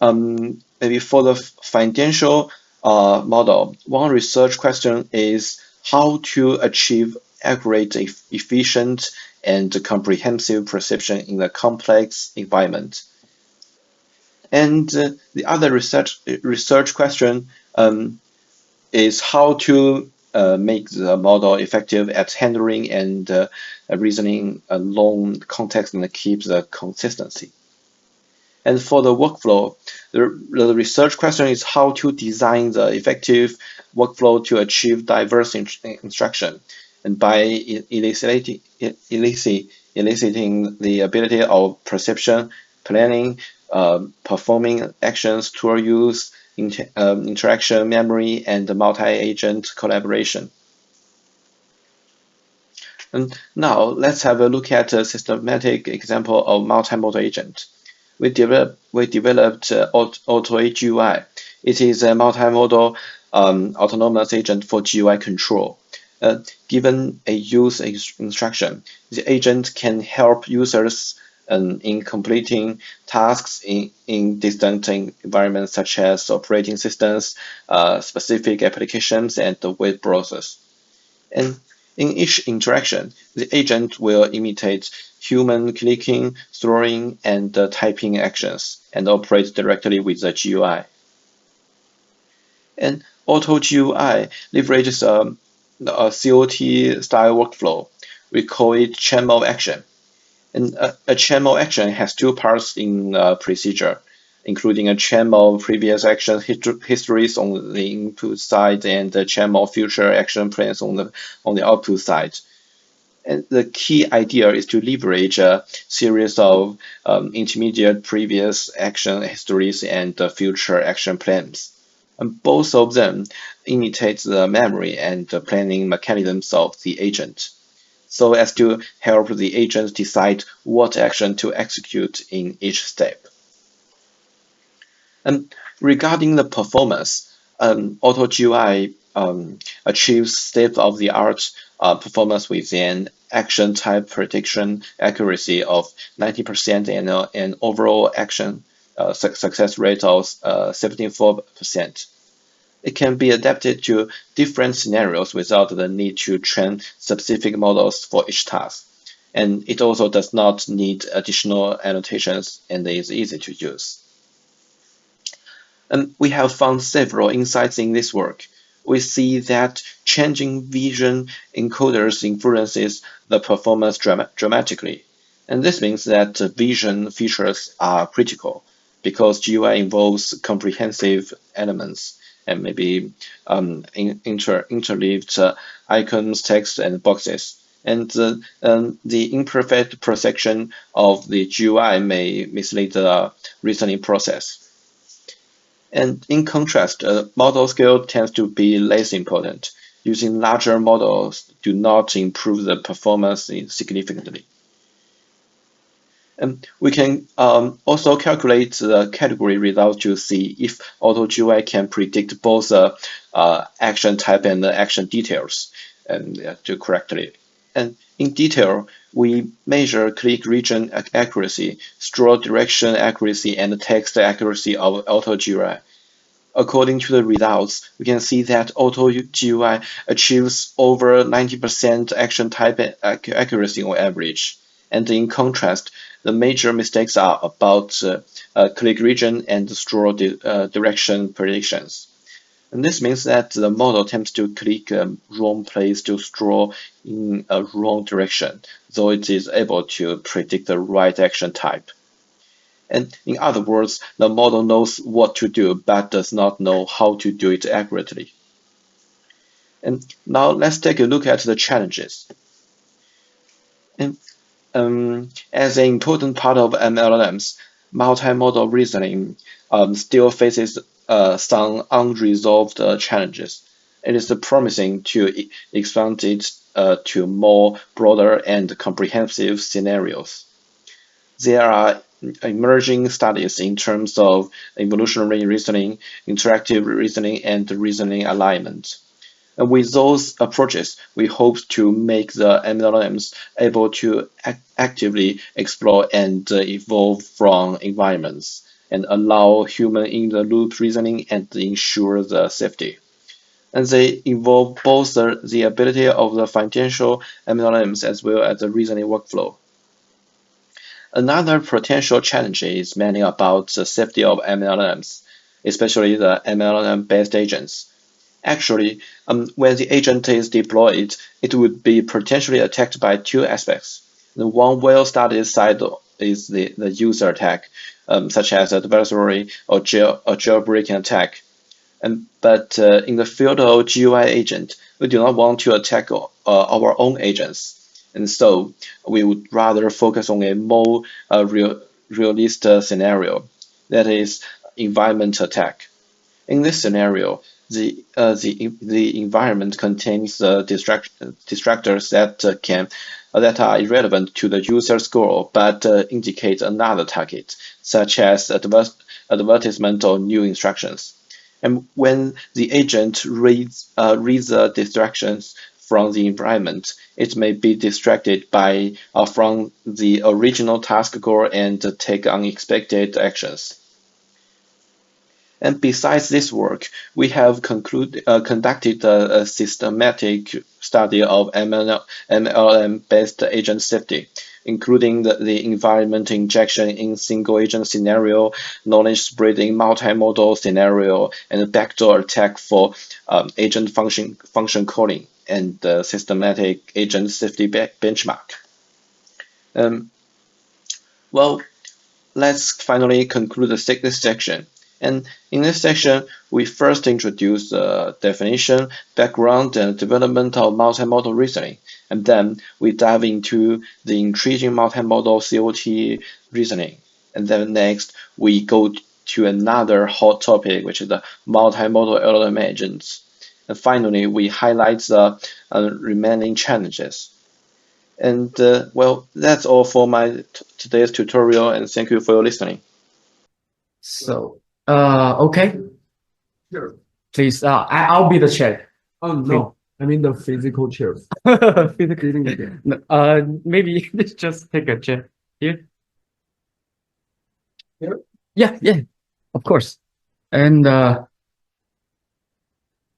S6: maybe for the financial model, one research question is how to achieve accurate, efficient, and comprehensive perception in a complex environment. And the other research question is how to make the model effective at handling and reasoning a long context and keep the consistency. And for the workflow, the research question is how to design the effective workflow to achieve diverse instruction, and by eliciting the ability of perception, planning, performing actions, tool use, interaction, memory, and multi-agent collaboration. And now let's have a look at a systematic example of multimodal agent. We developed AutoGUI. It is a multimodal autonomous agent for GUI control. Given a use instruction, the agent can help users in completing tasks in distant environments such as operating systems, specific applications, and the web browsers. And in each interaction, the agent will imitate human clicking, throwing, and typing actions and operate directly with the GUI. And AutoGUI leverages a COT-style workflow. We call it chain of action. And a chain of action has two parts in procedure, including a chain of previous action histories on the input side and a chain of future action plans on the output side. And the key idea is to leverage a series of intermediate previous action histories and future action plans. And both of them imitate the memory and the planning mechanisms of the agent, so as to help the agent decide what action to execute in each step. And regarding the performance, AutoGUI achieves state-of-the-art performance with an action type prediction accuracy of 90% and an overall action success rate of 74%. It can be adapted to different scenarios without the need to train specific models for each task. And it also does not need additional annotations and is easy to use. And we have found several insights in this work. We see that changing vision encoders influences the performance dramatically. And this means that vision features are critical because GUI involves comprehensive elements and maybe interleaved icons, text, and boxes. And the imperfect perception of the GUI may mislead the reasoning process. And in contrast, model scale tends to be less important. Using larger models do not improve the performance significantly. And we can also calculate the category result to see if AutoGUI can predict both action type and action details to correctly. And in detail, we measure click region accuracy, scroll direction accuracy, and text accuracy of AutoGUI. According to the results, we can see that AutoGUI achieves over 90% action type accuracy on average. And in contrast, the major mistakes are about click region and scroll direction predictions. And this means that the model attempts to click wrong place to scroll in a wrong direction, though it is able to predict the right action type. And in other words, the model knows what to do, but does not know how to do it accurately. And now let's take a look at the challenges. And as an important part of MLLMs, multimodal reasoning still faces some unresolved challenges. It is promising to expand it to more broader and comprehensive scenarios. There are emerging studies in terms of evolutionary reasoning, interactive reasoning, and reasoning alignment. And with those approaches, we hope to make the MLLMs able to actively explore and evolve from environments and allow human-in-the-loop reasoning and ensure the safety. And they involve both the ability of the financial MLLMs as well as the reasoning workflow. Another potential challenge is mainly about the safety of MLLMs, especially the MLLM-based agents. Actually, when the agent is deployed, it would be potentially attacked by two aspects. The one well-studied side is the user attack, such as adversary or jailbreaking attack. But in the field of GUI agent, we do not want to attack our own agents. And so we would rather focus on a more realistic scenario, that is environment attack. In this scenario, the environment contains distractors that are irrelevant to the user's goal but indicate another target, such as advertisement or new instructions. And when the agent reads the distractions from the environment, it may be distracted from the original task goal and take unexpected actions. And besides this work, we have conducted a systematic study of MLLM-based agent safety, including the environment injection in single-agent scenario, knowledge spread in multimodal scenario, and backdoor attack for agent function calling, and systematic agent safety benchmark. Well, let's finally conclude this section. And in this section, we first introduce the definition, background, and development of multimodal reasoning. And then we dive into the intriguing multimodal COT reasoning. And then next, we go to another hot topic, which is the multimodal LLM agents. And finally, we highlight the remaining challenges. And well, that's all for my today's tutorial, and thank you for your listening.
S1: So, okay.
S5: Sure.
S1: Please, I'll be the chair.
S5: Oh no, I mean the physical chairs.
S1: Maybe let's just take a chair here.
S5: Here?
S1: Yeah, of course. And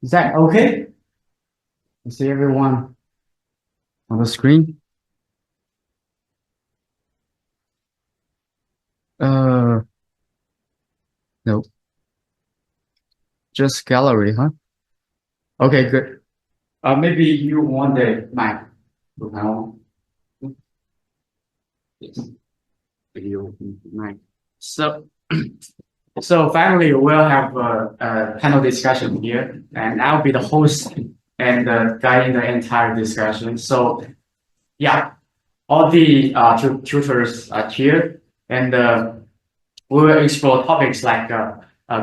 S1: is that okay? You see everyone on the screen? No. Just gallery, huh? Okay, good. Maybe you want the mic now. Yes. Video mic. So finally, we'll have a panel discussion here, and I'll be the host and guiding the entire discussion. So, yeah, all the tutors are here, and we will explore topics like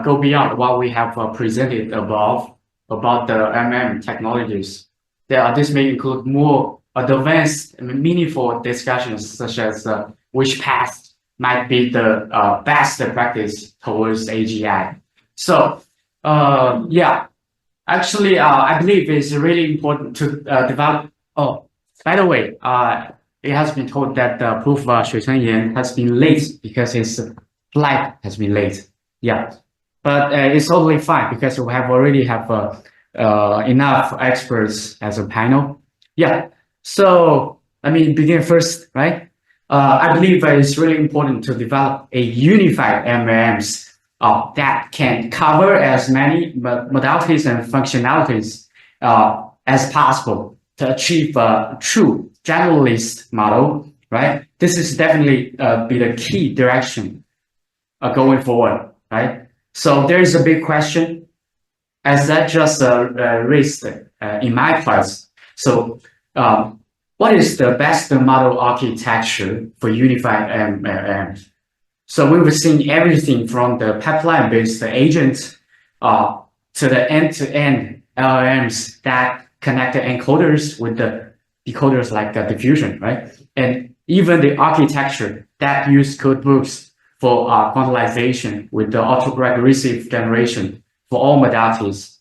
S1: go beyond what we have presented above about the MM technologies. This may include more advanced and meaningful discussions, such as which path might be the best practice towards AGI. So, yeah, actually, I believe it's really important to develop. Oh, by the way, it has been told that the Prof. Shui Chengyan has been late because his flight has been late. Yeah, but it's totally fine because we have already have enough experts as a panel. Yeah, so let me begin first, right? I believe it's really important to develop a unified MLMs that can cover as many modalities and functionalities as possible to achieve a true generalist model, right? This is definitely be the key direction going forward, right? So there is a big question, as that just raised in my class. So what is the best model architecture for unified MLM? So we were seeing everything from the pipeline-based agents to the end-to-end LLMs that connect the encoders with the decoders like diffusion, right? And even the architecture that use codebooks for quantization with the autoregressive generation for all modalities.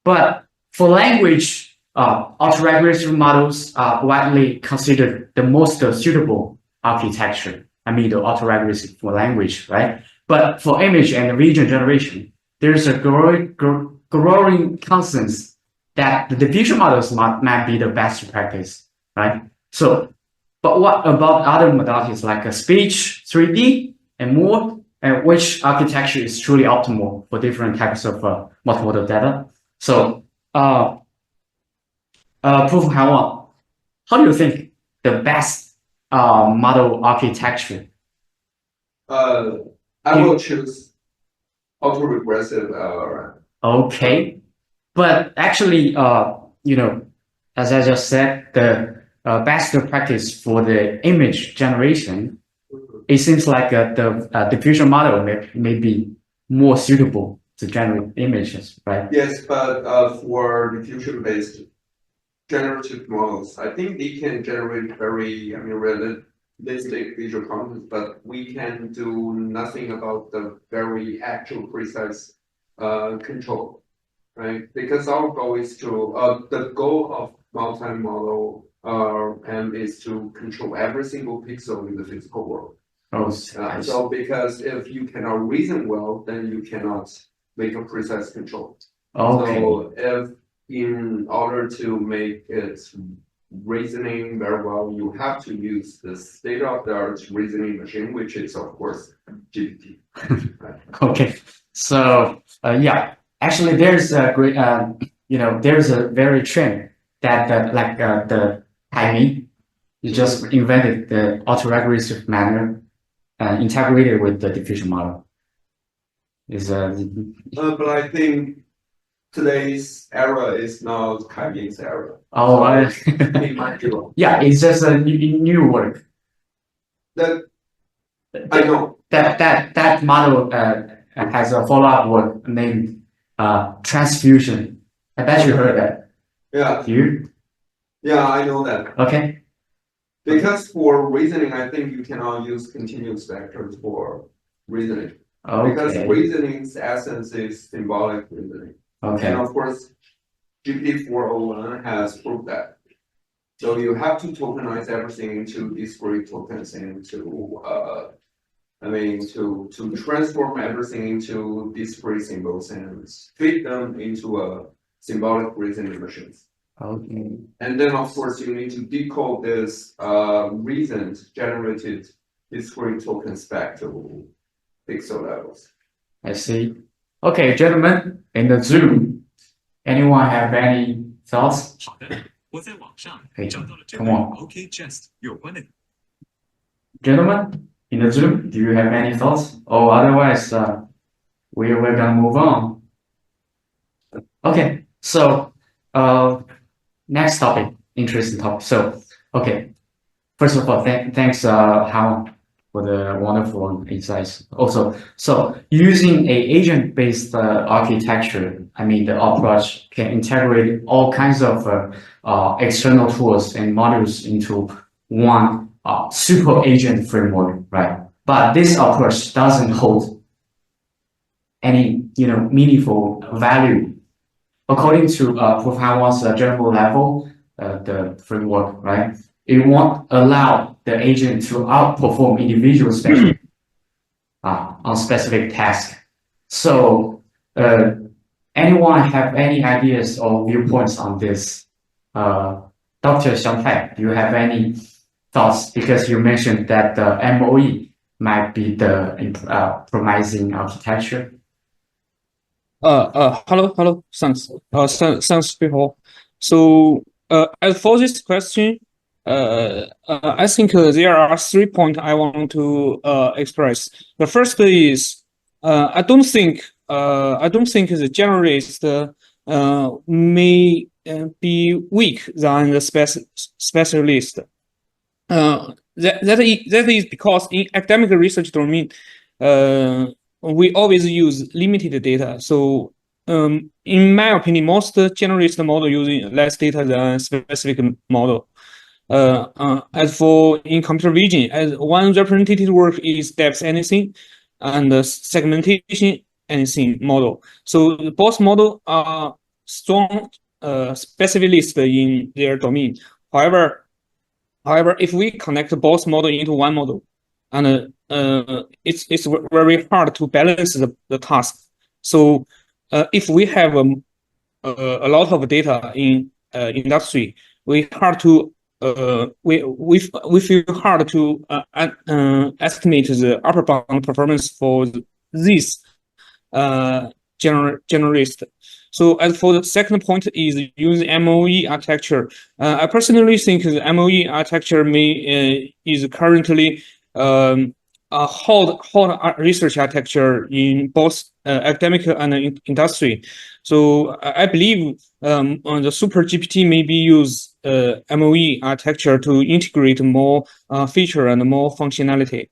S1: But for language, autoregressive models are widely considered the most suitable architecture. I mean, the autoregressive for language, right? But for image and region generation, there's a growing consensus that the diffusion models might be the best practice, right? So, but what about other modalities like speech, 3D, and more? And which architecture is truly optimal for different types of multimodal data? So, Prof. Haiwan, how do you think the best model architecture?
S5: I will choose autoregressive LLM.
S1: Okay, but actually, as I just said, the best practice for the image generation, it seems like the diffusion model may be more suitable to generate images, right?
S5: Yes, but for diffusion-based generative models, I think they can generate very, realistic visual content, but we can do nothing about the very actual precise control, right? Because our goal is to the goal of multimodal is to control every single pixel in the physical world.
S1: Oh,
S5: So because if you cannot reason well, then you cannot make a precise control.
S1: okay.
S5: So if in order to make it reasoning very well, you have to use the state-of-the-art reasoning machine, which is of course GPT.
S1: Okay, so yeah, actually, there's a great, there's a very trend that the Taimi, you just invented the autoregressive manner integrated with the diffusion model. Is
S5: But I think today's era is not Kaimin's era.
S1: oh,
S5: It might be wrong.
S1: yeah, it's just a new work.
S5: That I know.
S1: That model has a follow-up work named transfusion. I bet you heard that.
S5: Yeah,
S1: You?
S5: yeah, I know that.
S1: Okay.
S5: Because for reasoning, I think you cannot use continuous vectors for reasoning. Because
S1: Okay.
S5: reasoning's essence is symbolic reasoning.
S1: Okay.
S5: And of course, GPT-4o1 has proved that. So you have to tokenize everything into discrete tokens and to transform everything into discrete symbols and fit them into a symbolic reasoning machines.
S1: Okay.
S5: And then of course you need to decode this reasoned generated discrete tokens back to pixel levels.
S1: I see. Okay, gentlemen, in the Zoom, anyone have any thoughts?
S7: 好的，我在网上
S1: Hey,
S7: 找到了这
S1: come
S7: 个
S1: on.
S7: OK Jest 有关的
S1: Gentlemen, in the Zoom, do you have any thoughts? Or otherwise, we're gonna move on. Okay, so next topic, interesting topic. So, okay, first of all, thanks, Hao, for the wonderful insights. Also, so using a agent-based architecture, the approach can integrate all kinds of external tools and modules into one super agent framework, right? But this approach doesn't hold any, meaningful value. According to Prof. Haiwan's general level, the framework, right? It won't allow the agent to outperform individual specific on specific tasks. So, anyone have any ideas or viewpoints on this? Dr. Xiangtai, do you have any thoughts? Because you mentioned that the MOE might be the promising architecture.
S2: Hello. Thanks. Thanks, people. So, as for this question, I think there are 3 points I want to express. The first is, I don't think the generalist may be weak than the specialist. That is because in academic research domain, we always use limited data. So, in my opinion, most generalist model using less data than specific model. As for in computer vision, as one representative work is depth anything and segmentation anything model. So both model are strong specialists in their domain. However, if we connect both model into one model, and it's very hard to balance the task. So if we have a lot of data in industry, we feel hard to estimate the upper bound performance for this generalist. So as for the second point is using MOE architecture. I personally think the MOE architecture is currently a hot research architecture in both academic and industry. So I believe on the Super GPT maybe use MOE architecture to integrate more feature and more functionality.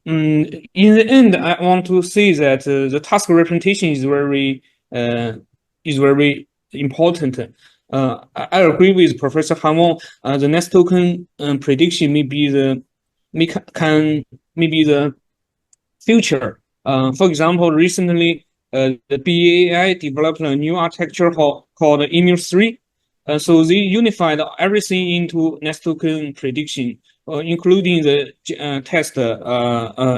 S2: In the end, I want to say that the task representation is very important. I agree with Professor Hamon. The next token prediction may be the future. For example, recently the BAI developed a new architecture called EMU3. So they unified everything into next token prediction, including the test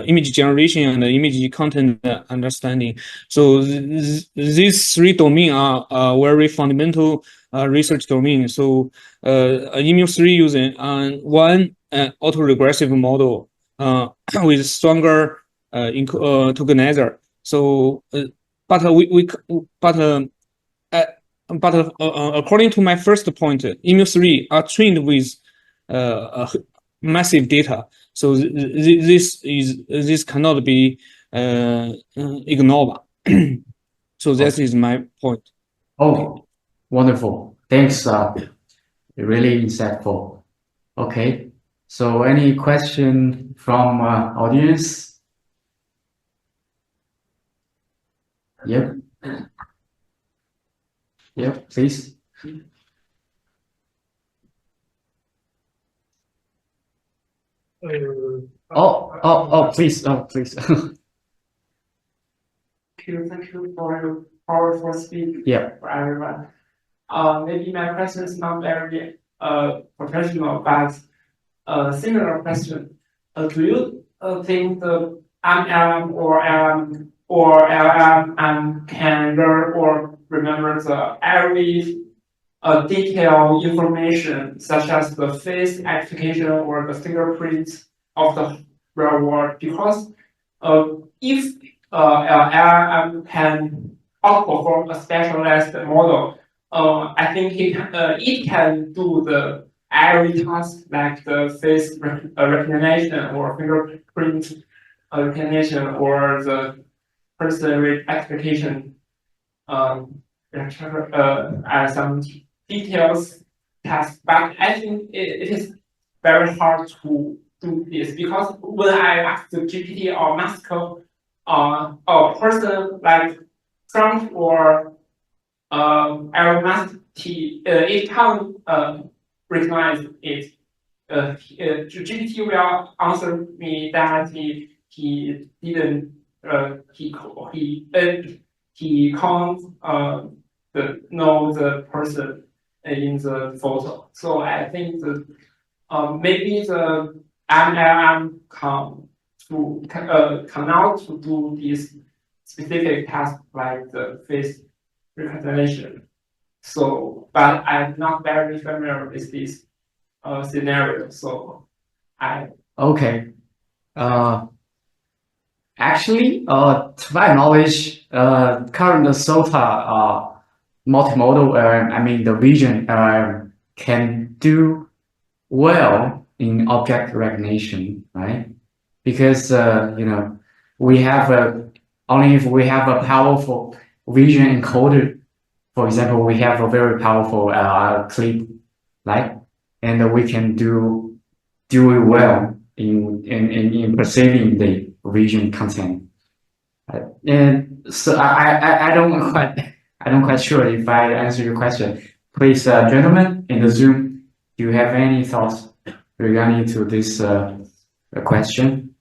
S2: image generation and image content understanding. So these three domains are very fundamental research domain. So EMU3 using one autoregressive model with stronger tokenizer. So, but according to my first point, EMU3 are trained with massive data. So this cannot be ignored. So that is my point.
S1: Oh, wonderful. Thanks. Really insightful. Okay. So any question from audience? Yep. Yep, please. Please. Please.
S8: Thank you for your powerful speech.
S1: Yeah.
S8: For everyone. Maybe my question is not very professional, but a similar question. Do you think the MLM or LLM can learn or remember every detailed information, such as the face identification or the fingerprints of the real world? Because if LLM can outperform a specialized model, I think it can do every task like the face recognition or fingerprint recognition or the person identification as some details task. But I think it is very hard to do this, because when I ask the GPT or Master a person like Trump or Elon Musk, it can't recognize it. GPT will answer me that he didn't he can't know the person in the photo. So I think that maybe the MLM cannot to do this specific task like the face recognition. So, but I'm not very familiar with this scenario. So
S1: Okay. Actually, to my knowledge, current SOTA multimodal, I mean the vision can do well in object recognition, right? Because we have only if we have a powerful vision encoder. For example, we have a very powerful clip, right? And we can do it well in perceiving the vision content. And so I don't quite sure if I answer your question. Please, gentlemen in the Zoom, do you have any thoughts regarding to this question?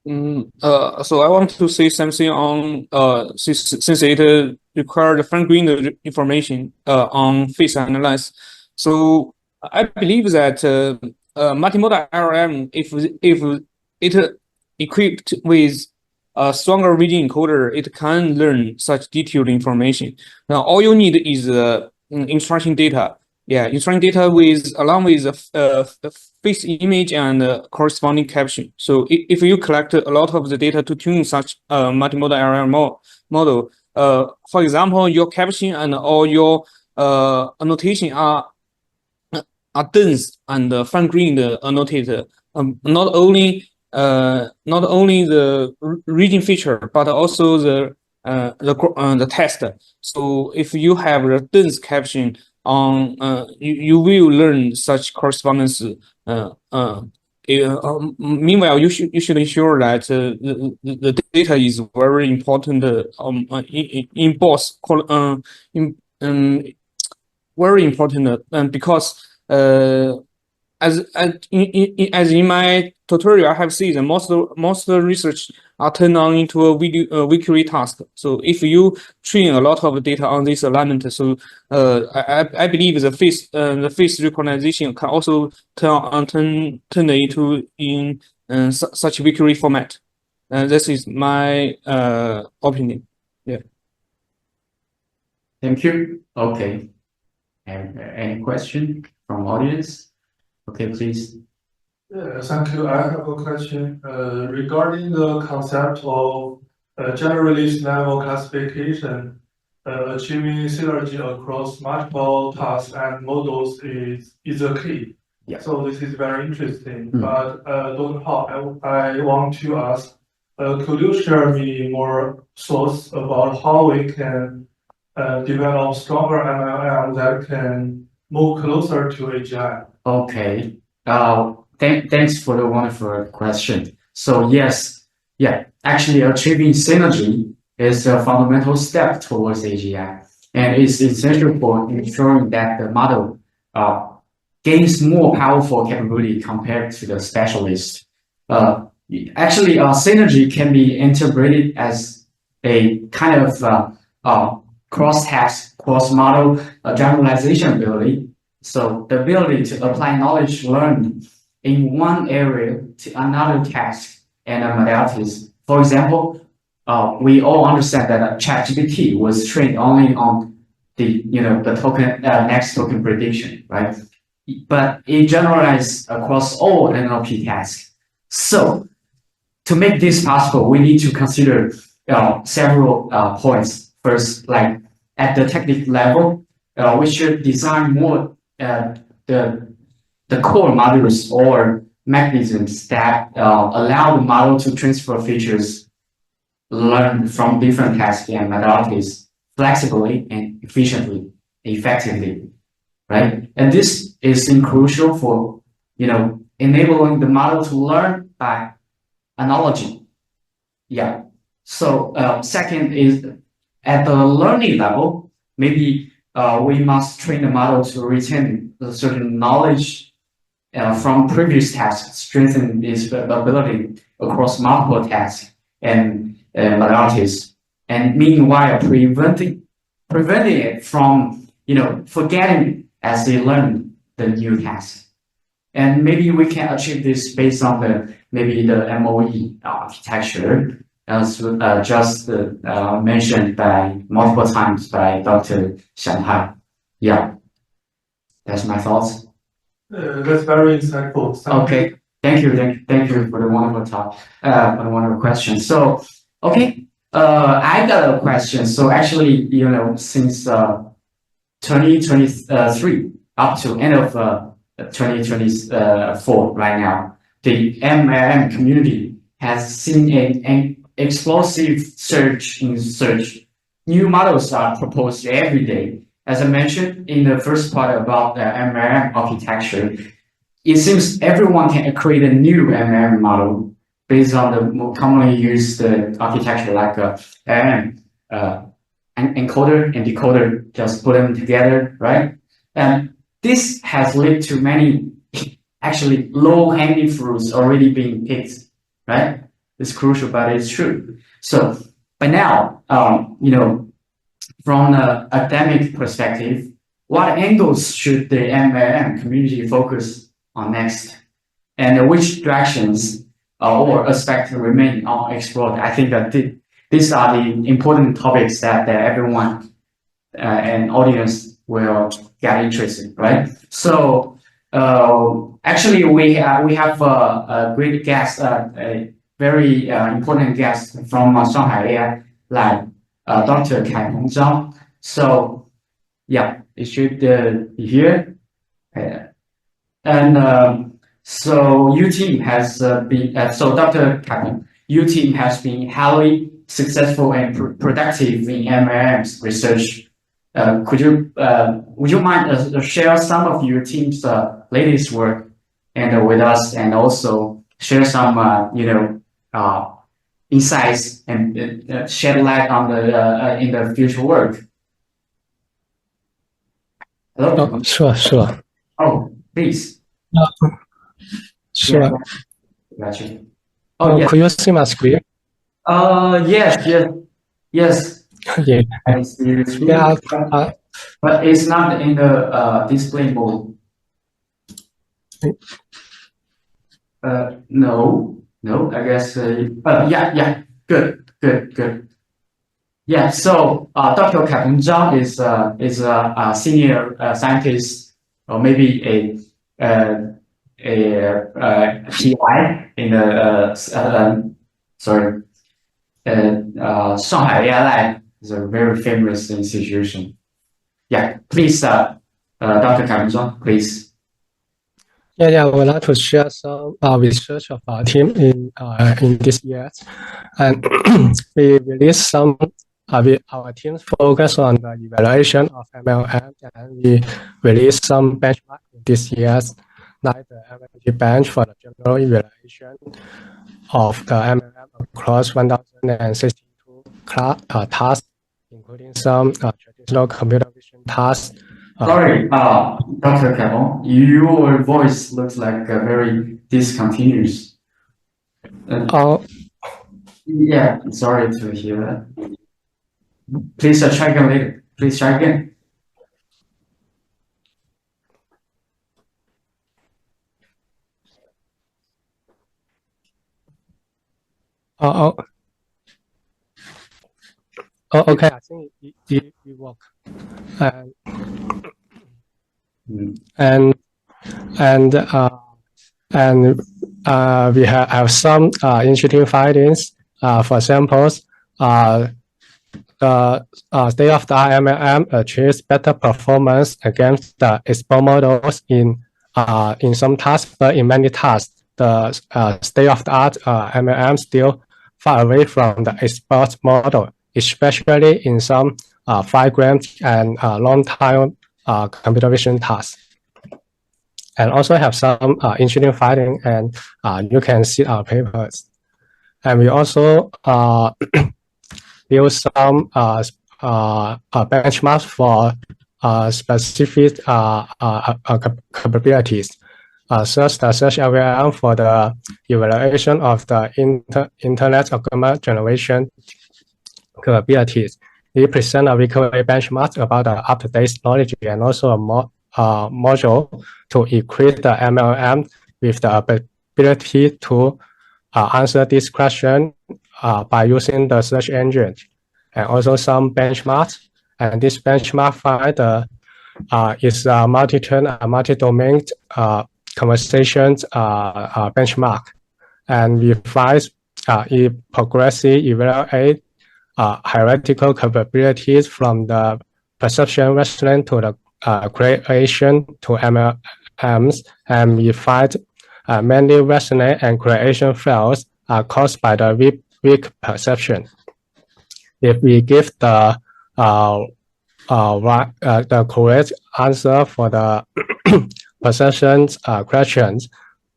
S2: So I want to say something on since it required fine-grained information on face analysis. So I believe that multimodal LLM, if it equipped with a stronger vision encoder, it can learn such detailed information. Now all you need is instruction data. you train data with along with the face image and corresponding caption. So if you collect a lot of the data to tune such multimodal LLM model, for example, your caption and all your annotation are dense and fine-grained annotated. Not only the region feature, but also the text. So if you have a dense caption on, you will learn such correspondence. Meanwhile, you should ensure that the data is very important in both very important because as in my tutorial, I have seen that most research are turned on into a weekly task. So if you train a lot of data on this alignment, so I believe the face recognition can also turn into in such weekly format. This is my opinion. Yeah.
S1: Thank you. Okay. And any question from audience? Okay, please.
S9: Thank you. I have a question regarding the concept of generalist level classification. Achieving synergy across multiple tasks and models is a key.
S1: Yeah.
S9: So this is very interesting. But Dr. Hao, I want to ask, could you share me more thoughts about how we can develop stronger MLM that can move closer to AGI?
S1: Okay. Thanks for the wonderful question. So yes, actually achieving synergy is a fundamental step towards AGI, and it's essential for ensuring that the model gains more powerful capability compared to the specialist. Actually, synergy can be integrated as a kind of cross-task, cross-model generalization ability. So the ability to apply knowledge learned in one area to another task and modalities. For example, we all understand that ChatGPT was trained only on the token next token prediction, right? But it generalized across all NLP tasks. So to make this possible, we need to consider several points. First, like at the technical level, we should design more the core modules or mechanisms that allow the model to transfer features learned from different tasks and modalities flexibly and effectively, right? And this is crucial for enabling the model to learn by analogy. Yeah. So second is at the learning level, maybe we must train the model to retain a certain knowledge from previous tasks, strengthen its ability across multiple tasks and modalities, and meanwhile preventing it from forgetting as they learn the new task. And maybe we can achieve this based on the MOE architecture, as just mentioned by multiple times by Dr. Shanghai. Yeah, that's my thoughts.
S9: That's very insightful.
S1: Okay, thank you for the wonderful talk, the wonderful question. So, okay, I got a question. So actually, since 2023 up to end of 2024 right now, the MLM community has seen an explosive surge in search. New models are proposed every day. As I mentioned in the first part about the MLM architecture, it seems everyone can create a new MLM model based on the more commonly used architecture like encoder and decoder, just put them together, right? And this has led to many actually low-hanging fruits already being picked, right? It's crucial, but it's true. So by now, from the academic perspective, what angles should the MLM community focus on next? And which directions or aspects remain unexplored? I think that these are the important topics that everyone and audience will get interested, right? So actually, we have a great guest, a very important guest from Shanghai AI Lab, Dr. Kai Hong Zhang. So yeah, it should be here. And so your team has been so Dr. Kai, your team has been highly successful and productive in MLM research. Would you mind share some of your team's latest work and with us, and also share some insights and shed light on the in the future work? Hello?
S10: Oh, sure.
S1: Oh, please.
S10: Sure.
S1: Yeah, gotcha. Oh, yes.
S10: Could you see my screen?
S1: Yes.
S10: Yeah.
S1: I see the screen.
S10: Yeah.
S1: But it's not in the display mode. No, I guess. Yeah. Good. Yeah. So, Dr. Kai Hong Zhang is a senior scientist, or maybe a PI in the Shanghai AI Lab is a very famous institution. Yeah, please, Dr. Kai Hong Zhang, please.
S10: Yeah, I would like to share some research of our team in this year, and we released some. Our team focus on the evaluation of MLM, and we released some benchmark this year, like the MLM bench for the general evaluation of the MLM across 1,062 tasks, including some traditional computer vision tasks.
S1: Sorry, Dr. Kai Hong, your voice looks like very discontinuous. Yeah, sorry to hear that. Please try again later. Please try again.
S10: Okay. I think it work. And we have some interesting findings. For examples, the state-of-the-art MLM achieves better performance against the expert models in some tasks, but in many tasks, the state-of-the-art MLM still far away from the expert model, especially in some fine-grained and long-time computer vision tasks. And also have some interesting findings, and you can see our papers. And we also use some benchmarks for specific capabilities, such the search LLM for the evaluation of the internet augmented generation capabilities. We present a weekly benchmark about the up-to-date knowledge, and also a module to equip the MLM with the ability to answer this question by using the search engine, and also some benchmarks. And this benchmark find is a multi-turn, multi-domain conversations benchmark. And we find it progressively evaluate hierarchical capabilities from the perception resonance to the creation to MLMs, and we find many resonance and creation fails are caused by the weak perception. If we give the correct answer for the perception questions,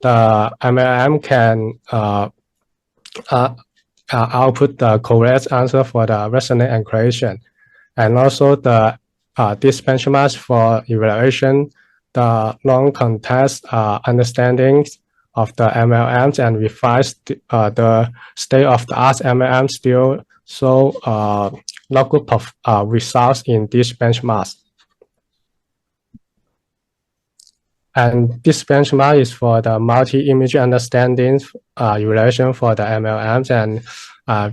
S10: the MLM can output the correct answer for the resonance and creation. And also the this benchmarks for evaluation the non-context understandings of the MLMs, and we find the state-of-the-art MLM still show not good results in this benchmarks. And this benchmark is for the multi-image understanding evaluation for the MLMs, and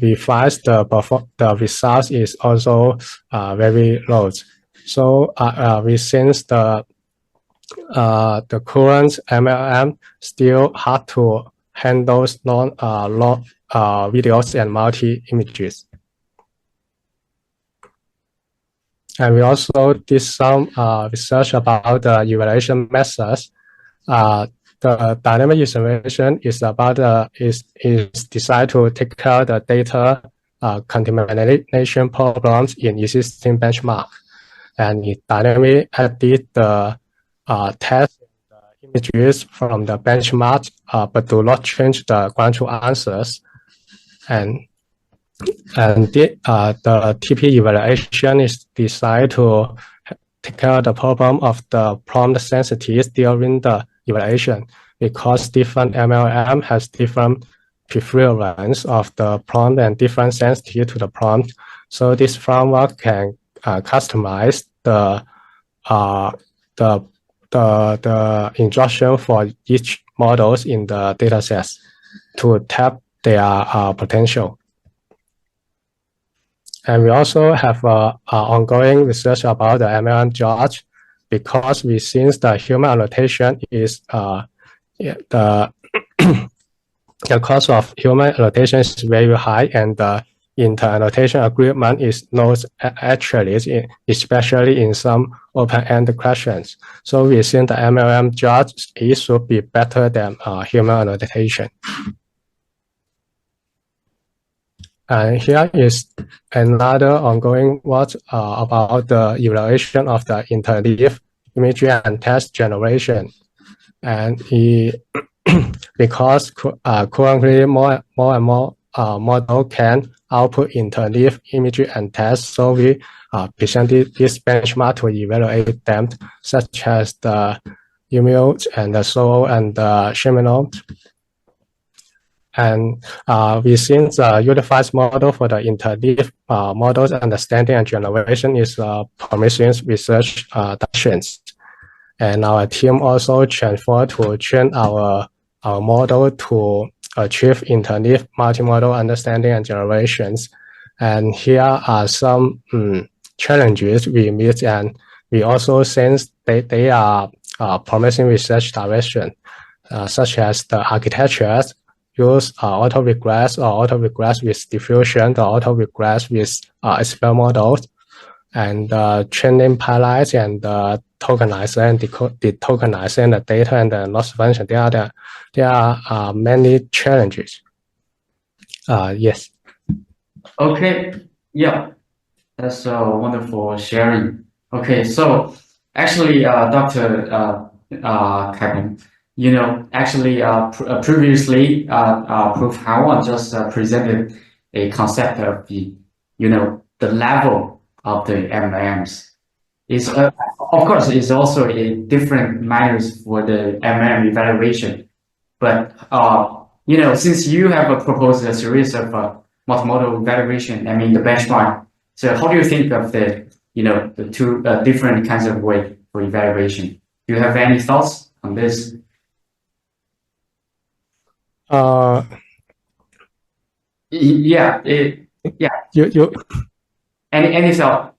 S10: we find the results is also very low. So we sense the current MLM still hard to handle long videos and multi-images. And we also did some research about the evaluation methods. The dynamic evaluation is about is designed to take care of the data contamination problems in existing benchmark, and it dynamically edit the test images from the benchmark, but do not change the ground truth answers. And the TP evaluation is designed to take care of the problem of the prompt sensitivities during the evaluation, because different MLM has different preference of the prompt and different sensitivity to the prompt. So this framework can customize the instruction for each models in the datasets to tap their potential. And we also have ongoing research about the MLM judge, because we since the human annotation is the cost of human annotation is very high, and the inter-annotation agreement is not actually, especially in some open-ended questions. So we think the MLM judge should be better than human annotation. And here is another ongoing work about the evaluation of the interleave imagery and text generation. And because currently more and more model can output interleave imagery and text, so we presented this benchmark to evaluate them, such as the Umute and the Solo and the Seminole. And we think the unified model for the interleave models understanding and generation is promising research directions. And our team also transferred to train our model to achieve interleave multimodal understanding and generations. And here are some challenges we meet, and we also sense they are promising research direction, such as the architectures use auto-regress or auto-regress with diffusion, or auto-regress with SPL models, and training pipelines, and tokenizer and detokenizer the data and the loss function. There are many challenges. Yes.
S1: Okay. Yeah. That's wonderful sharing. Okay. So actually, Dr. Kevin, actually, previously, Prof. Howard just presented a concept of the level of the MLMs. It's of course, it's also a different matters for the MLM evaluation. But since you have proposed a series of multimodal evaluation, I mean the benchmark. So how do you think of the the two different kinds of way for evaluation? Do you have any thoughts on this? Yeah.
S10: You
S1: any thought?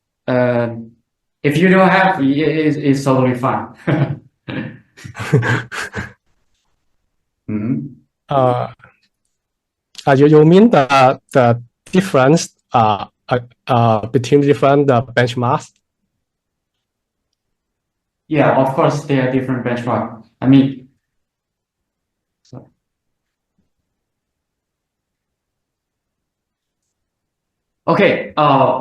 S1: If you don't have, it's totally fine.
S10: You mean the difference between different benchmarks?
S1: Yeah, of course they are different benchmarks. I mean, okay.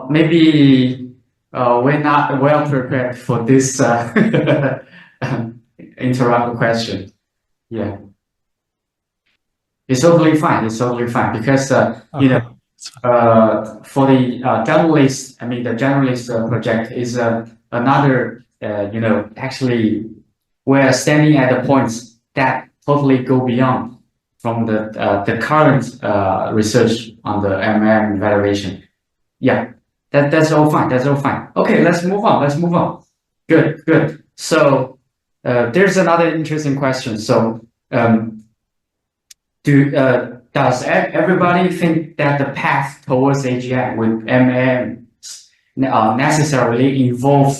S1: Maybe we're not well prepared for this interrupted question. Yeah. It's totally fine. It's totally fine, because for the generalist, I mean the generalist project is another actually we're standing at the points that totally go beyond from the current research on the MLM evaluation. Yeah, that's all fine. That's all fine. Okay, let's move on. Let's move on. Good, good. So there's another interesting question. So does everybody think that the path towards AGI with MLM necessarily involve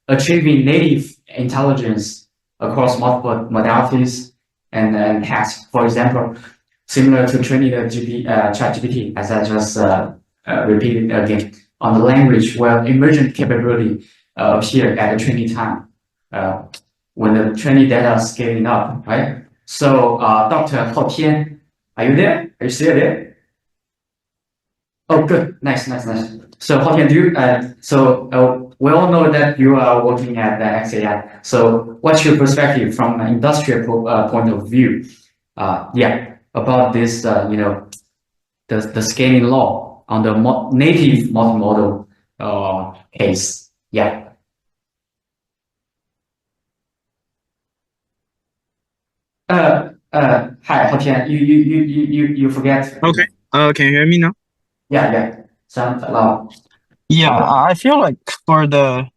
S1: achieving native intelligence across multiple modalities and tasks. For example, similar to training the ChatGPT, as I just repeated again, on the language where emergent capability appear at the training time when the training data is scaling up, right? So, Dr. Hao Tian, are you there? Are you still there? Oh, good. Nice. So, Hao Tian, we all know that you are working at the XAI. So, what's your perspective from an industrial point of view? About this, the scaling law on the native multimodal case. Yeah. Hi, Hao Tian. You forget.
S3: Okay. Can you hear me now?
S1: Yeah. Sounds loud.
S3: Yeah, I feel like for the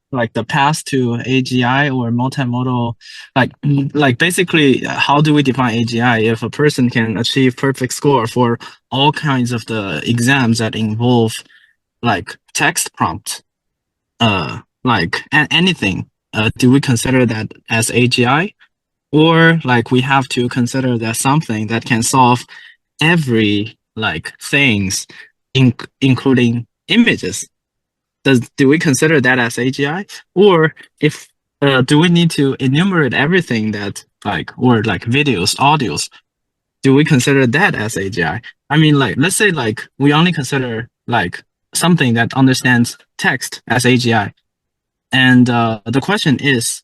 S3: path to AGI or multimodal, like basically, how do we define AGI? If a person can achieve perfect score for all kinds of the exams that involve like text prompt, like anything, do we consider that as AGI? Or like we have to consider that something that can solve every like things, including images? Do we consider that as AGI? Or if do we need to enumerate everything that or videos, audios? Do we consider that as AGI? I mean, like let's say like we only consider like something that understands text as AGI, and the question is,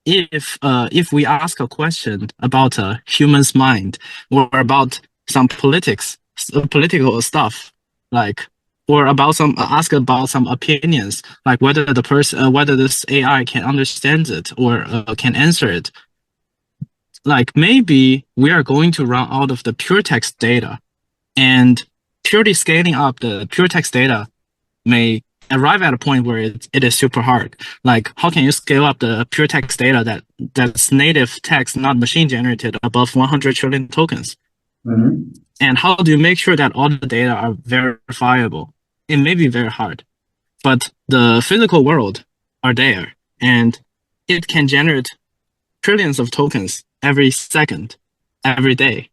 S3: if we ask a question about a human's mind or about some political stuff, or about ask about some opinions, like whether the person, whether this AI can understand it or can answer it, like maybe we are going to run out of the pure text data, and purely scaling up the pure text data may arrive at a point where it is super hard. Like, how can you scale up the pure text data that's native text, not machine generated, above 100 trillion tokens?
S1: Mm-hmm.
S3: And how do you make sure that all the data are verifiable? It may be very hard, but the physical world are there, and it can generate trillions of tokens every second, every day.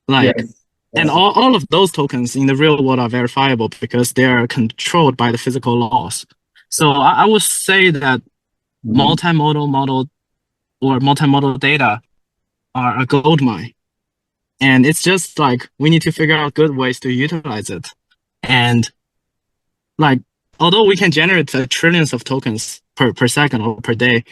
S1: Yes.
S3: And all of those tokens in the real world are verifiable because they are controlled by the physical laws. So I would say that multimodal model or multimodal data are a gold mine. And it's just like we need to figure out good ways to utilize it. And like, although we can generate trillions of tokens per second or per day,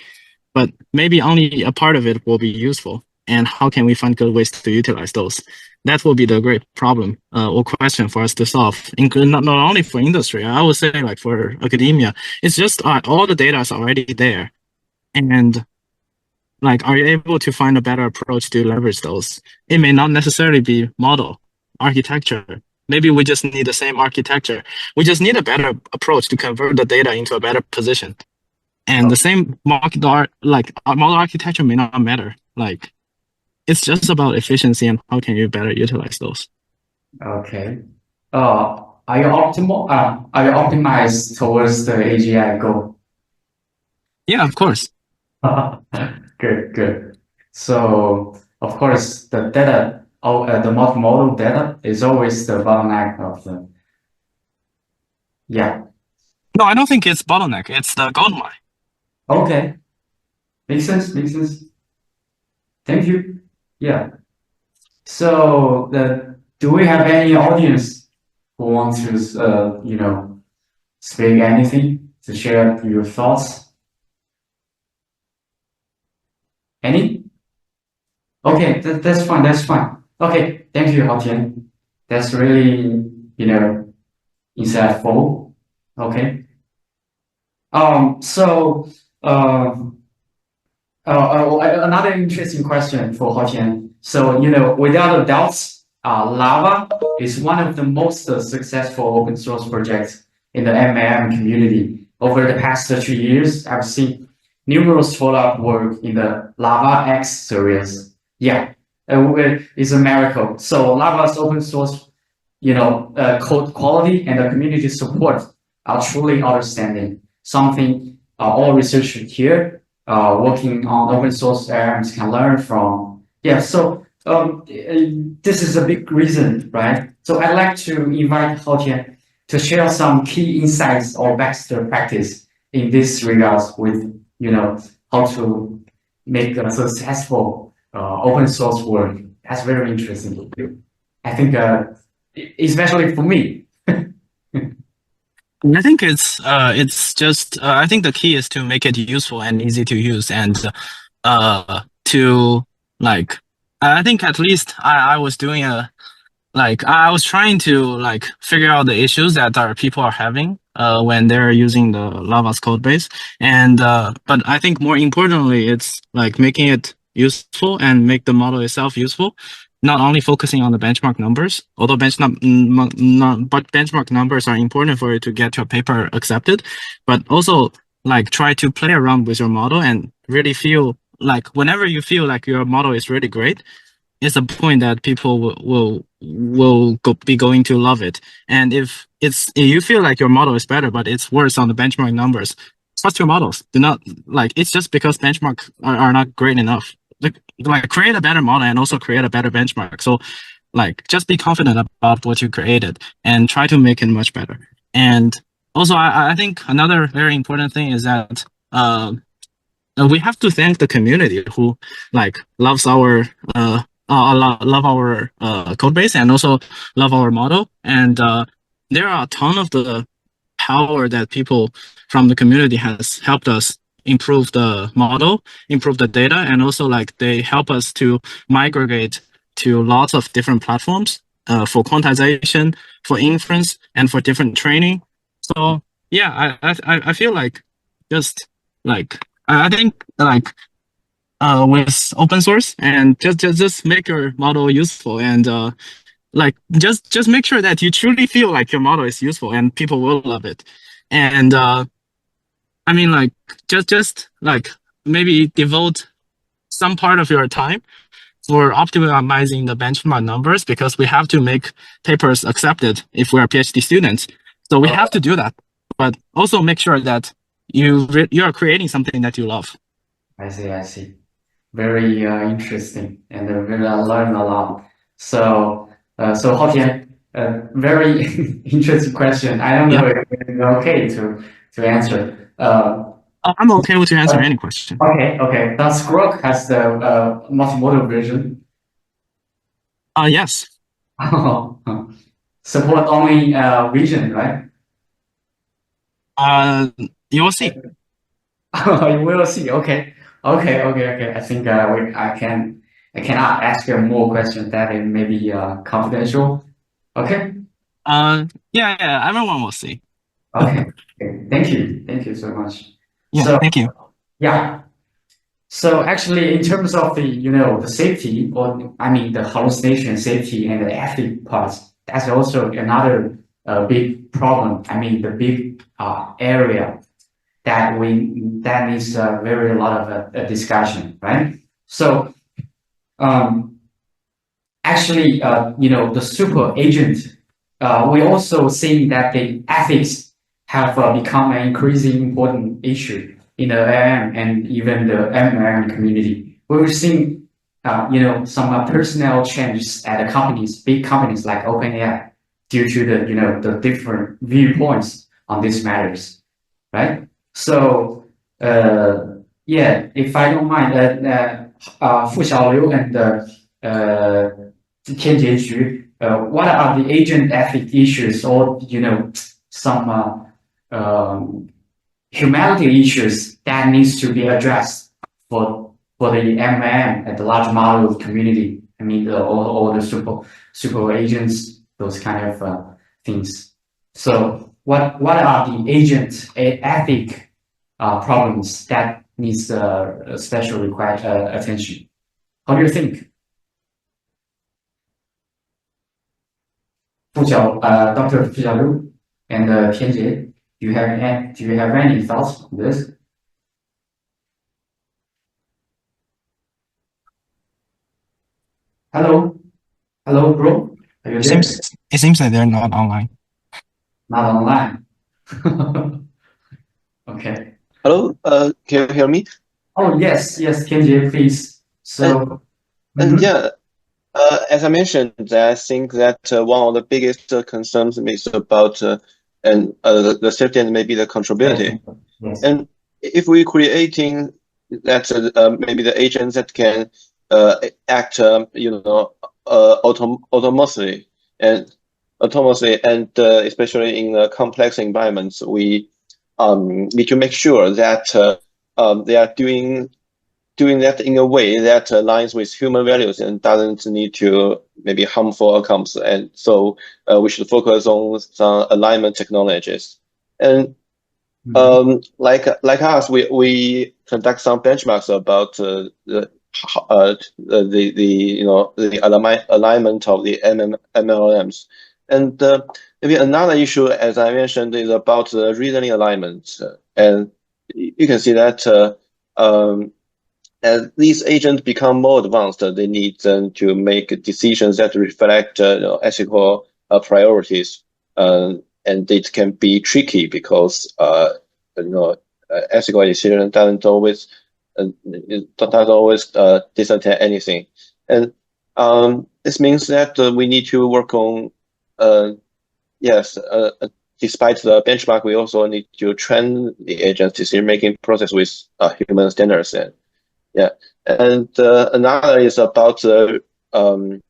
S3: but maybe only a part of it will be useful. And how can we find good ways to utilize those? That will be the great problem or question for us to solve, not only for industry. I would say like for academia, it's just all the data is already there. And like, are you able to find a better approach to leverage those? It may not necessarily be model architecture. Maybe we just need the same architecture. We just need a better approach to convert the data into a better position. And the same model architecture may not matter. Like, it's just about efficiency and how can you better utilize those.
S1: Okay. Are you optimized towards the AGI goal?
S3: Yeah, of course.
S1: Good. So, of course, the data, the multimodal data is always the bottleneck of the. Yeah.
S3: No, I don't think it's bottleneck. It's the gold mine.
S1: Okay. Makes sense. Thank you. Yeah. So, do we have any audience who wants to, speak anything to share your thoughts? Any? Okay, that's fine. Okay, thank you, Hao Tian. That's really, insightful. Okay. Another interesting question for Hao Tian. So, without a doubt, Lava is one of the most successful open source projects in the MLM community. Over the past 2 years, I've seen numerous follow-up work in the Lava X series. Yeah, it's a miracle. So Lava's open source, code quality and the community support are truly outstanding. something all researchers here working on open source LLMs can learn from. Yeah, so this is a big reason, right? So I'd like to invite Haotian to share some key insights or best practice in this regards with, how to make a successful open source work. That's very interesting. I think, especially for me.
S11: I think it's just I think the key is to make it useful and easy to use, and to like I think at least I was doing I was trying to figure out the issues that our people are having when they're using the Lava's code base, and but I think more importantly it's like making it useful and make the model itself useful, not only focusing on the benchmark numbers, although benchmark numbers are important for you to get your paper accepted, but also like try to play around with your model and really feel like whenever you feel like your model is really great, it's a point that people will be going to love it. And if you feel like your model is better but it's worse on the benchmark numbers, trust your models. Do not it's just because benchmark are not great enough. Like create a better model and also create a better benchmark. So just be confident about what you created and try to make it much better. And also I think another very important thing is that we have to thank the community who loves our love our code base and also love our model. And there are a ton of the power that people from the community has helped us improve the model, improve the data, and also they help us to migrate to lots of different platforms for quantization, for inference, and for different training. So yeah, I feel just I think with open source and just make your model useful and just make sure that you truly feel like your model is useful and people will love it. And I mean just maybe devote some part of your time for optimizing the benchmark numbers, because we have to make papers accepted if we are PhD students. So we have to do that, but also make sure that you are creating something that you love.
S1: I see. Very interesting, and I learned a lot. So Haotian, very interesting question. I don't know if it's okay to answer.
S11: I'm okay with you answering any question.
S1: Okay. Does Grok has the multimodal version?
S11: Yes.
S1: Support only region, right?
S11: You will see.
S1: You will see. Okay. I think I cannot ask you more questions that it may be confidential. Okay.
S11: Yeah. Everyone will see.
S1: Okay. Thank you so much.
S11: Yeah.
S1: So,
S11: thank you.
S1: Yeah. So actually, in terms of the safety, or I mean the hallucination safety and the ethic parts, that's also another big problem. I mean the big area that needs a lot of discussion, right? So actually, the super agent, we also see that the ethics have become an increasingly important issue in the LLM and even the MLLM community. We've seen, some personnel changes at the companies, big companies like OpenAI, due to the different viewpoints on these matters, right? So, if I don't mind, Fu Xiaoliu and Tianjie Xu, what are the agent ethic issues or some humanity issues that needs to be addressed for the MLM and the large model community? I mean, all the super agents, those kind of things. So, what are the agent ethic problems that needs special attention? How do you think? Dr. Fu Xiaoliu and Tianjie, do you have any thoughts on this? Hello, bro. Are you there?
S11: It seems that they're not online.
S1: Not online. Okay.
S6: Hello, can you hear me?
S1: Oh, yes, Kenji, please. So,
S6: And yeah, as I mentioned, I think that one of the biggest concerns is about the safety and maybe the controllability.
S1: yes.
S6: And if we creating that maybe the agents that can act, autonomously and especially in complex environments, we need to make sure that they are doing that in a way that aligns with human values and doesn't need to maybe harmful outcomes. And so we should focus on some alignment technologies. And like us, we conduct some benchmarks about the alignment of the MLLMs. And maybe another issue, as I mentioned, is about the reasoning alignment. And you can see that as these agents become more advanced, they need to make decisions that reflect ethical priorities, and it can be tricky because ethical decision doesn't always disentend anything, and this means that we need to work on despite the benchmark, we also need to train the agent's decision-making process with human standards. And another is about some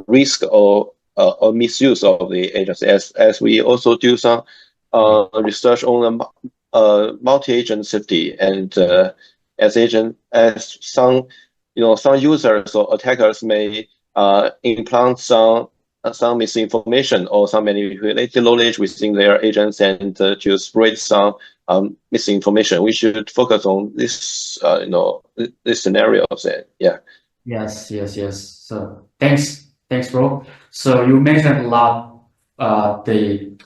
S6: risk or misuse of the agents, as we also do some research on multi-agent safety, and as some users or attackers may implant some misinformation or some manipulated knowledge within their agents and to spread some misinformation. We should focus on this, this scenarios. Yeah.
S1: Yes. So thanks, bro. So you mentioned a lot the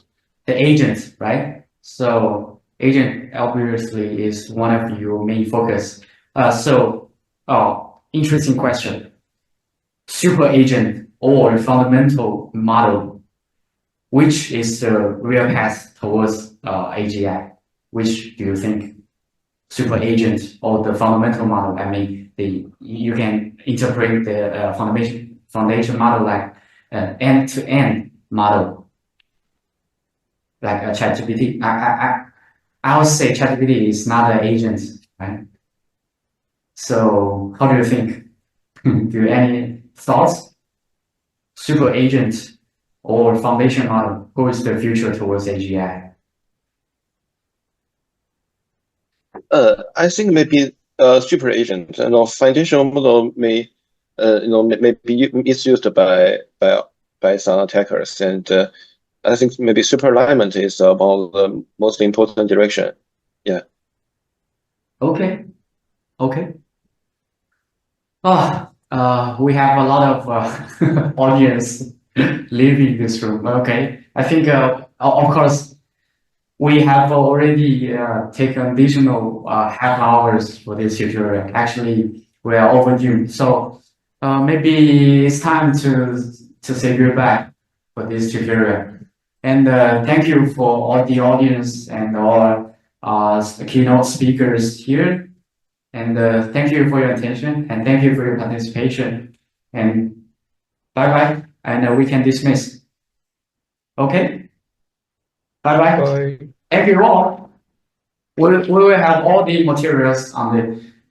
S1: agent, right? So agent obviously is one of your main focus. Interesting question. Super agent or fundamental model, which is the real path towards AGI? Which do you think? Super agent or the fundamental model? I mean, you can interpret the foundation model like end-to-end model, like a ChatGPT. I would say ChatGPT is not an agent, right? So how do you think? Do you have any thoughts? Super agent or foundation model, who is the future towards AGI?
S6: I think maybe super agent and foundation model may be misused by some attackers, and I think maybe super alignment is about the most important direction. Yeah.
S1: Okay. We have a lot of audience leaving this room. Okay, I think of course we have already taken additional half hours for this tutorial. Actually, we are overdue, so maybe it's time to say goodbye for this tutorial. And thank you for all the audience and all keynote speakers here. And thank you for your attention and thank you for your participation. And bye-bye. And we can dismiss. Okay? Bye-bye.
S2: Bye.
S1: Everyone, we will have all the materials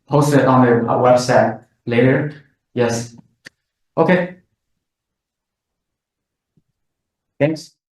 S1: posted on the website later. Yes. Okay. Thanks.